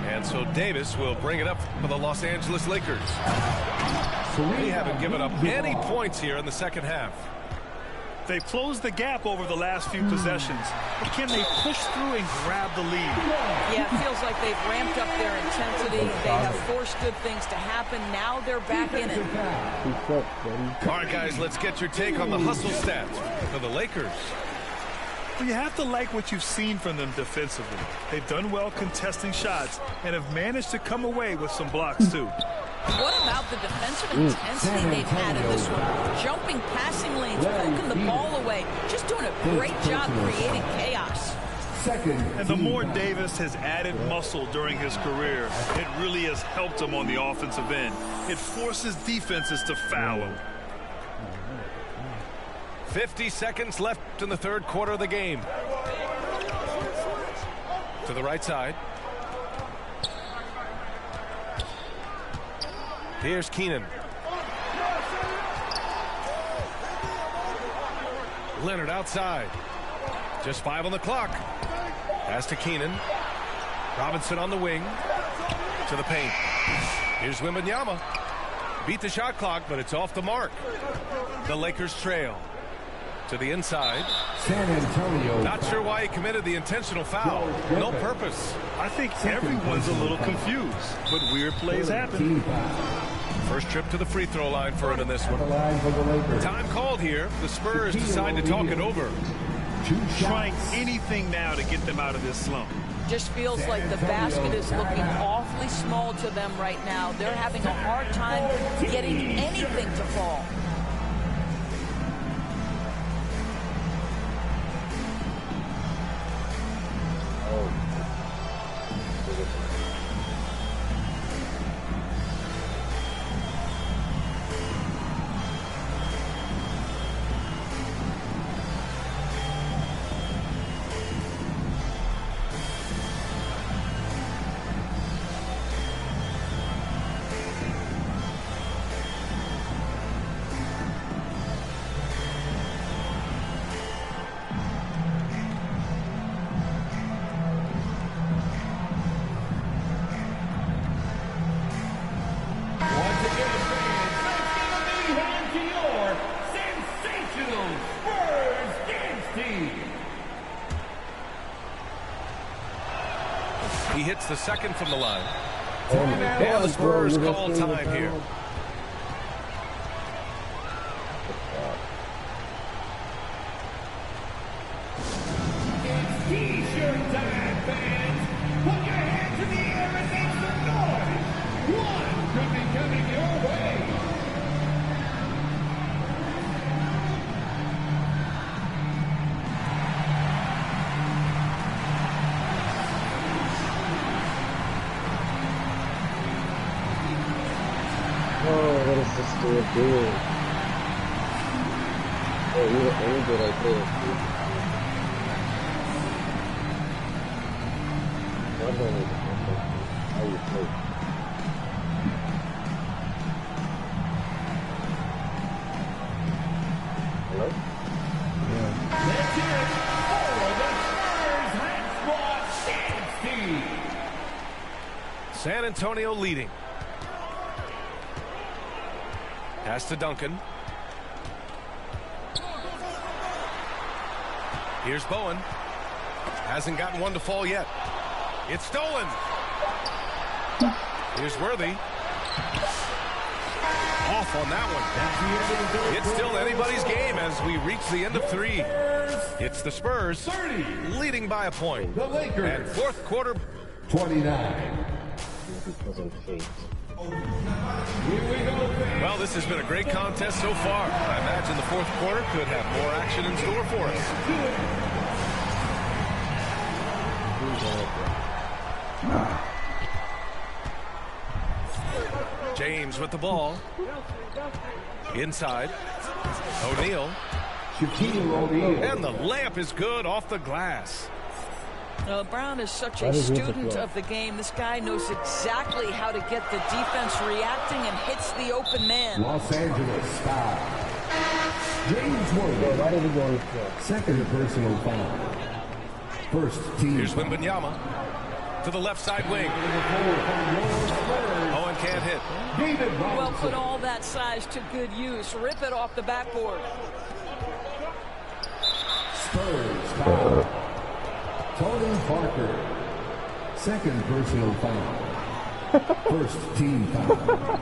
And so Davis will bring it up for the Los Angeles Lakers. They haven't given up any points here in the second half. They've closed the gap over the last few possessions. But can they push through and grab the lead? Yeah, it feels like they've ramped up their intensity. They have forced good things to happen. Now they're back in it. All right, guys, let's get your take on the hustle stats for the Lakers. Well, you have to like what you've seen from them defensively. They've done well contesting shots and have managed to come away with some blocks, too. What about the defensive intensity they've had in this one? Jumping passing lanes, poking the ball away, just doing a great job creating chaos. And the more Davis has added muscle during his career, it really has helped him on the offensive end. It forces defenses to foul him. 50 seconds left in the third quarter of the game. To the right side. Here's Keenan. Leonard outside. Just 5 on the clock. Pass to Keenan. Robinson on the wing. To the paint. Here's Wembanyama. Beat the shot clock, but it's off the mark. The Lakers trail. To the inside. San Antonio. Not sure why he committed the intentional foul. No purpose. I think everyone's a little confused, but weird plays happen. First trip to the free throw line for him in this one. Time called here. The Spurs decide to talk it over. Trying anything now to get them out of this slump. Just feels like the basket is looking awfully small to them right now. They're having a hard time getting anything to fall. He hits the second from the line. And the Spurs call time here. It's T-shirt time, fans. Put your hands in the air and make some noise. One could be coming your way. What is this dude doing? Oh, you look really good right there. What do I need to do? How you play? Hello? Let's hear it for the Spurs Hot Dance Team. San Antonio leading. Pass to Duncan. Here's Bowen. Hasn't gotten one to fall yet. It's stolen. Here's Worthy. Off on that one. It's still anybody's game as we reach the end of 3. It's the Spurs leading by a point. The Lakers. And fourth quarter. 29. Well, this has been a great contest so far. I imagine the fourth quarter could have more action in store for us. James with the ball. Inside. O'Neal. And the layup is good off the glass. Brown is such a student of the game. This guy knows exactly how to get the defense reacting and hits the open man. Los Angeles foul. James Worthy. Why did he go on the floor? Second personal foul. First team. Here's Wembanyama to the left side wing. Owen can't hit. Well, put all that size to good use. Rip it off the backboard. Spurs foul. Tony Parker. Second personal foul. First team foul.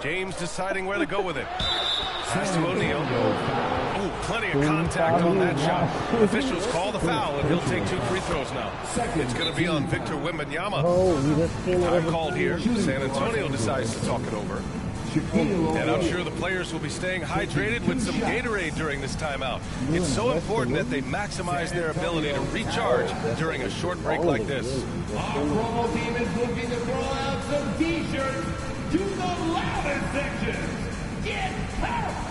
James deciding where to go with it. Pass to O'Neal. Oh, plenty of contact on that shot. Officials call the foul, and he'll take 2 free throws now. It's going to be on Victor Wembanyama. Time called here. San Antonio decides to talk it over. And I'm sure the players will be staying hydrated with some Gatorade during this timeout. It's so important that they maximize their ability to recharge during a short break like this. Our brawl team is looking to throw out some t-shirts to the loudest section. Get out!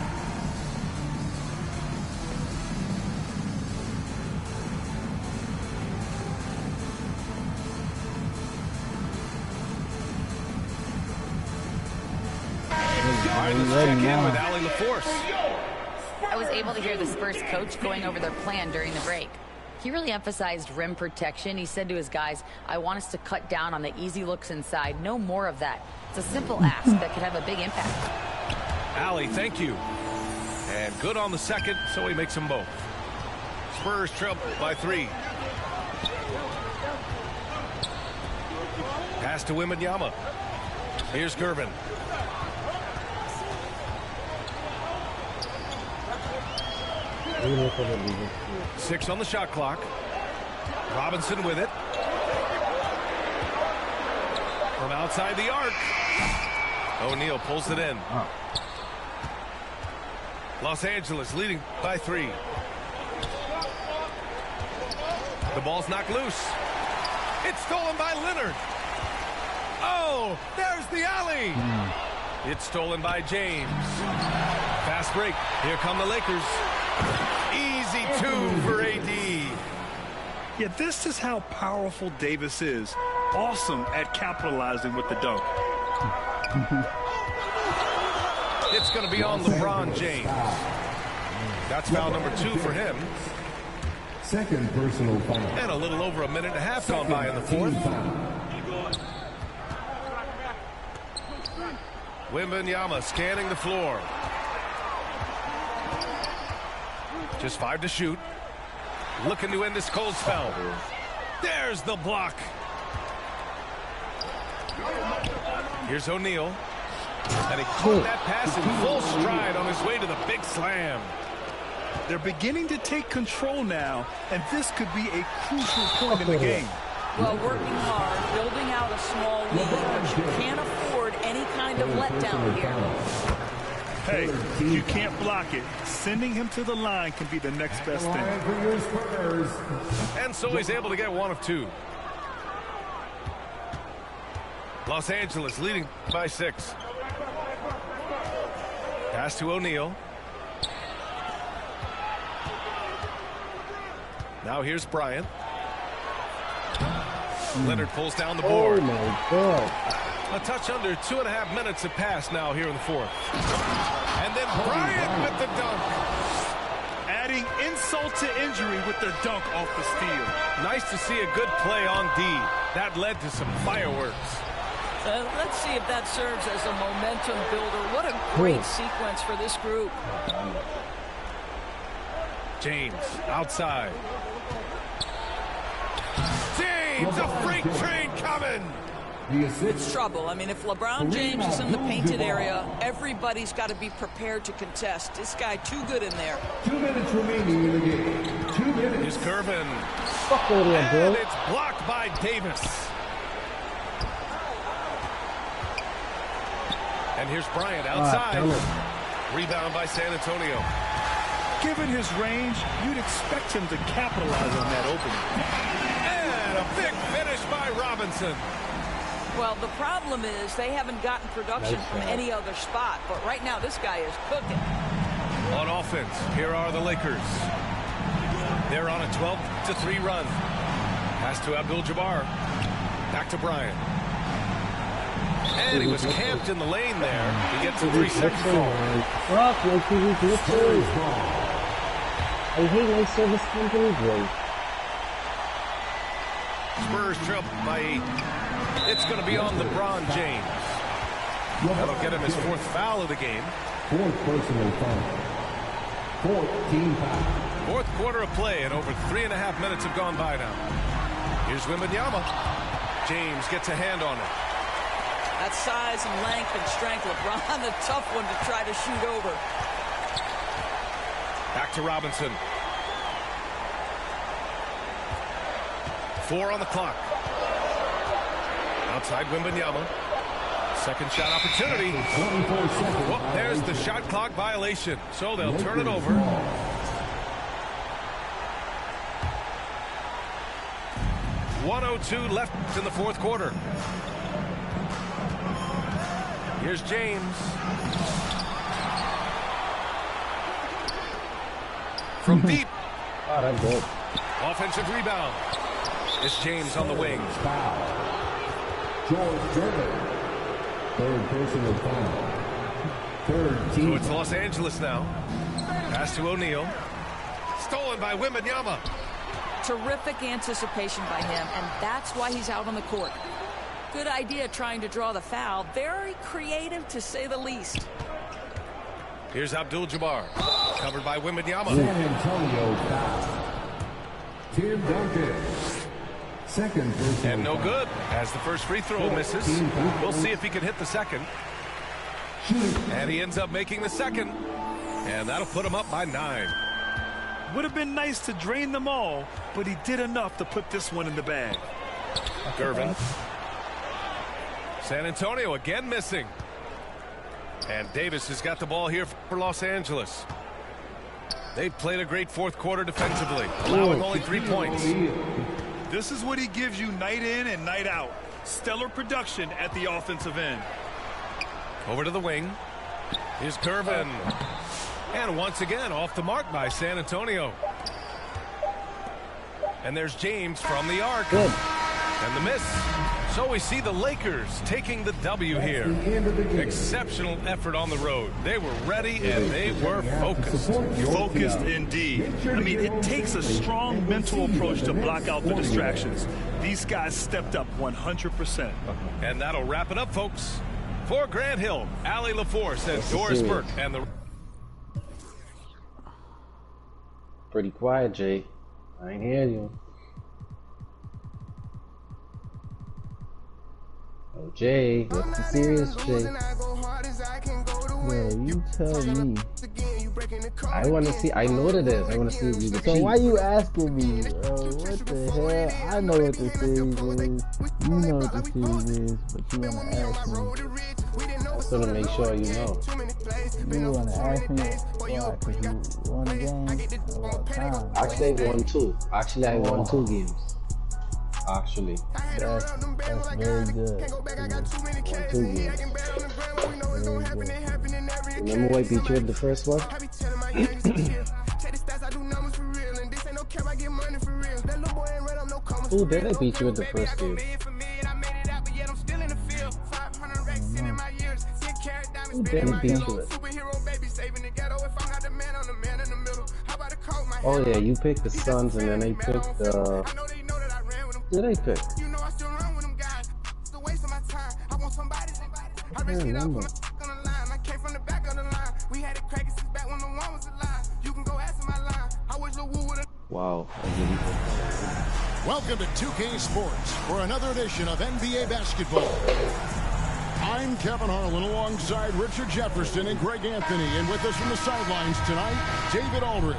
Let's check in with Allie LaForce. I was able to hear the Spurs coach going over their plan during the break. He really emphasized rim protection. He said to his guys, I want us to cut down on the easy looks inside. No more of that. It's a simple ask that could have a big impact. Allie, thank you. And good on the second, so he makes them both. Spurs trail by 3. Pass to Wembanyama. Here's Gervin. Six on the shot clock. Robinson with it. From outside the arc. O'Neal pulls it in. Los Angeles leading by 3. The ball's knocked loose. It's stolen by Leonard. Oh, there's the alley. It's stolen by James. Fast break. Here come the Lakers. Easy 2 for AD. Yeah, this is how powerful Davis is. Awesome at capitalizing with the dunk. It's going to be on LeBron James. That's foul number 2 for him. Second personal foul. And a little over a minute and a half gone by in the fourth. Wembanyama scanning the floor. Just 5 to shoot. Looking to end this cold spell. There's the block. Here's O'Neal. And he caught that pass in full stride on his way to the big slam. They're beginning to take control now, and this could be a crucial point in the game. Well, working hard, building out a small lead, but you can't afford any kind of letdown here. Hey, you can't block it. Sending him to the line can be the next best thing. And so he's able to get 1 of 2. Los Angeles leading by 6. Pass to O'Neal. Now here's Bryant. Leonard pulls down the board. Oh my God. A touch under 2.5 minutes have passed now here in the fourth. And then Bryant with the dunk. Adding insult to injury with the dunk off the steal. Nice to see a good play on D. That led to some fireworks. Let's see if that serves as a momentum builder. What a great sequence for this group. James outside. James, a freight train coming. It's trouble. I mean, if LeBron James is in the painted area, everybody's got to be prepared to contest. This guy too good in there. 2 minutes remaining in the game. 2 minutes. Here's Gervin. Fuck over there, bro. And it's blocked by Davis. And here's Bryant outside. Rebound by San Antonio. Given his range, you'd expect him to capitalize on that opening. And a big finish by Robinson. Well, the problem is they haven't gotten production from any other spot. But right now, this guy is cooking. On offense, here are the Lakers. They're on a 12-3 run. Pass to Abdul-Jabbar. Back to Bryant. And he was camped in the lane there. He gets a 3-second call. I hate my service company, bro. Spurs trail by 8. It's going to be on LeBron James. That'll get him his 4th foul of the game. 4th personal foul. 4th team foul. 4th quarter of play, and over 3.5 minutes have gone by now. Here's Wembanyama. James gets a hand on it. That size and length and strength, LeBron, the tough one to try to shoot over. Back to Robinson. 4 on the clock. Outside Wembanyama. Second shot opportunity. Well, there's the shot clock violation. So they'll turn it over. .102 left in the 4th quarter. Here's James. From deep. Oh, that's good. Offensive rebound. It's James on the wing. George Gervin. 3rd personal foul. 3rd team. So it's Los Angeles now. Pass to O'Neal. Stolen by Wembanyama. Terrific anticipation by him, and that's why he's out on the court. Good idea trying to draw the foul. Very creative, to say the least. Here's Abdul-Jabbar. Covered by Wembanyama. San Antonio foul. Tim Duncan. 2nd personal. And no good, as the first free throw misses. We'll see if he can hit the second. And he ends up making the second. And that'll put him up by 9. Would have been nice to drain them all, but he did enough to put this one in the bag. Gervin. San Antonio again missing. And Davis has got the ball here for Los Angeles. They've played a great 4th quarter defensively, allowing only 3 points. This is what he gives you night in and night out. Stellar production at the offensive end. Over to the wing. Here's Gervin. And once again, off the mark by San Antonio. And there's James from the arc. Good. And the miss. So we see the Lakers taking the W here. Exceptional effort on the road. They were ready and they were focused. Focused indeed. I mean, it takes a strong mental approach to block out the distractions. These guys stepped up 100%. And that'll wrap it up, folks. For Grant Hill, Allie LaForce, and Doris Burke, and the... Pretty quiet, Jay. I ain't hear you. Oh, Jay, what's the serious, Jay? Yo, you tell me. I want to see. I know what it is. I want to see if you. So why you asking me, bro? What the hell? I know what the series is. You know what the series is, but you want to ask me. I just want to make sure you know. You want to ask me why? Because you won a game all the time. Actually, I won 2. Actually, I won 2 games. Actually. That's very good. Won 2 games. Remember who I beat you at the first one? Who did I beat you at the first game? Who did I beat you at? Oh yeah, you picked the Suns and then I picked the... Who did I pick? I can't remember. Wow. Welcome to 2K Sports for another edition of NBA basketball. I'm Kevin Harlan alongside Richard Jefferson and Greg Anthony, and with us from the sidelines tonight, David Aldridge.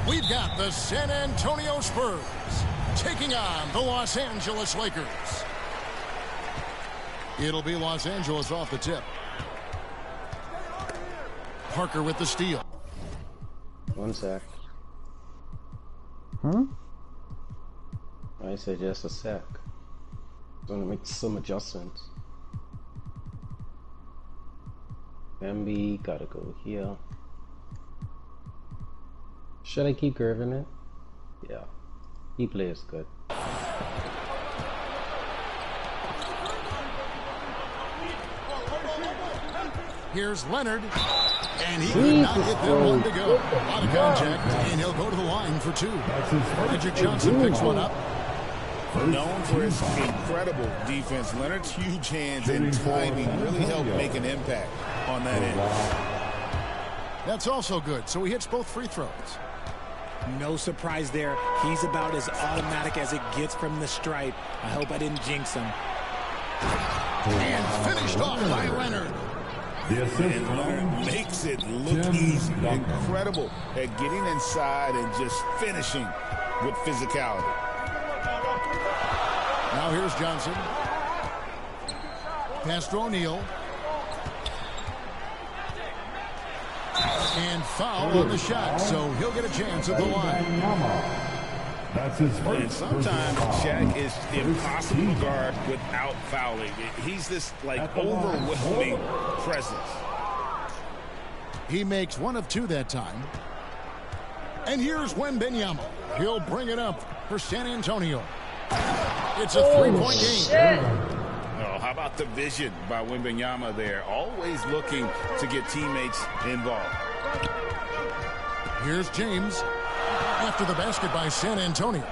We've got the San Antonio Spurs taking on the Los Angeles Lakers. It'll be Los Angeles off the tip. Parker with the steal. One sec. Huh? I said just a sec. Gonna make some adjustments. MB gotta go here. Should I keep curving it? Yeah. He plays good. Here's Leonard. And he could not get that one to go. A lot of contact, and he'll go to the line for 2. Jayjawsj picks one up. Known for his incredible defense, Leonard's huge hands and timing really helped make an impact on that end. That's also good, so he hits both free throws. No surprise there. He's about as automatic as it gets from the stripe. I hope I didn't jinx him. And finished off by Leonard. And Leonard makes it look easy. Incredible at getting inside and just finishing with physicality. Now here's Johnson. Pass to O'Neal. And foul on the shot, so he'll get a chance at the line. That's his first. And sometimes Shaq is impossible to guard without fouling. He's this like overwhelming presence. He makes 1 of 2 that time. And here's Wembanyama. He'll bring it up for San Antonio. It's a 3-point game. Oh, how about the vision by Wembanyama there? Always looking to get teammates involved. Here's James after the basket by San Antonio.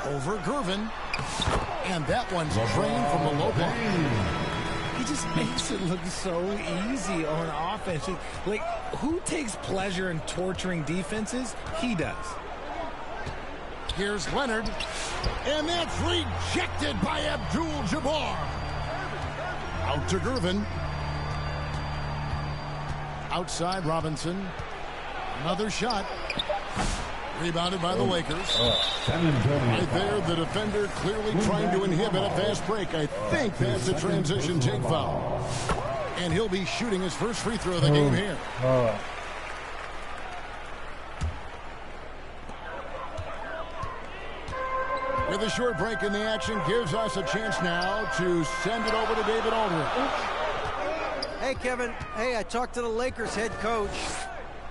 Over Gervin. And that one's drained from the low block. He just makes it look so easy on offense. Like, who takes pleasure in torturing defenses? He does. Here's Leonard. And that's rejected by Abdul-Jabbar. Out to Gervin. Outside Robinson. Another shot. Rebounded by the Lakers. Right there, the defender clearly trying to inhibit a fast break. I think that's a transition take foul. And he'll be shooting his first free throw of the game here. With a short break in the action, gives us a chance now to send it over to David Aldridge. Hey, Kevin. Hey, I talked to the Lakers head coach.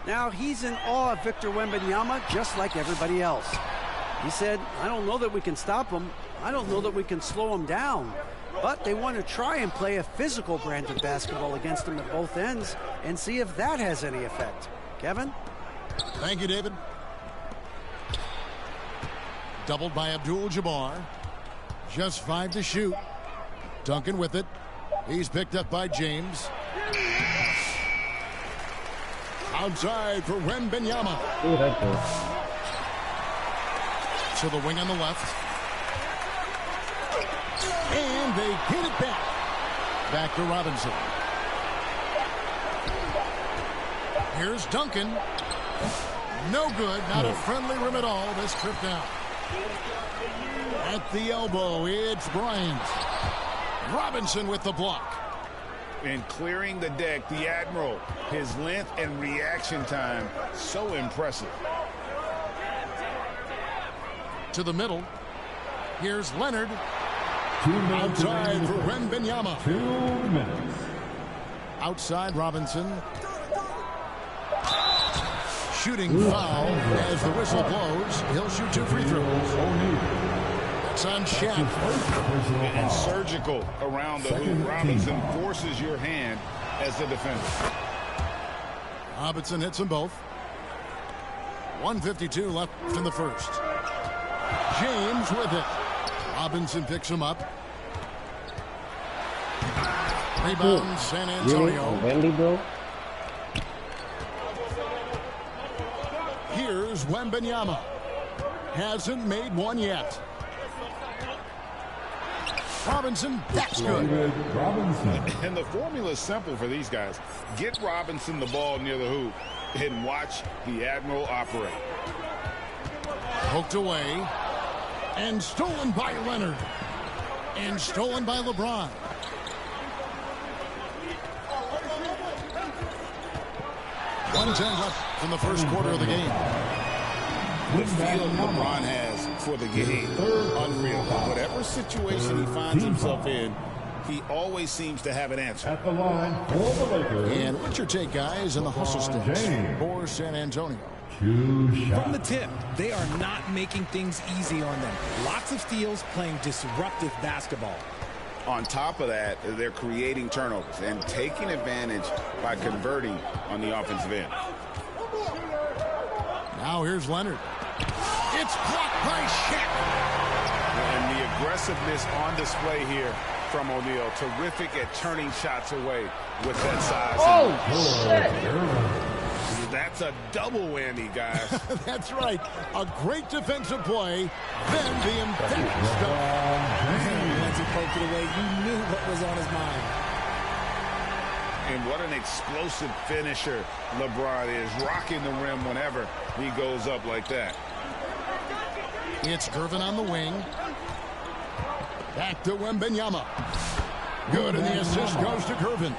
Now, he's in awe of Victor Wembanyama, just like everybody else. He said, I don't know that we can stop him. I don't know that we can slow him down. But they want to try and play a physical brand of basketball against him at both ends and see if that has any effect. Kevin? Thank you, David. Doubled by Abdul-Jabbar. Just 5 to shoot. Duncan with it. He's picked up by James. Outside for Wembanyama. To the wing on the left. And they get it back. Back to Robinson. Here's Duncan. No good. Not a friendly rim at all. This trip down. At the elbow, it's Bryant. Robinson with the block. And clearing the deck, the Admiral. His length and reaction time, so impressive. To the middle. Here's Leonard. Outside for Wembanyama. 2 minutes. Outside Robinson. Shooting foul as the whistle blows. He'll shoot 2 free throws. It's on Shaq. And surgical around the hoop. Robinson forces your hand as the defender. Robinson hits them both. 1:52 left in the first. James with it. Robinson picks him up. Rebound San Antonio. Wendy, bro. Here's Wembanyama. Hasn't made one yet. Robinson, that's good. And the formula is simple for these guys. Get Robinson the ball near the hoop and watch the Admiral operate. Poked away. And stolen by Leonard. And stolen by LeBron. 1:10 left in the first quarter of the game. The feel LeBron has for the game, unreal. Whatever situation he finds himself in, he always seems to have an answer. At the line for the Lakers. And what's your take, guys, in the hustle sticks for San Antonio? From the tip, they are not making things easy on them. Lots of steals, playing disruptive basketball. On top of that, they're creating turnovers and taking advantage by converting on the offensive end. Now here's Leonard. It's blocked by Shaq. And the aggressiveness on display here from O'Neal. Terrific at turning shots away with that size. Oh, shit. That's a double whammy, guys. That's right. A great defensive play, then the emphatic stuff. Once he poked it away, you knew what was on his mind. And what an explosive finisher LeBron is, rocking the rim whenever he goes up like that. It's Gervin on the wing. Back to Wembanyama. Good, and the assist goes to Gervin.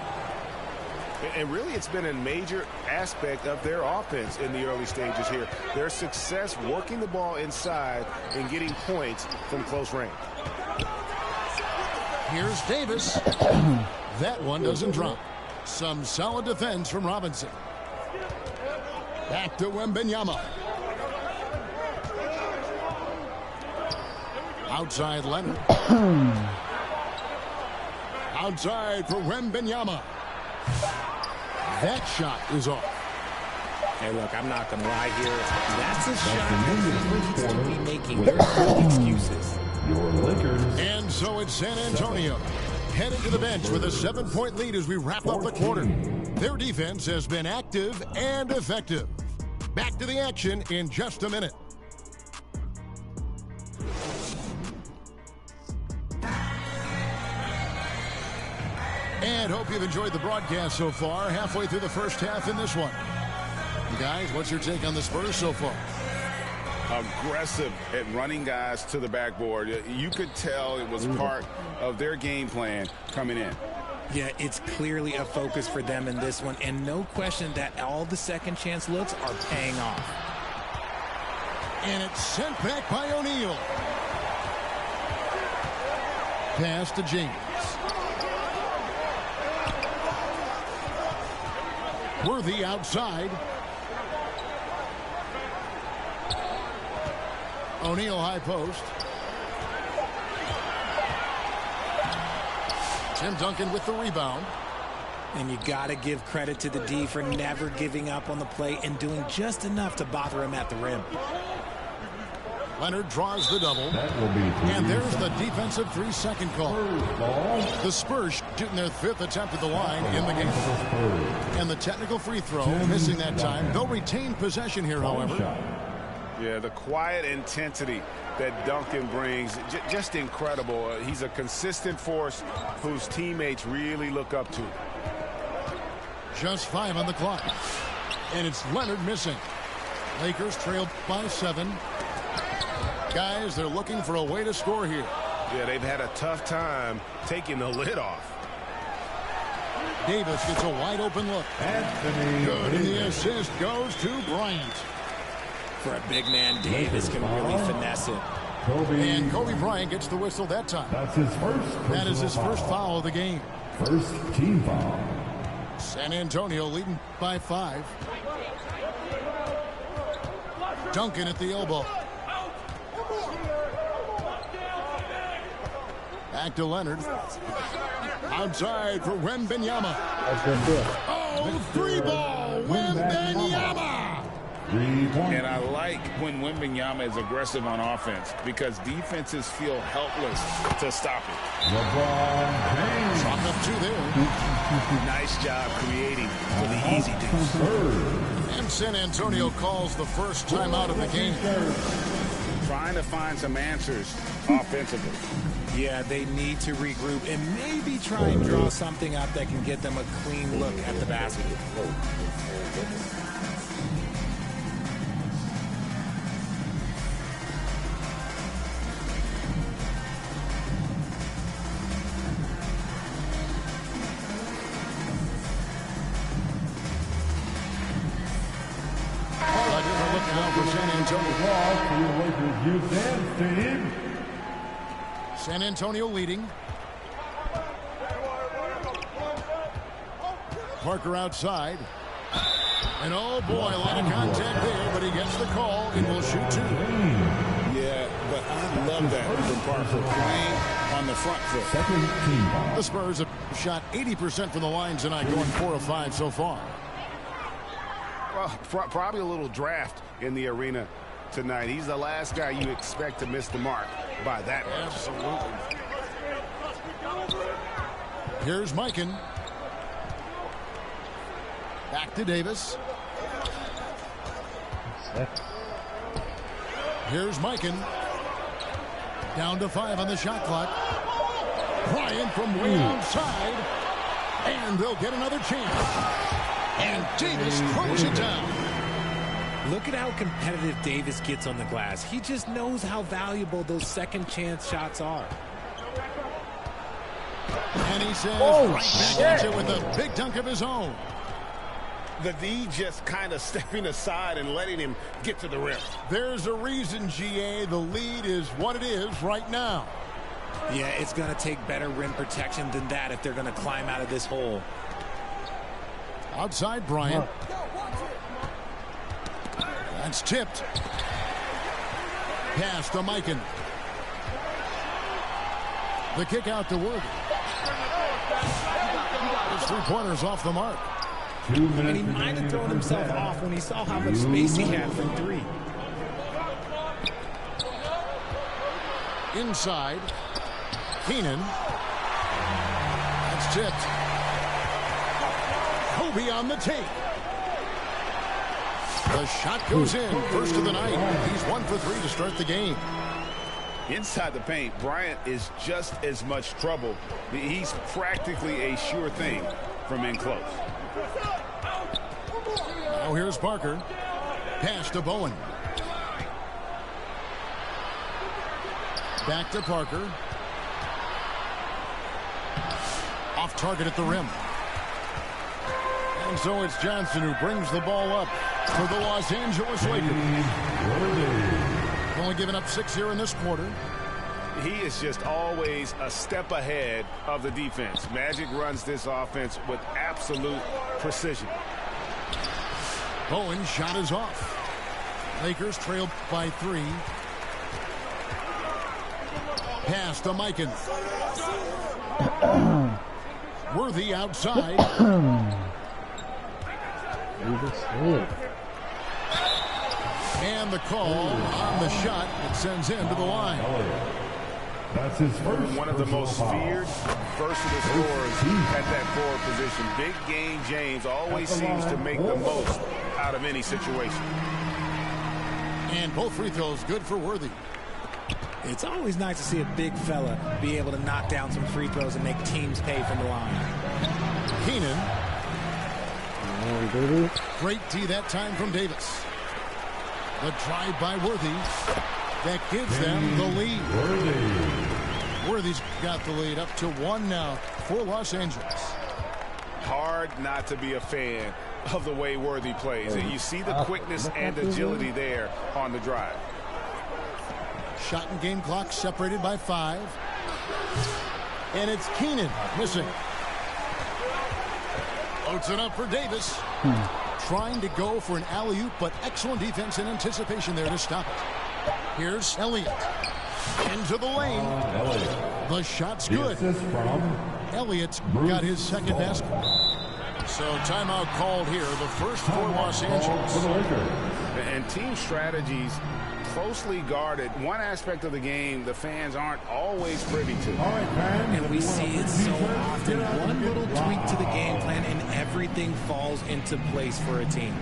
And really, it's been a major aspect of their offense in the early stages here. Their success working the ball inside and getting points from close range. Here's Davis. That one doesn't drop. Some solid defense from Robinson. Back to Wembanyama. Outside Leonard. Outside for Wembanyama. That shot is off. Hey, look, I'm not going to lie here. That's a shot that to be making. There's no excuses. And so it's San Antonio heading to the bench with a 7-point lead as we wrap up the quarter. Their defense has been active and effective. Back to the action in just a minute. And hope you've enjoyed the broadcast so far. Halfway through the first half in this one. You guys, what's your take on the Spurs so far? Aggressive at running guys to the backboard. You could tell it was part of their game plan coming in. Yeah, it's clearly a focus for them in this one, and no question that all the second chance looks are paying off. And it's sent back by O'Neal. Pass to James. Worthy outside. O'Neal high post. Tim Duncan with the rebound. And you got to give credit to the D for never giving up on the play and doing just enough to bother him at the rim. Leonard draws the double. And there's the defensive 3-second call. The Spurs shooting their 5th attempt at the line in the game. And the technical free throw, missing that time. They'll retain possession here, however. Yeah, the quiet intensity that Duncan brings, just incredible. He's a consistent force whose teammates really look up to. Just 5 on the clock. And it's Leonard missing. Lakers trail by 7. Guys, they're looking for a way to score here. Yeah, they've had a tough time taking the lid off. Davis gets a wide open look. Good, and the assist goes to Bryant. For a big man, Davis can really finesse it. And Kobe Bryant gets the whistle that time. That's his first. That is his first foul of the game. First team foul. San Antonio leading by 5. Duncan at the elbow. Back to Leonard. Outside for Wembanyama. Oh, 3-ball. Wembanyama. And I like when Wembanyama is aggressive on offense because defenses feel helpless to stop it. Chalk up 2 there. Nice job creating for the easy deuce. And San Antonio calls the first timeout of the game. Trying to find some answers offensively. Yeah, they need to regroup and maybe try and draw something up that can get them a clean look at the basket. now for San Antonio. San Antonio leading. Parker outside. And oh boy, a lot of contact there, but he gets the call and will shoot 2. Yeah, but I love that from Parker, playing on the front foot. The Spurs have shot 80% from the line tonight, going 4 of 5 so far. Well, probably a little draft in the arena tonight. He's the last guy you expect to miss the mark by that much. Absolutely. Here's Mikan. Back to Davis. Here's Mikan. Down to 5 on the shot clock. Bryant from way outside. And they'll get another chance. And Davis throws it down. Look at how competitive Davis gets on the glass. He just knows how valuable those second chance shots are. And he says right back at you with a big dunk of his own. The D just kind of stepping aside and letting him get to the rim. There's a reason, GA, the lead is what it is right now. Yeah, it's going to take better rim protection than that if they're going to climb out of this hole. Outside Bryant. That's tipped. Pass to Mikan. The kick out to Wood. His 3-pointers off the mark. And he might have thrown himself off when he saw how much space he had from 3. Inside. Keenan. That's tipped. Kobe on the take. The shot goes in. First of the night. He's 1 for 3 to start the game. Inside the paint, Bryant is just as much trouble. He's practically a sure thing from in close. Now here's Parker. Pass to Bowen. Back to Parker. Off target at the rim. And so it's Johnson who brings the ball up for the Los Angeles Lakers. Only giving up 6 here in this quarter. He is just always a step ahead of the defense. Magic runs this offense with absolute precision. Bowen shot is off. Lakers trail by 3. Pass to Mikan. Worthy outside. And the call on the shot that sends him to the line. That's his first. One of the most feared, versatile scorers at that forward position. Big game James always seems to make the most out of any situation. And both free throws good for Worthy. It's always nice to see a big fella be able to knock down some free throws and make teams pay from the line. Keenan. Great D that time from Davis. The drive by Worthy. That gives them the lead. Worthy's got the lead up to 1 now for Los Angeles. Hard not to be a fan of the way Worthy plays. And you see the quickness and agility there on the drive. Shot and game clock separated by 5. And it's Keenan missing. Loads it up for Davis. Trying to go for an alley-oop, but excellent defense and anticipation there to stop it. Here's Elliott. Into the lane. The shot's good. Elliott's got his second basket. So timeout called here, the first for Los Angeles. And team strategies closely guarded. One aspect of the game the fans aren't always privy to. And we see it so often. One little tweak to the game plan and everything falls into place for a team.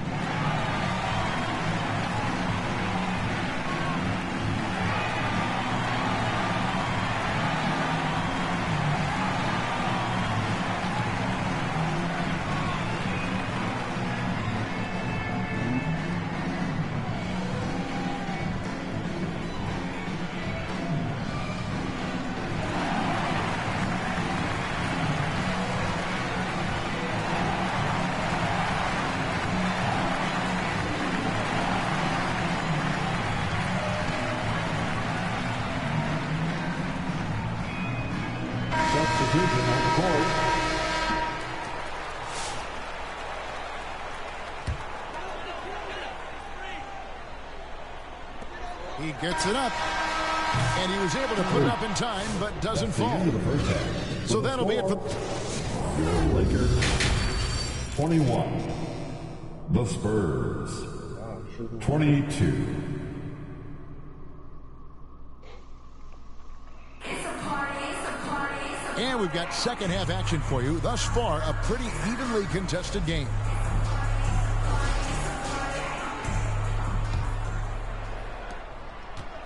He gets it up. And he was able to put it up in time, but doesn't fall. So that'll be it for your Lakers. 21. The Spurs. 22. And we've got second half action for you. Thus far, a pretty evenly contested game.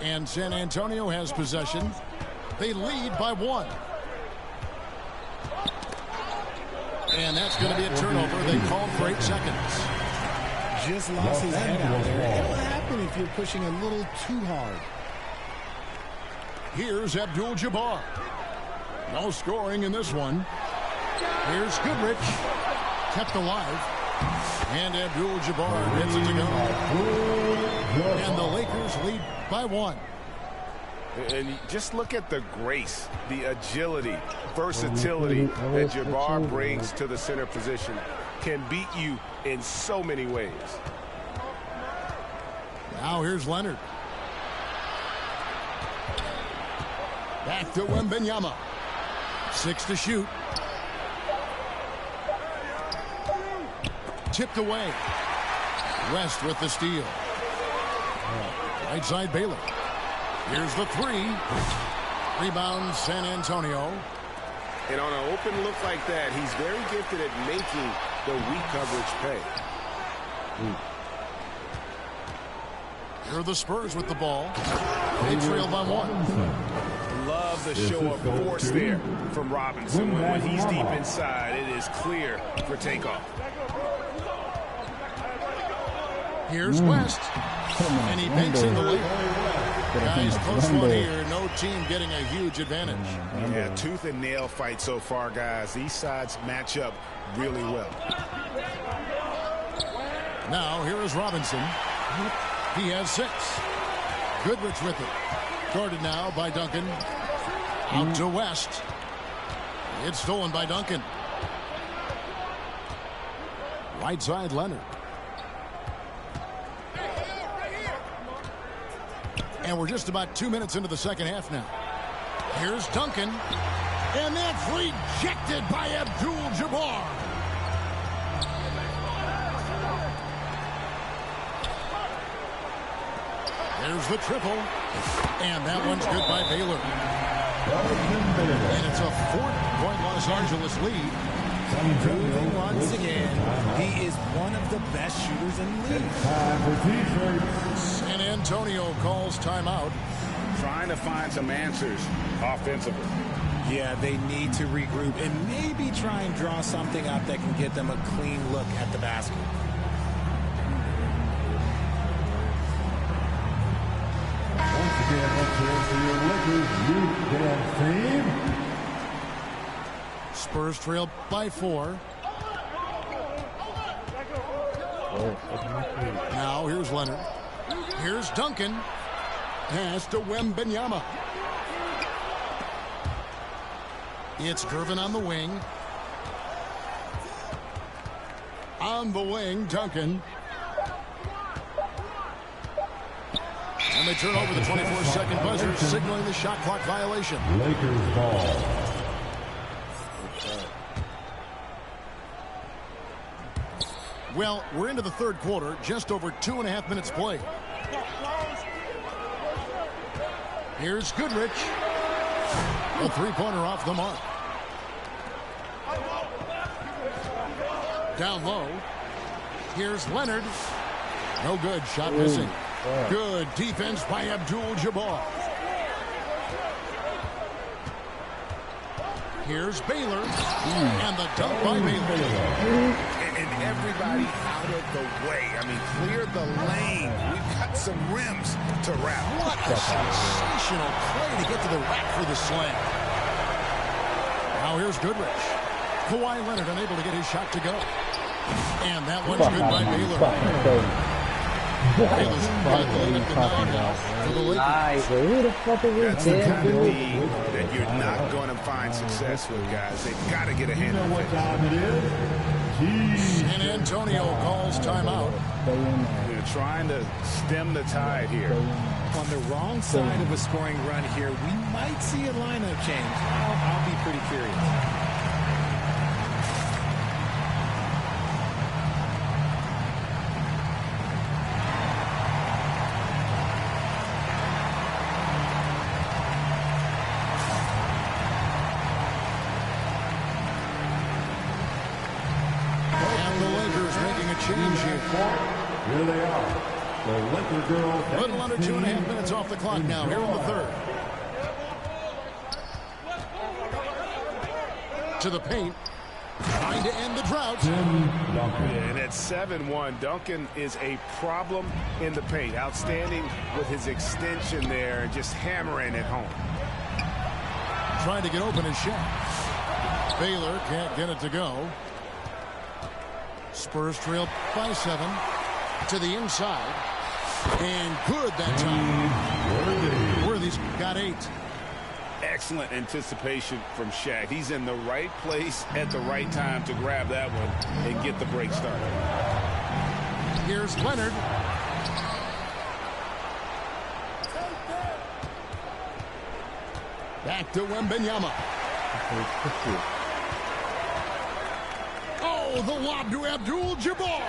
And San Antonio has possession. They lead by 1. And that's going to be a turnover. They called for 8 seconds. Just lost his head out there. It will happen if you're pushing a little too hard. Here's Abdul-Jabbar. No scoring in this one. Here's Goodrich. Kept alive. And Abdul-Jabbar gets it to go. And the Lakers lead by 1. And just look at the grace, the agility, versatility that Jabbar brings to the center position. Can beat you in so many ways. Now here's Leonard. Back to Wembanyama. 6 to shoot. Tipped away. West with the steal. Right side Baylor. Here's the 3. Rebound San Antonio. And on an open look like that, he's very gifted at making the weak coverage pay. Here are the Spurs with the ball. They trail by 1. Love the show of force there from Robinson. When he's deep inside, it is clear for takeoff. Here's West. And he banks in the lead. Guys, close one here. No team getting a huge advantage. Yeah, tooth and nail fight so far, guys. These sides match up really well. Now, here is Robinson. He has 6. Goodrich with it. Guarded now by Duncan. Out to West. It's stolen by Duncan. Right side Leonard. And we're just about 2 minutes into the second half now. Here's Duncan. And that's rejected by Abdul-Jabbar. There's the triple. And that one's good by Baylor. And it's a 4-point Los Angeles lead. Proving once again, he is one of the best shooters in the league. San Antonio calls timeout. Trying to find some answers offensively. Yeah, they need to regroup and maybe try and draw something up that can get them a clean look at the basket. Once again, let's hear for your Lakers youth dance team. Spurs trail by 4. Now here's Leonard. Here's Duncan. Pass to Wembanyama. It's Gervin on the wing. On the wing, Duncan. And they turn over the 24-second buzzer, signaling the shot clock violation. Lakers ball. Well, we're into the third quarter, just over 2.5 minutes played. Here's Goodrich. A 3-pointer off the mark. Down low. Here's Leonard. No good. Shot missing. Good defense by Abdul-Jabbar. Here's Baylor. And the dunk by Baylor. And everybody out of the way. I mean, clear the lane. We've got some rims to wrap. What a sensational play to get to the rack for the slam. Now here's Goodrich. Kawhi Leonard unable to get his shot to go. And that one's good by Baylor. Baylor's got the lead at 9 now for the Lakers. Who the fuck is That's the this kind of dude? need that you're not going to find success with, guys. They've got to get a hand on it. San Antonio calls timeout. They're trying to stem the tide here. On the wrong side of a scoring run here, we might see a lineup change. I'll be pretty curious. Change here. Here they are. The Laker girls. A little under 2.5 minutes off the clock now here in the third. To the paint. Trying to end the drought. And at 7-1, Duncan is a problem in the paint. Outstanding with his extension there and just hammering it home. Trying to get open his shot. Baylor can't get it to go. Spurs trail by 7 to the inside. And good that time. Worthy's got 8. Excellent anticipation from Shaq. He's in the right place at the right time to grab that one and get the break started. Here's Leonard. Back to Wembanyama. Oh, the lob to Abdul-Jabbar.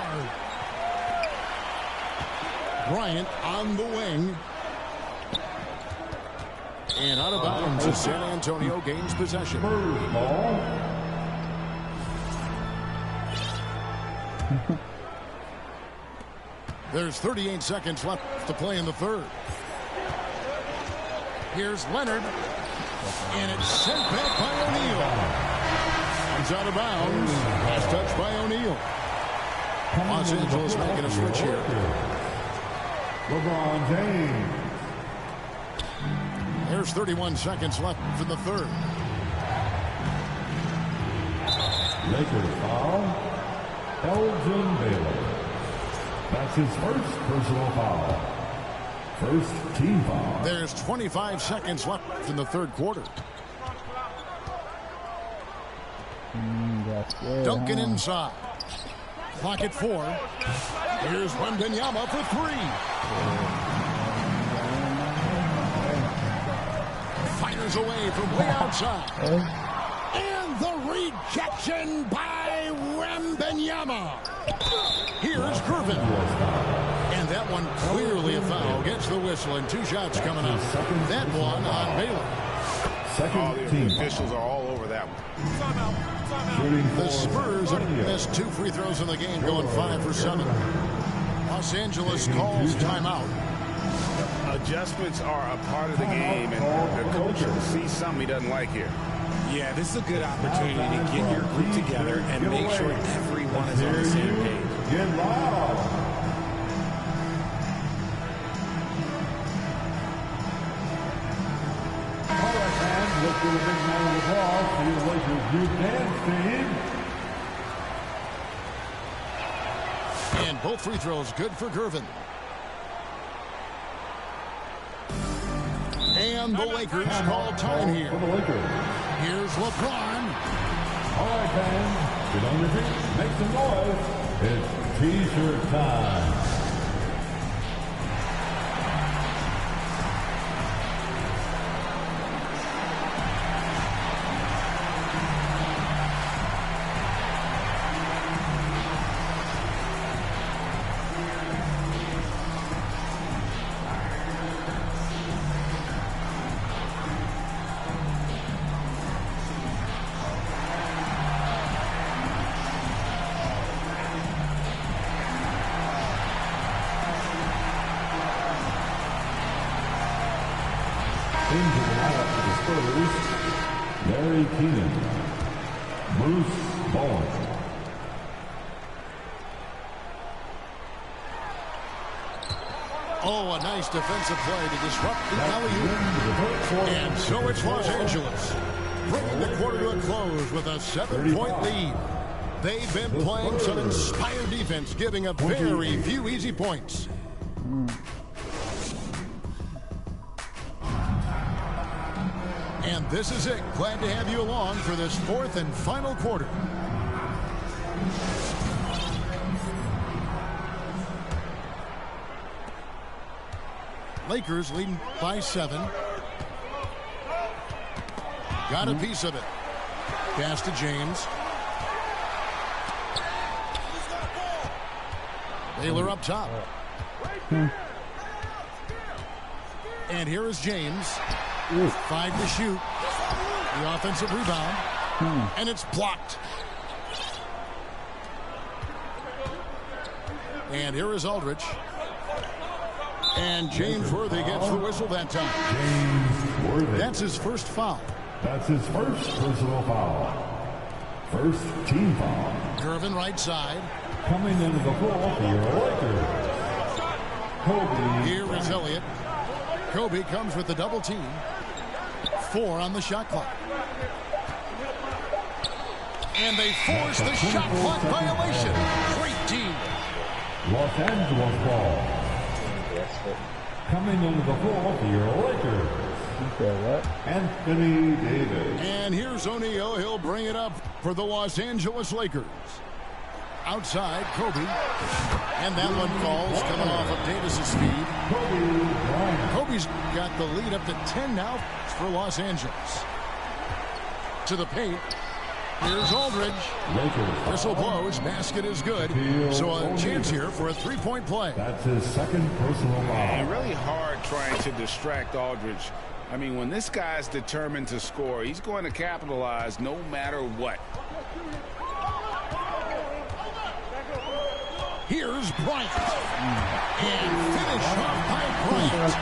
Bryant on the wing. And out of bounds as San Antonio gains possession. There's 38 seconds left to play in the third. Here's Leonard. And it's sent back by O'Neal. He's out of bounds. Last touch by O'Neal. Los Angeles making a switch here. LeBron James. There's 31 seconds left in the third. Lakers foul. Elgin Baylor. That's his first personal foul. First team foul. There's 25 seconds left in the third quarter. Duncan inside. Clock at 4. Here's Wembanyama for 3. Fires away from way outside. And the rejection by Wembanyama. Here's Gervin. And that one clearly a foul. Gets the whistle and 2 shots coming up. That one on Baylor. The officials are all over that one. The Spurs have missed 2 free throws in the game, going 5 for 7. Los Angeles calls timeout. Adjustments are a part of the game, and the coach will see something he doesn't like here. Yeah, this is a good opportunity to get your group together and make sure everyone is on the same page. Get loud. Look for the big man of applause for your Lakers group dance team. And both free throws good for Gervin. And the Lakers call time here. Here's LeBron. All right, fans, get on your feet, make some noise. It's T-shirt time. Oh, a nice defensive play to disrupt the alley-oop. And so it's Los Angeles, bringing the quarter to a close with a 7-point lead. They've been playing some inspired defense, giving up very few easy points. And this is it. Glad to have you along for this fourth and final quarter. Lakers leading by 7. Got a piece of it. Pass to James. Baylor up top. And here is James. 5 to shoot. The offensive rebound. And it's blocked. And here is Aldridge. And James Worthy gets the whistle that time. James Worthy. That's his first foul. That's his first personal foul. First team foul. Gervin right side. Coming into the floor for your Lakers. Kobe. Here is Elliott. Kobe comes with the double team. 4 on the shot clock. And they force the shot clock violation. Great team. Los Angeles ball. Coming into the floor for your Lakers. Anthony Davis. And here's O'Neal. He'll bring it up for the Los Angeles Lakers. Outside, Kobe. And that one falls, coming off of Davis's speed. Kobe's got the lead up to 10 now for Los Angeles. To the paint. Here's Aldridge. Whistle blows. Basket is good. So a chance here for a three-point play. That's his second personal foul. And really hard trying to distract Aldridge. I mean, when this guy's determined to score, he's going to capitalize no matter what. Here's Bryant. And finish off by Bryant.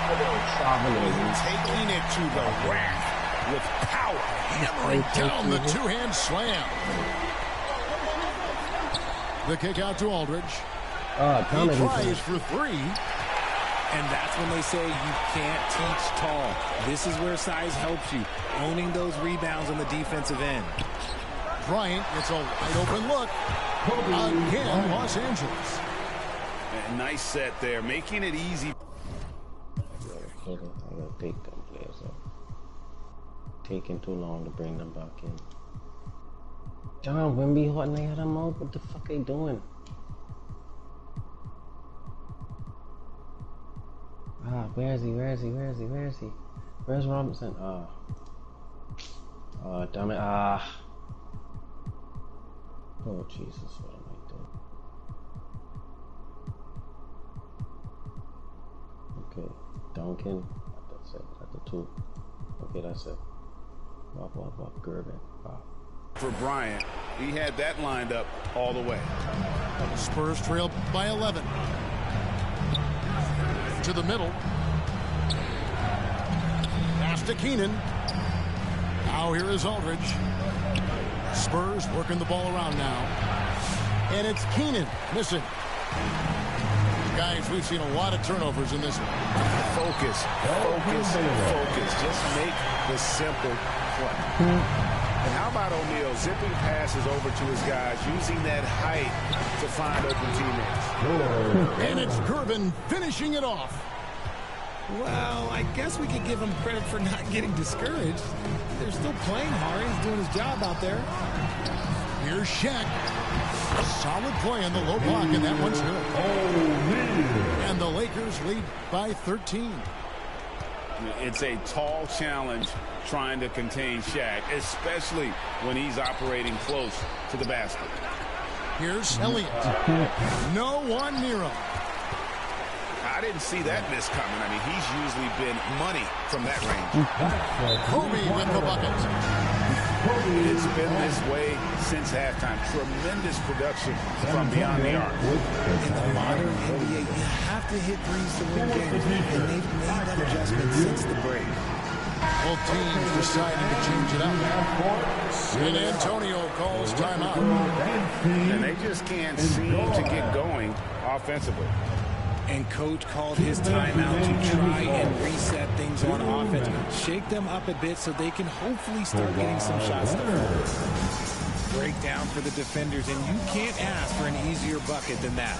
Taking it to the rack with power. Hammering down the two-hand slam. The kick out to Aldridge. He tries for 3. And that's when they say you can't teach tall. This is where size helps you. Owning those rebounds on the defensive end. Bryant gets a wide open look. Again, Los Angeles. And nice set there, making it easy. I gotta take them players up. Taking too long to bring them back in. John Wimby hot and they had them out. What the fuck are they doing? Where is he? Where's Robinson? Damn it. Oh, Jesus, what am I doing? Okay, Duncan. That's it. At the 2. Okay, that's it. Wop, Gervin. For Bryant, he had that lined up all the way. Spurs trail by 11. To the middle. Pass to Keenan. Now here is Aldridge. Spurs working the ball around now. And it's Keenan missing. Guys, we've seen a lot of turnovers in this one. Focus. Just make the simple play. And how about O'Neal zipping passes over to his guys, using that height to find open teammates. And it's Gervin finishing it off. Well, I guess we could give him credit for not getting discouraged. They're still playing hard. He's doing his job out there. Here's Shaq. A solid play on the low block, and that one's good. And the Lakers lead by 13. It's a tall challenge trying to contain Shaq, especially when he's operating close to the basket. Here's Elliott. No one near him. I didn't see that miss coming. I mean, he's usually been money from that range. Kobe with the bucket. It's been this way since halftime. Tremendous production from beyond the arc. In the modern NBA, you have to hit threes to win games, and they've made that adjustment since the break. Both teams deciding to change it up. San Antonio calls timeout. And they just can't seem to get going offensively. And coach called his timeout to try and reset things on offense. Shake them up a bit so they can hopefully start getting some shots. breakdown for the defenders, and you can't ask for an easier bucket than that.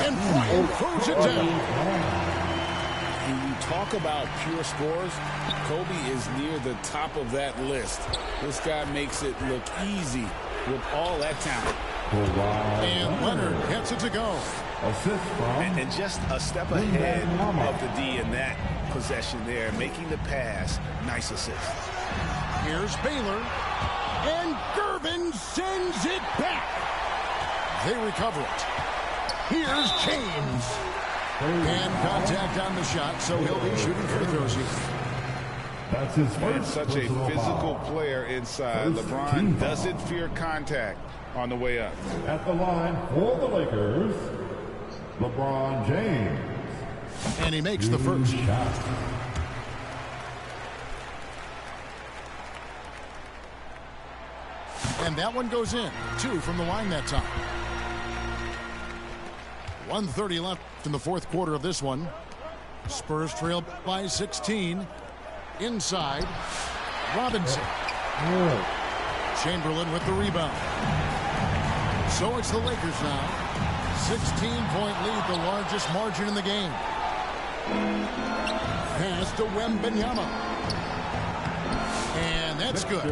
And Bryant throws it down. When you talk about pure scores, Kobe is near the top of that list. This guy makes it look easy with all that talent. And Leonard gets it to go. And just a step ahead of the D in that possession there, making the pass. Nice assist. Here's Baylor. And Gervin sends it back. They recover it. Here's James. And contact on the shot, so he'll be shooting free throws here. That's his first. Such a physical player inside. LeBron doesn't fear contact on the way up. At the line for the Lakers, LeBron James. And he makes the first. And that one goes in. 2 from the line that time. 1:30 left in the fourth quarter of this one. Spurs trail by 16. Inside. Robinson. Chamberlain with the rebound. So it's the Lakers now. 16-point lead, the largest margin in the game. Pass to Wembanyama. And that's good.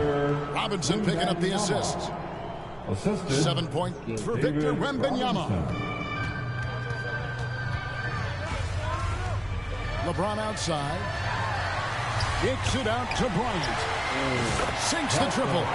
Robinson picking up the assist. 7 point for Victor Wembanyama. LeBron outside. Kicks it out to Bryant. Sinks the triple.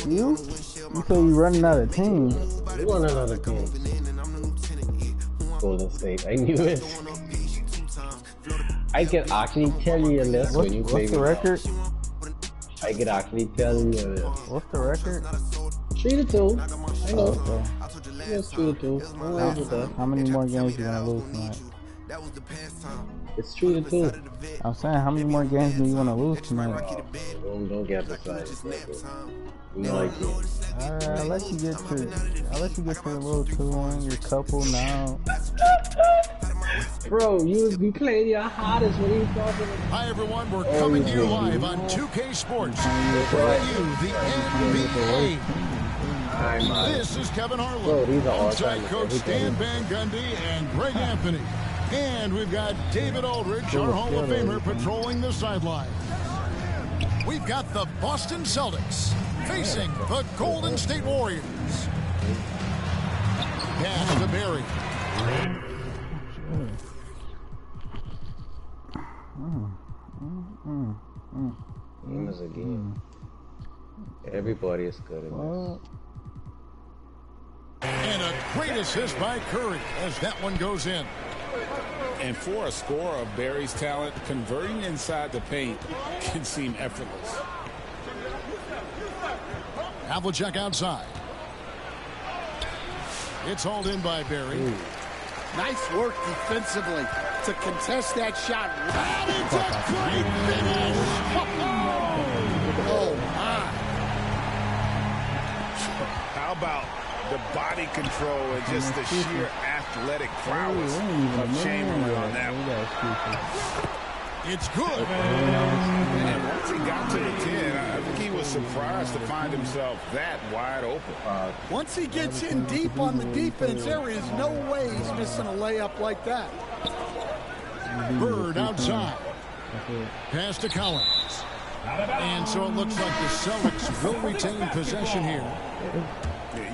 You say you running out of teams. You want another team. Golden State. I knew it. I can actually tell you a list when you play. What's the record? I can actually tell you a list. What's the record? 3-2. I know. Okay. It's 3-2. How many more games you want to lose tonight? It's 3-2. I'm saying, how many more games do you want to lose tonight? Don't get beside it. You know I can't. Alright, I'll let you get to the little 2-1, your couple now. Bro, you be playing your hardest. What are you talking about? Hi everyone, we're coming to you live on 2K Sports. Bringing you the NBA. This is Kevin Harlan, alongside Coach Stan Van Gundy and Greg Anthony. And we've got David Aldridge, our Hall of Famer, patrolling the sideline. We've got the Boston Celtics facing the Golden State Warriors. Pass to Barry. Game is a game. Everybody is good in this. And a great assist by Curry as that one goes in. And for a scorer of Barry's talent, converting inside the paint can seem effortless. Havlicek outside. It's hauled in by Barry. Nice work defensively to contest that shot. And it's a great finish. Oh, my. How about the body control and just the sheer athletic prowess of Chamberlain on that one? It's good. And once he got to the 10, I think he was surprised to find himself that wide open. Once he gets in deep on the defense, there is no way he's missing a layup like that. Bird outside. Pass to Collins. And so it looks like the Celtics will retain possession here.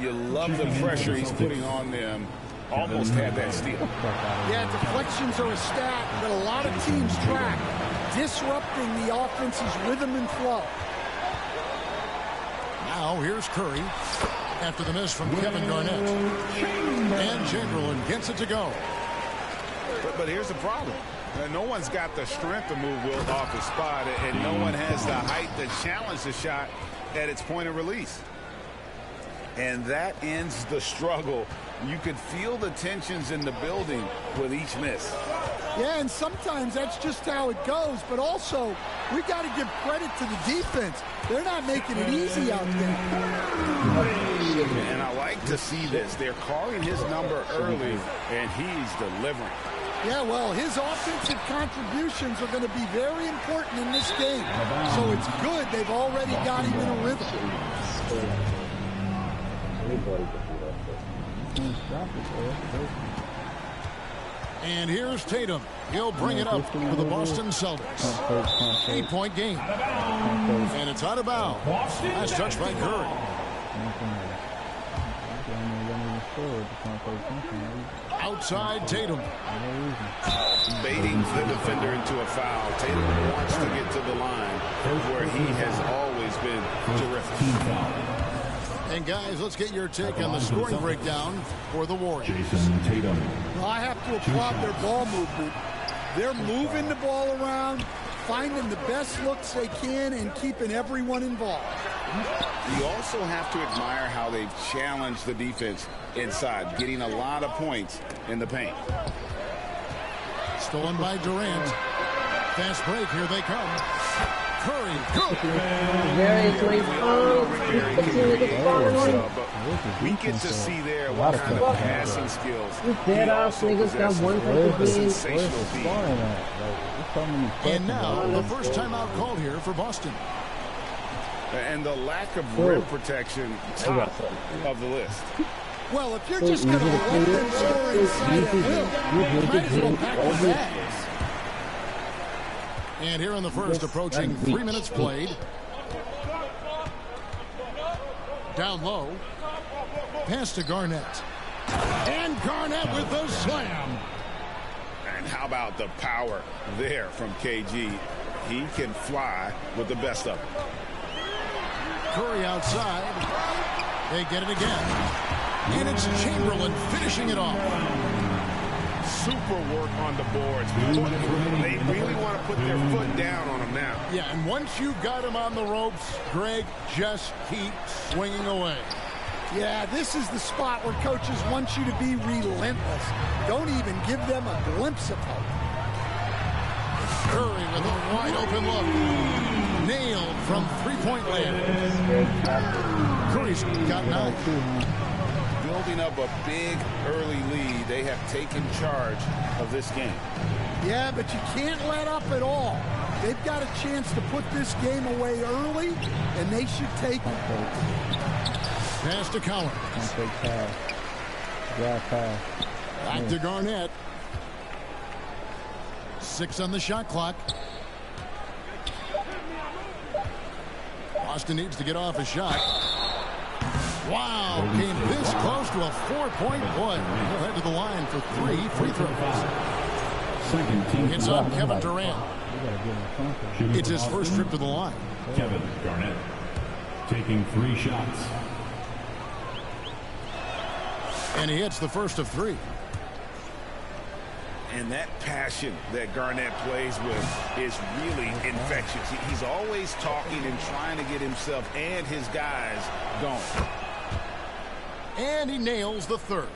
You love the pressure he's putting on them. Almost had that steal. Yeah, deflections are a stat that a lot of teams track, disrupting the offense's rhythm and flow. Now Now here's Curry after the miss from Kevin Garnett. And Chamberlain gets it to go. But here's the problem. No one's got the strength to move Wilt off his spot, and no one has the height to challenge the shot at its point of release. And that ends the struggle. You could feel the tensions in the building with each miss. Yeah, and sometimes that's just how it goes. But also, we got to give credit to the defense. They're not making it easy out there. And I like to see this. They're calling his number early, and he's delivering. Yeah, well, his offensive contributions are going to be very important in this game. So it's good they've already got him in a rhythm. And here's Tatum. He'll bring it up for the Boston Celtics. 8-point game. And it's out of bounds. Last touch by Curry. Outside Tatum. Baiting the defender into a foul. Tatum wants to get to the line where he has always been terrific. And guys, let's get your take on the scoring breakdown for the Warriors. Jason Tatum. Well, I have to applaud their ball movement. They're moving the ball around, finding the best looks they can, and keeping everyone involved. You also have to admire how they've challenged the defense inside, getting a lot of points in the paint. Stolen by Durant. Fast break, here they come. Curry, good. But we get to see there what kind of passing skills. Dead ass niggas got one sensational feed. And now the first timeout called here for Boston. And the lack of rim protection, top of the list. Well, if you're just going to let them score inside at will, you might as well pack the bags. And here in the first, approaching 3 minutes played. Down low. Pass to Garnett. And Garnett with the slam. And how about the power there from KG? He can fly with the best of them. Curry outside. They get it again. And it's Chamberlain finishing it off. Super work on the boards. They really want to put their foot down on him now. Yeah, and once you've got him on the ropes, Greg, just keep swinging away. Yeah, this is the spot where coaches want you to be relentless. Don't even give them a glimpse of hope. Curry with a wide open look. Nailed from three-point land. Curry's got 9. Building up a big early lead. They have taken charge of this game. Yeah, but you can't let up at all. They've got a chance to put this game away early, and they should take it. Pass to Collins. Back to Garnett. 6 on the shot clock. Boston needs to get off a shot. Wow, came this close to a 4-point play. He'll head to the line for 3 free throws. It's on Kevin Durant. It's his first trip to the line. Kevin Garnett taking 3 shots. And he hits the first of 3. And that passion that Garnett plays with is really infectious. He's always talking and trying to get himself and his guys going. And he nails the third.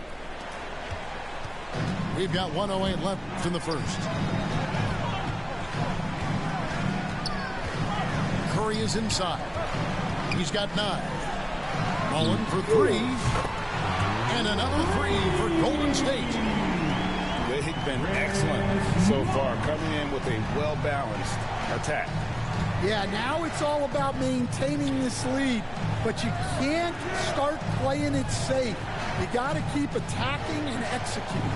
We've got 1:08 left in the first. Curry is inside. He's got 9. Mullen for 3. And another 3 for Golden State. They've been excellent so far, coming in with a well-balanced attack. Yeah, now it's all about maintaining this lead, but you can't start playing it safe. You got to keep attacking and executing.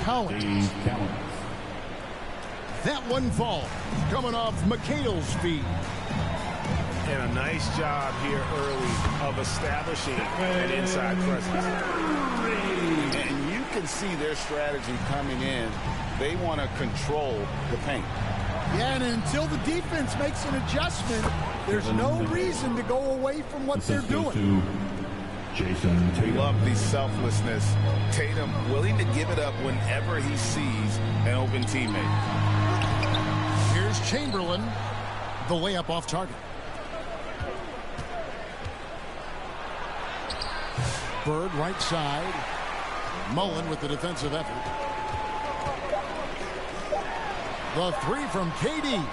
Collins. That one fall coming off McHale's feet. And a nice job here early of establishing an inside presence. And you can see their strategy coming in. They want to control the paint. Yeah, and until the defense makes an adjustment, There's no reason to go away from what they're doing. Jason Tatum. Love the selflessness. Tatum willing to give it up whenever he sees an open teammate. Here's Chamberlain. The layup off target. Bird right side. Mullen with the defensive effort. The three from KD.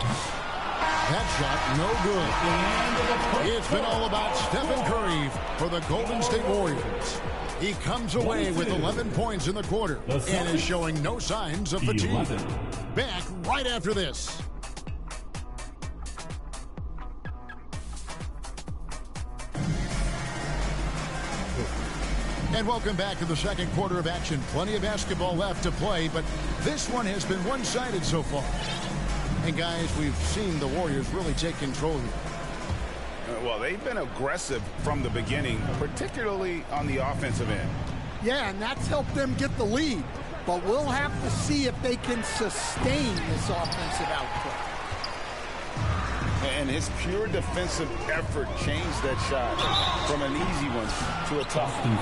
That shot no good. It's been all about Stephen Curry for the Golden State Warriors. He comes away with 11 points in the quarter and is showing no signs of fatigue. Back right after this. And welcome back to the second quarter of action. Plenty of basketball left to play, but this one has been one-sided so far. And guys, we've seen the Warriors really take control here. Well, they've been aggressive from the beginning, particularly on the offensive end. Yeah, and that's helped them get the lead. But we'll have to see if they can sustain this offensive output. And his pure defensive effort changed that shot from an easy one to a tough one.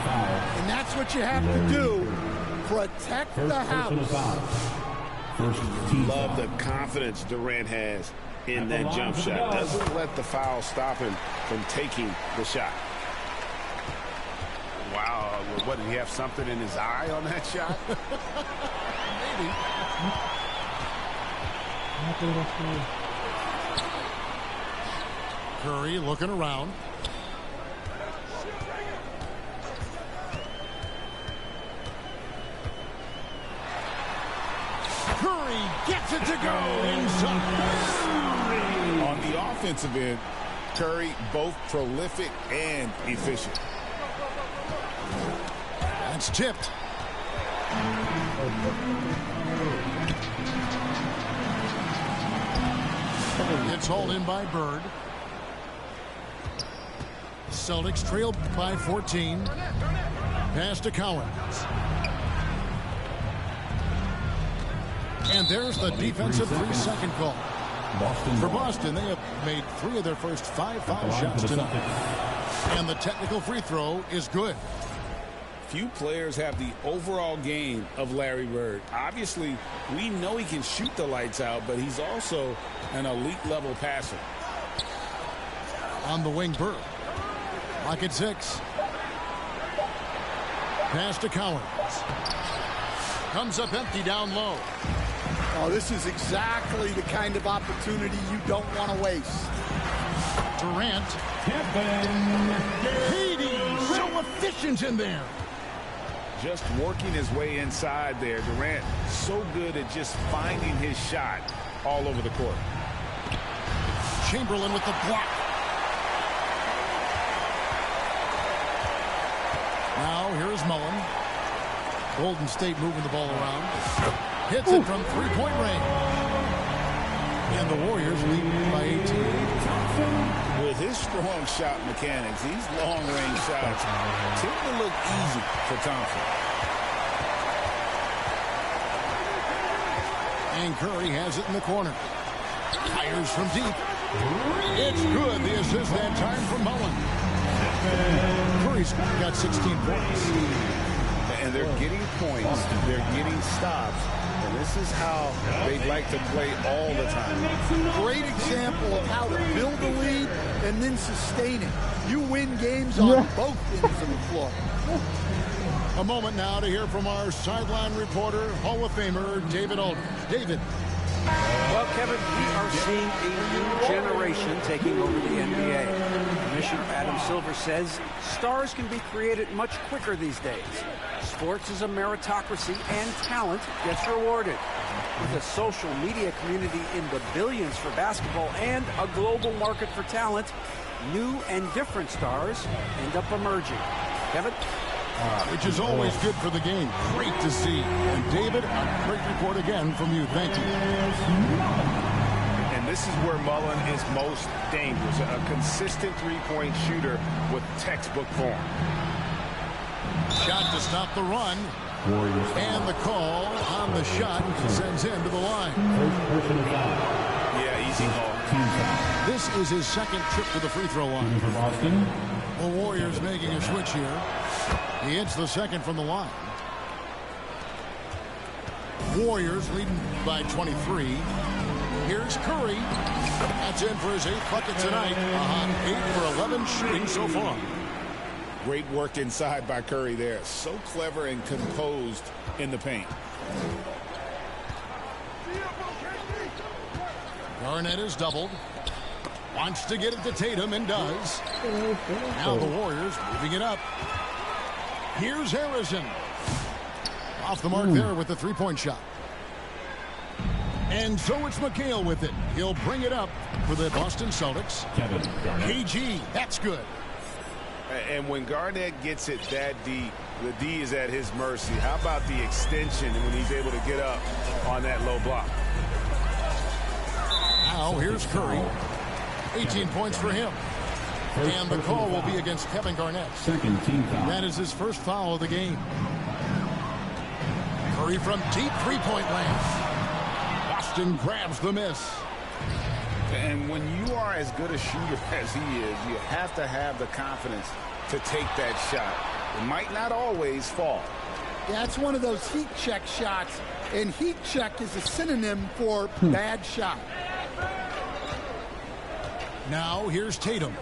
And that's what you have to do. Protect the house. Love the confidence Durant has in that jump shot. Doesn't let the foul stop him from taking the shot. Wow, what, did he have something in his eye on that shot? Maybe. Curry looking around. Curry gets it to go inside. On the offensive end, Curry both prolific and efficient. That's tipped. It's hauled in by Bird. Celtics trailed by 14. Pass to Collins. And there's the defensive 3-second call. For Boston, they have made 3 of their first 5 foul shots tonight. And the technical free throw is good. Few players have the overall game of Larry Bird. Obviously, we know he can shoot the lights out, but he's also an elite level passer. On the wing, Bird. Lock at 6. Pass to Collins. Comes up empty down low. Oh, this is exactly the kind of opportunity you don't want to waste. Durant. KD, so efficient in there. Just working his way inside there. Durant so good at just finding his shot all over the court. Chamberlain with the block. Now here's Mullen. Golden State moving the ball around. Hits it from three-point range. And the Warriors lead by 18. With his strong shot mechanics, these long-range shots tend to look easy for Thompson. And Curry has it in the corner. Fires from deep. It's good. The assist that time from Mullen. Curry's got 16 points. And they're getting points. They're getting stops. And this is how they'd like to play all the time. Great example of how to build a lead and then sustain it. You win games on both ends of the floor. A moment now to hear from our sideline reporter, Hall of Famer David Aldridge. David. Well, Kevin, we are seeing a new generation taking over the NBA. Commissioner Adam Silver says stars can be created much quicker these days. Sports is a meritocracy and talent gets rewarded. With a social media community in the billions for basketball and a global market for talent, new and different stars end up emerging. Kevin? Which is always good for the game. Great to see. And David, a great report again from you. Thank you. And this is where Mullen is most dangerous. A consistent three-point shooter with textbook form. Shot to stop the run. And the call on the shot sends him to the line. Yeah, easy call. This is his second trip to the free throw line. For Boston. The Warriors making a switch here. He hits the second from the line. Warriors leading by 23. Here's Curry. That's in for his 8th bucket tonight. 8 for 11 shooting so far. Great work inside by Curry there. So clever and composed in the paint. Garnett is doubled. Wants to get it to Tatum and does. Now the Warriors moving it up. Here's Harrison. Off the mark there with the three-point shot. And so it's McHale with it. He'll bring it up for the Boston Celtics. KG, that's good. And when Garnett gets it that deep, the D is at his mercy. How about the extension when he's able to get up on that low block? Now here's Curry. 18 points for him. And the call will be against Kevin Garnett. Second team foul. That is his first foul of the game. Curry from deep three-point land. Boston grabs the miss. And when you are as good a shooter as he is, you have to have the confidence to take that shot. It might not always fall. Yeah, it's one of those heat check shots, and heat check is a synonym for bad shot. Now here's Tatum.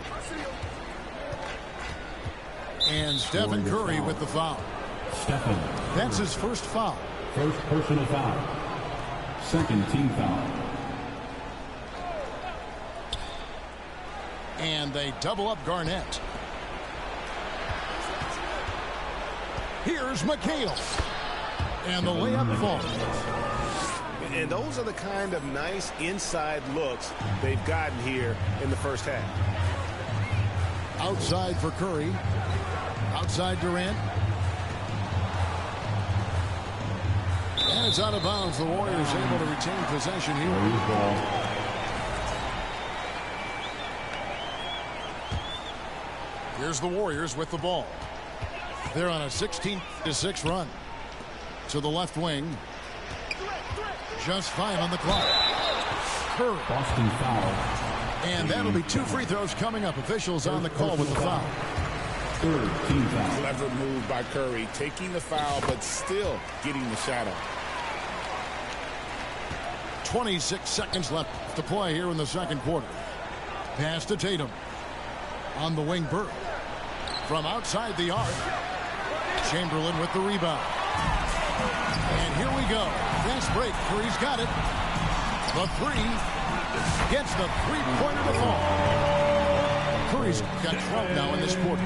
And Stephen Curry with the foul. That's his first foul. First personal foul. Second team foul. And they double up Garnett. Here's McHale. And the layup falls. And those are the kind of nice inside looks they've gotten here in the first half. Outside for Curry. Outside Durant. And it's out of bounds. The Warriors able to retain possession here. Here's the Warriors with the ball. They're on a 16-6 run. To the left wing. Just 5 on the clock. Curry. Boston foul. And that'll be 2 free throws coming up. Officials on the call with the foul. Third team foul. Clever move by Curry, taking the foul, but still getting the shot off. 26 seconds left to play here in the second quarter. Pass to Tatum. On the wing, Burke. From outside the arc. Chamberlain with the rebound. And here we go. Fast break. Curry's got it. The three. Gets the three-pointer to fall. Curry's got 12 now in this quarter.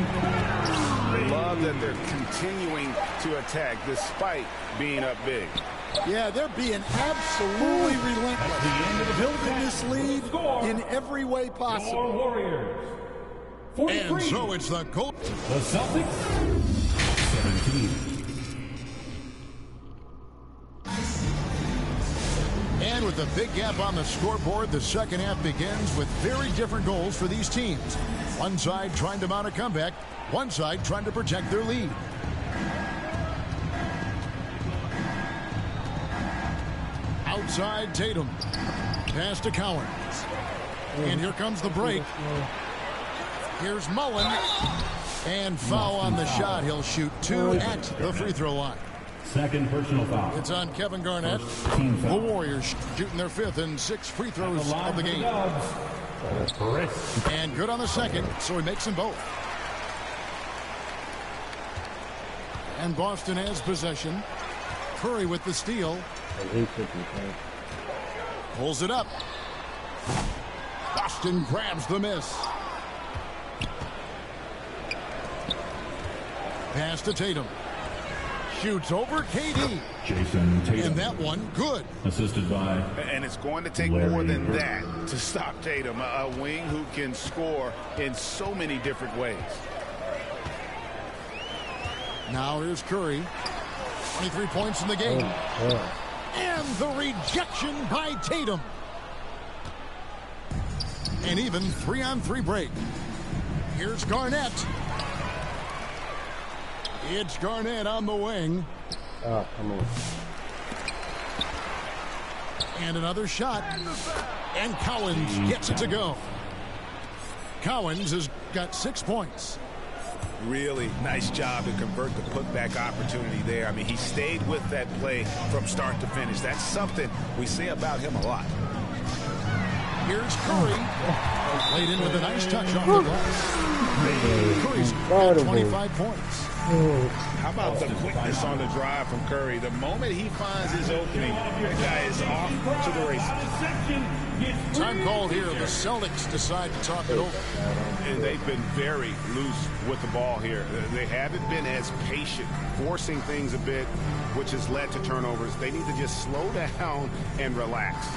Love that they're continuing to attack despite being up big. Yeah, they're being absolutely relentless. Building this lead in every way possible. Warriors. 43. And so it's the goal. The Celtics. 17. And with the big gap on the scoreboard, the second half begins with very different goals for these teams. One side trying to mount a comeback, one side trying to protect their lead. Outside Tatum. Pass to Cowens. And here comes the break. Here's Mullen. And foul on the shot. He'll shoot 2 at the free throw line. Second personal foul. It's on Kevin Garnett. The Warriors shooting their 5th and 6th free throws of the game. And good on the second, so he makes them both. And Boston has possession. Curry with the steal. Pulls it up. Boston grabs the miss. Pass to Tatum. Shoots over KD. Jason Tatum. And that one good. Assisted by. And it's going to take more than that to stop Tatum. A wing who can score in so many different ways. Now here's Curry. 23 points in the game. And the rejection by Tatum. And even 3-on-3 break. Here's Garnett. It's Garnett on the wing. Oh, come on. And another shot. And Cowens gets it to go. Cowens has got 6 points. Really nice job to convert the putback opportunity there. I mean, he stayed with that play from start to finish. That's something we say about him a lot. Here's Curry. Laid in with a nice touch on the glass. Curry's got 25 points. How about the quickness on the drive from Curry? The moment he finds his opening, the guy is off to the races. Time called here. The Celtics decide to talk it over. And they've been very loose with the ball here. They haven't been as patient, forcing things a bit, which has led to turnovers. They need to just slow down and relax.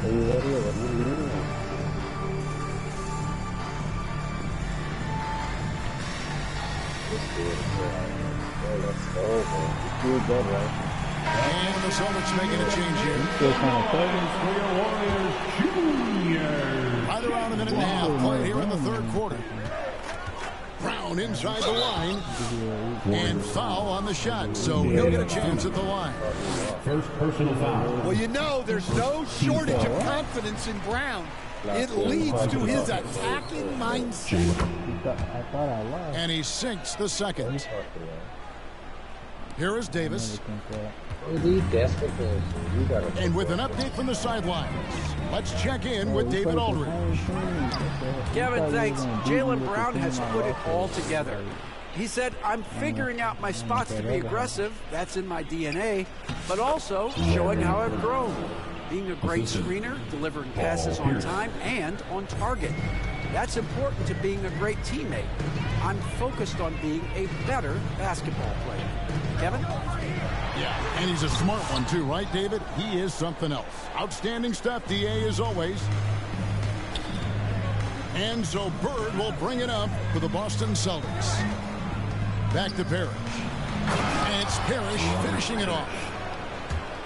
Are you ready or what are you leading? Let's go, man. You feel good, right? And the Celtics making a change here. Right around a minute and a half played here in the third quarter. Brown inside the line. And foul on the shot, so he'll get a chance at the line. First personal foul. Well, you know, there's no shortage of confidence in Brown. It leads to his attacking mindset. I thought I lost. And he sinks the second. Here is Davis. And with an update from the sidelines, let's check in with David Aldridge. Kevin, thanks. Jaylen Brown has put it all together. He said, I'm figuring out my spots to be aggressive. That's in my DNA. But also showing how I've grown. Being a great screener, delivering passes on time and on target. That's important to being a great teammate. I'm focused on being a better basketball player. Kevin? Yeah, and he's a smart one too, right, David? He is something else. Outstanding stuff, DA, as always. And so Bird will bring it up for the Boston Celtics. Back to Parrish. And it's Parrish finishing it off.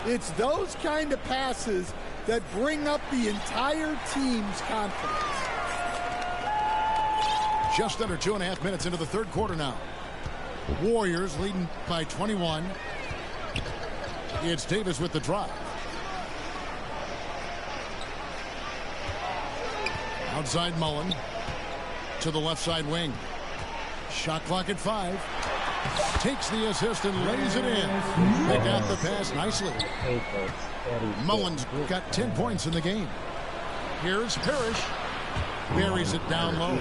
It's those kind of passes that bring up the entire team's confidence. Just under 2.5 minutes into the third quarter now. Warriors leading by 21. It's Davis with the drive. Outside Mullen. To the left side wing. Shot clock at 5. Takes the assist and lays it in. They got the pass nicely. Mullen's got 10 points in the game. Here's Parrish. Buries it down low.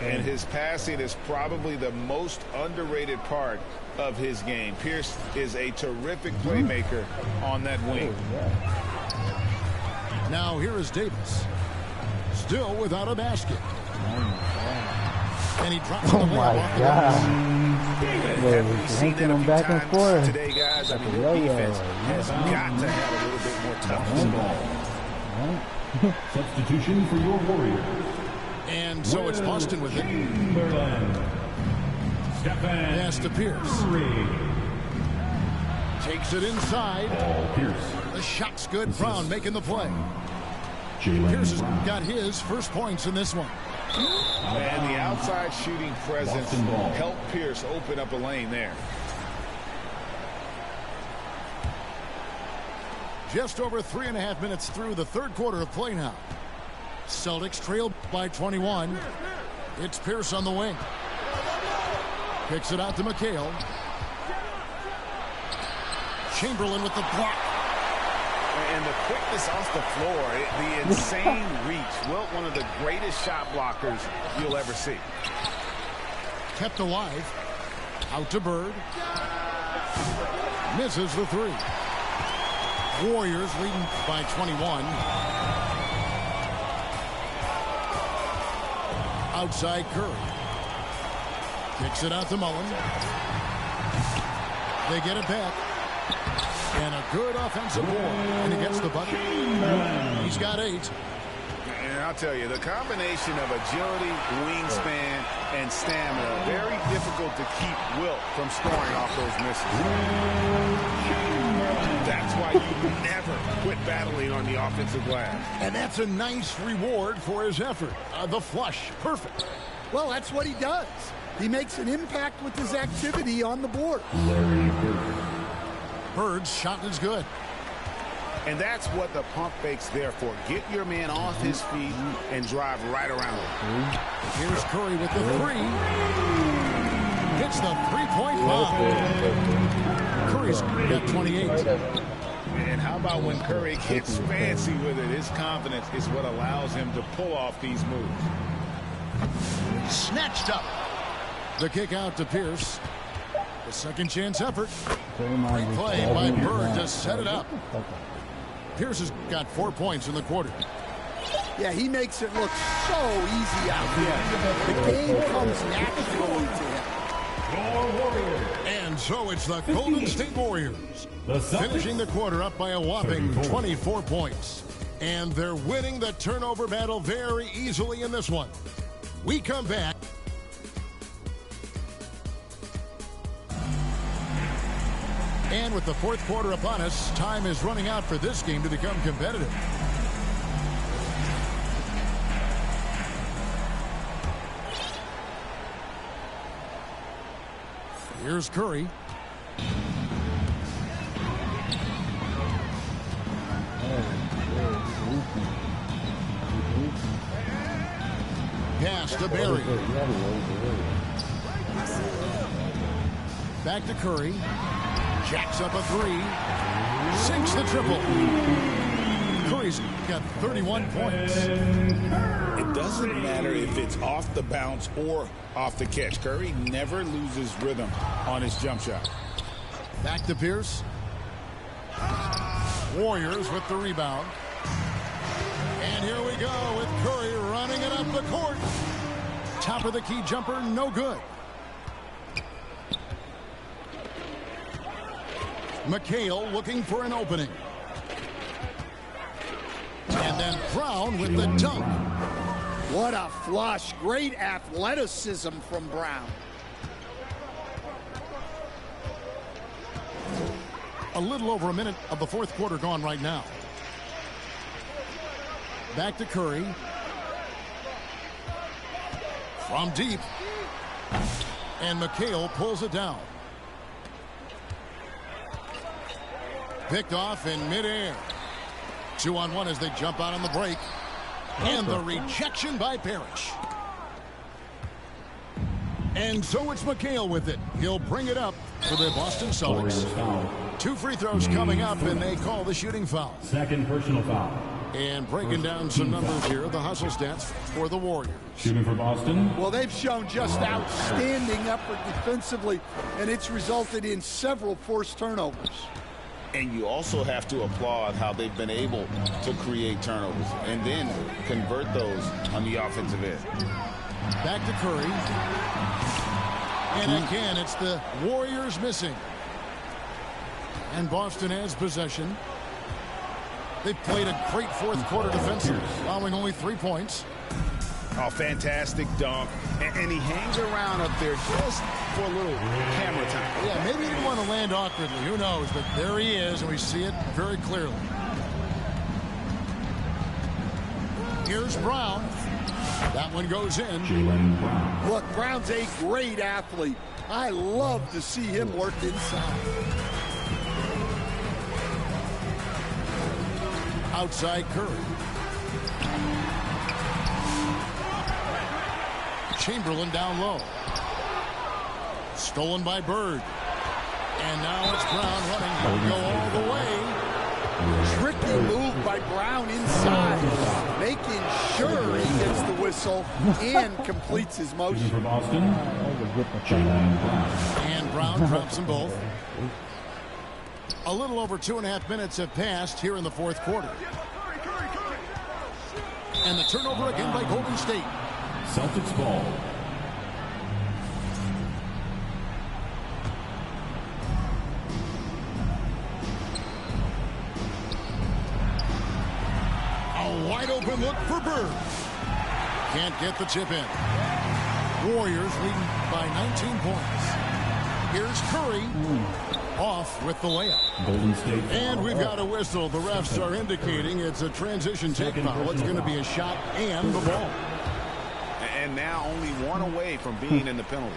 And his passing is probably the most underrated part of his game. Pierce is a terrific playmaker on that wing. Now here is Davis. Still without a basket. And he drops Oh my God. He's linking them back and forth. Today, guys, I mean, the defense has got to have a little bit more toughness. Substitution for your Warriors. And so it's Boston with it. Pass to Pierce. Takes it inside. The shot's good. Brown making the play. Pierce has got his first points in this one. And the outside shooting presence helped Pierce open up a lane there. Just over 3.5 minutes through the third quarter of play now. Celtics trail by 21. It's Pierce on the wing. Kicks it out to McHale. Chamberlain with the block. And the quickness off the floor, the insane reach. Wilt, one of the greatest shot blockers you'll ever see. Kept alive. Out to Bird. Misses the three. Warriors leading by 21. Outside Curry. Kicks it out to Mullen. They get it back. And a good offensive board. And he gets the bucket. He's got 8. And I'll tell you, the combination of agility, wingspan, and stamina, very difficult to keep Wilt from scoring off those misses. That's why you never quit battling on the offensive glass. And that's a nice reward for his effort. The flush. Perfect. Well, that's what he does. He makes an impact with his activity on the board. Bird's shot is good. And that's what the pump fake's there for. Get your man off his feet and drive right around him. Here's Curry with the 3. Hits the 3-point bomb. Curry's got 28. And how about when Curry gets fancy with it? His confidence is what allows him to pull off these moves. Snatched up. The kick out to Pierce. The second chance effort. Great play by Bird to set it up. Pierce has got 4 points in the quarter. Yeah, he makes it look so easy out here. The game comes naturally to him. And so it's the Golden State Warriors finishing the quarter up by a whopping 24 points. And they're winning the turnover battle very easily in this one. We come back. And with the fourth quarter upon us, time is running out for this game to become competitive. Here's Curry. Pass to Barry. Back to Curry. Jacks up a 3. Sinks the triple. Curry's got 31 points. It doesn't matter if it's off the bounce or off the catch. Curry never loses rhythm on his jump shot. Back to Pierce. Warriors with the rebound. And here we go with Curry running it up the court. Top of the key jumper, no good. McHale looking for an opening. And then Brown with the dunk. What a flush. Great athleticism from Brown. A little over a minute of the fourth quarter gone right now. Back to Curry. From deep. And McHale pulls it down. Picked off in midair. 2-on-1 as they jump out on the break. And the rejection by Parrish. And so it's McHale with it. He'll bring it up for the Boston Celtics. 2 free throws coming up, and they call the shooting foul. Second personal foul. And breaking down some numbers here, the hustle stats for the Warriors. Shooting for Boston. Well, they've shown just outstanding effort defensively, and it's resulted in several forced turnovers. And you also have to applaud how they've been able to create turnovers and then convert those on the offensive end. Back to Curry. And again, it's the Warriors missing. And Boston has possession. They played a great fourth quarter defensive, allowing only 3 points. Oh, fantastic dunk. And he hangs around up there just for a little camera time. Yeah, maybe he didn't want to land awkwardly. Who knows? But there he is, and we see it very clearly. Here's Brown. That one goes in. Look, Brown's a great athlete. I love to see him work inside. Outside Curry. Chamberlain down low. Stolen by Bird. And now it's Brown running. He'll go all the way. Tricky move by Brown inside. Making sure he gets the whistle and completes his motion. For Boston. And Brown drops them both. A little over 2.5 minutes have passed here in the fourth quarter. And the turnover again by Golden State. Celtics ball. A wide open look for Bird. Can't get the chip in. Warriors leading by 19 points. Here's Curry. Off with the layup. Golden State. And we've got a whistle. The refs are indicating it's a transition take foul. It's going to be a shot and the ball. And now only one away from being in the penalty.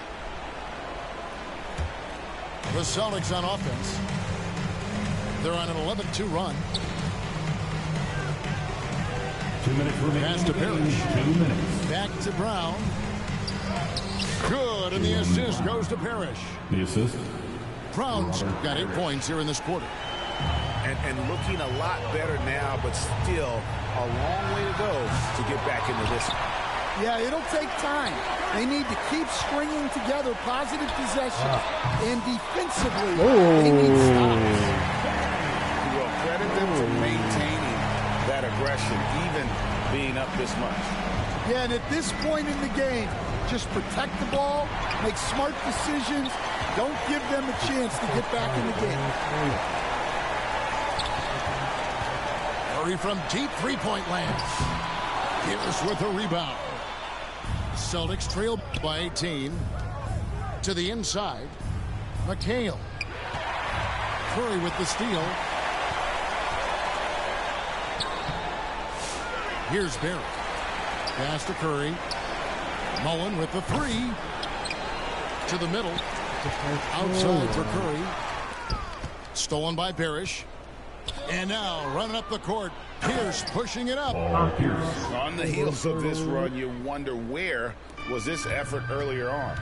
The Celtics on offense. They're on an 11-2 run. 2 minutes remaining. Pass to Parrish. 2 minutes. Back to Brown. Good, and the assist goes to Parrish. The assist. Brown's got 8 points here in this quarter. And looking a lot better now, but still a long way to go to get back into this. Yeah, it'll take time. They need to keep stringing together positive possession. And defensively, they need stops. Well, credit them for maintaining that aggression, even being up this much. Yeah, and at this point in the game, just protect the ball, make smart decisions. Don't give them a chance to get back in the game. Curry from deep three-point land. Pierce with a rebound. Celtics trail by 18. To the inside. McHale. Curry with the steal. Here's Barrett. Pass to Curry. Mullen with the three. To the middle. Outside for Curry. Stolen by Parrish. And now running up the court. Pierce pushing it up. On the heels of this run, you wonder where was this effort earlier on.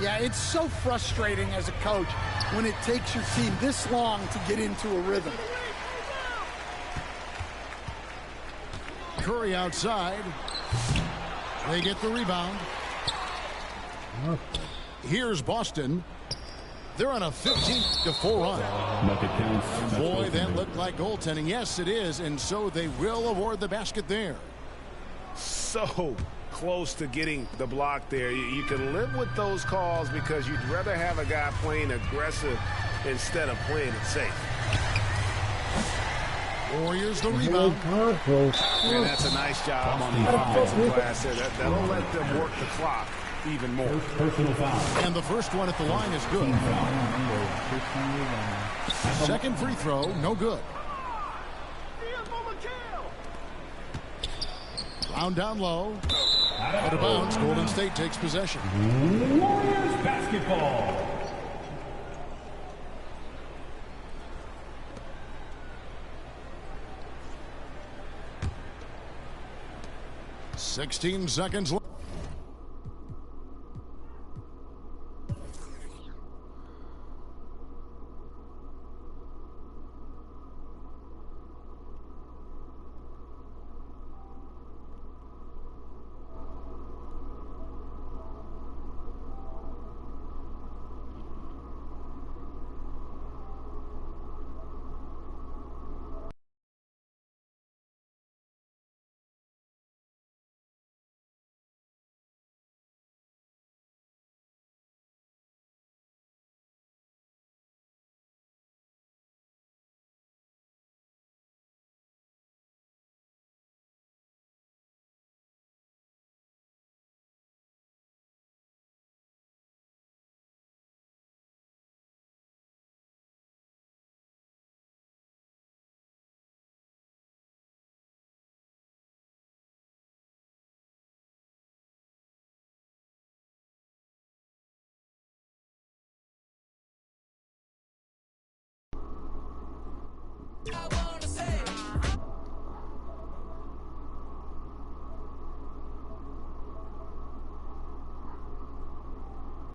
Yeah, it's so frustrating as a coach when it takes your team this long to get into a rhythm. Curry outside. They get the rebound. Here's Boston. They're on a 15-4 run. Boy, that looked like goaltending. Yes, it is, and so they will award the basket there. So close to getting the block there. You can live with those calls because you'd rather have a guy playing aggressive instead of playing it safe. Warriors the rebound. And that's a nice job on the offensive glass there. That'll let them work the clock even more. Personal foul. And the first one at the line is good. Second free throw, no good. Round down low. Out of bounds. Golden State takes possession. Warriors basketball. "16 seconds left."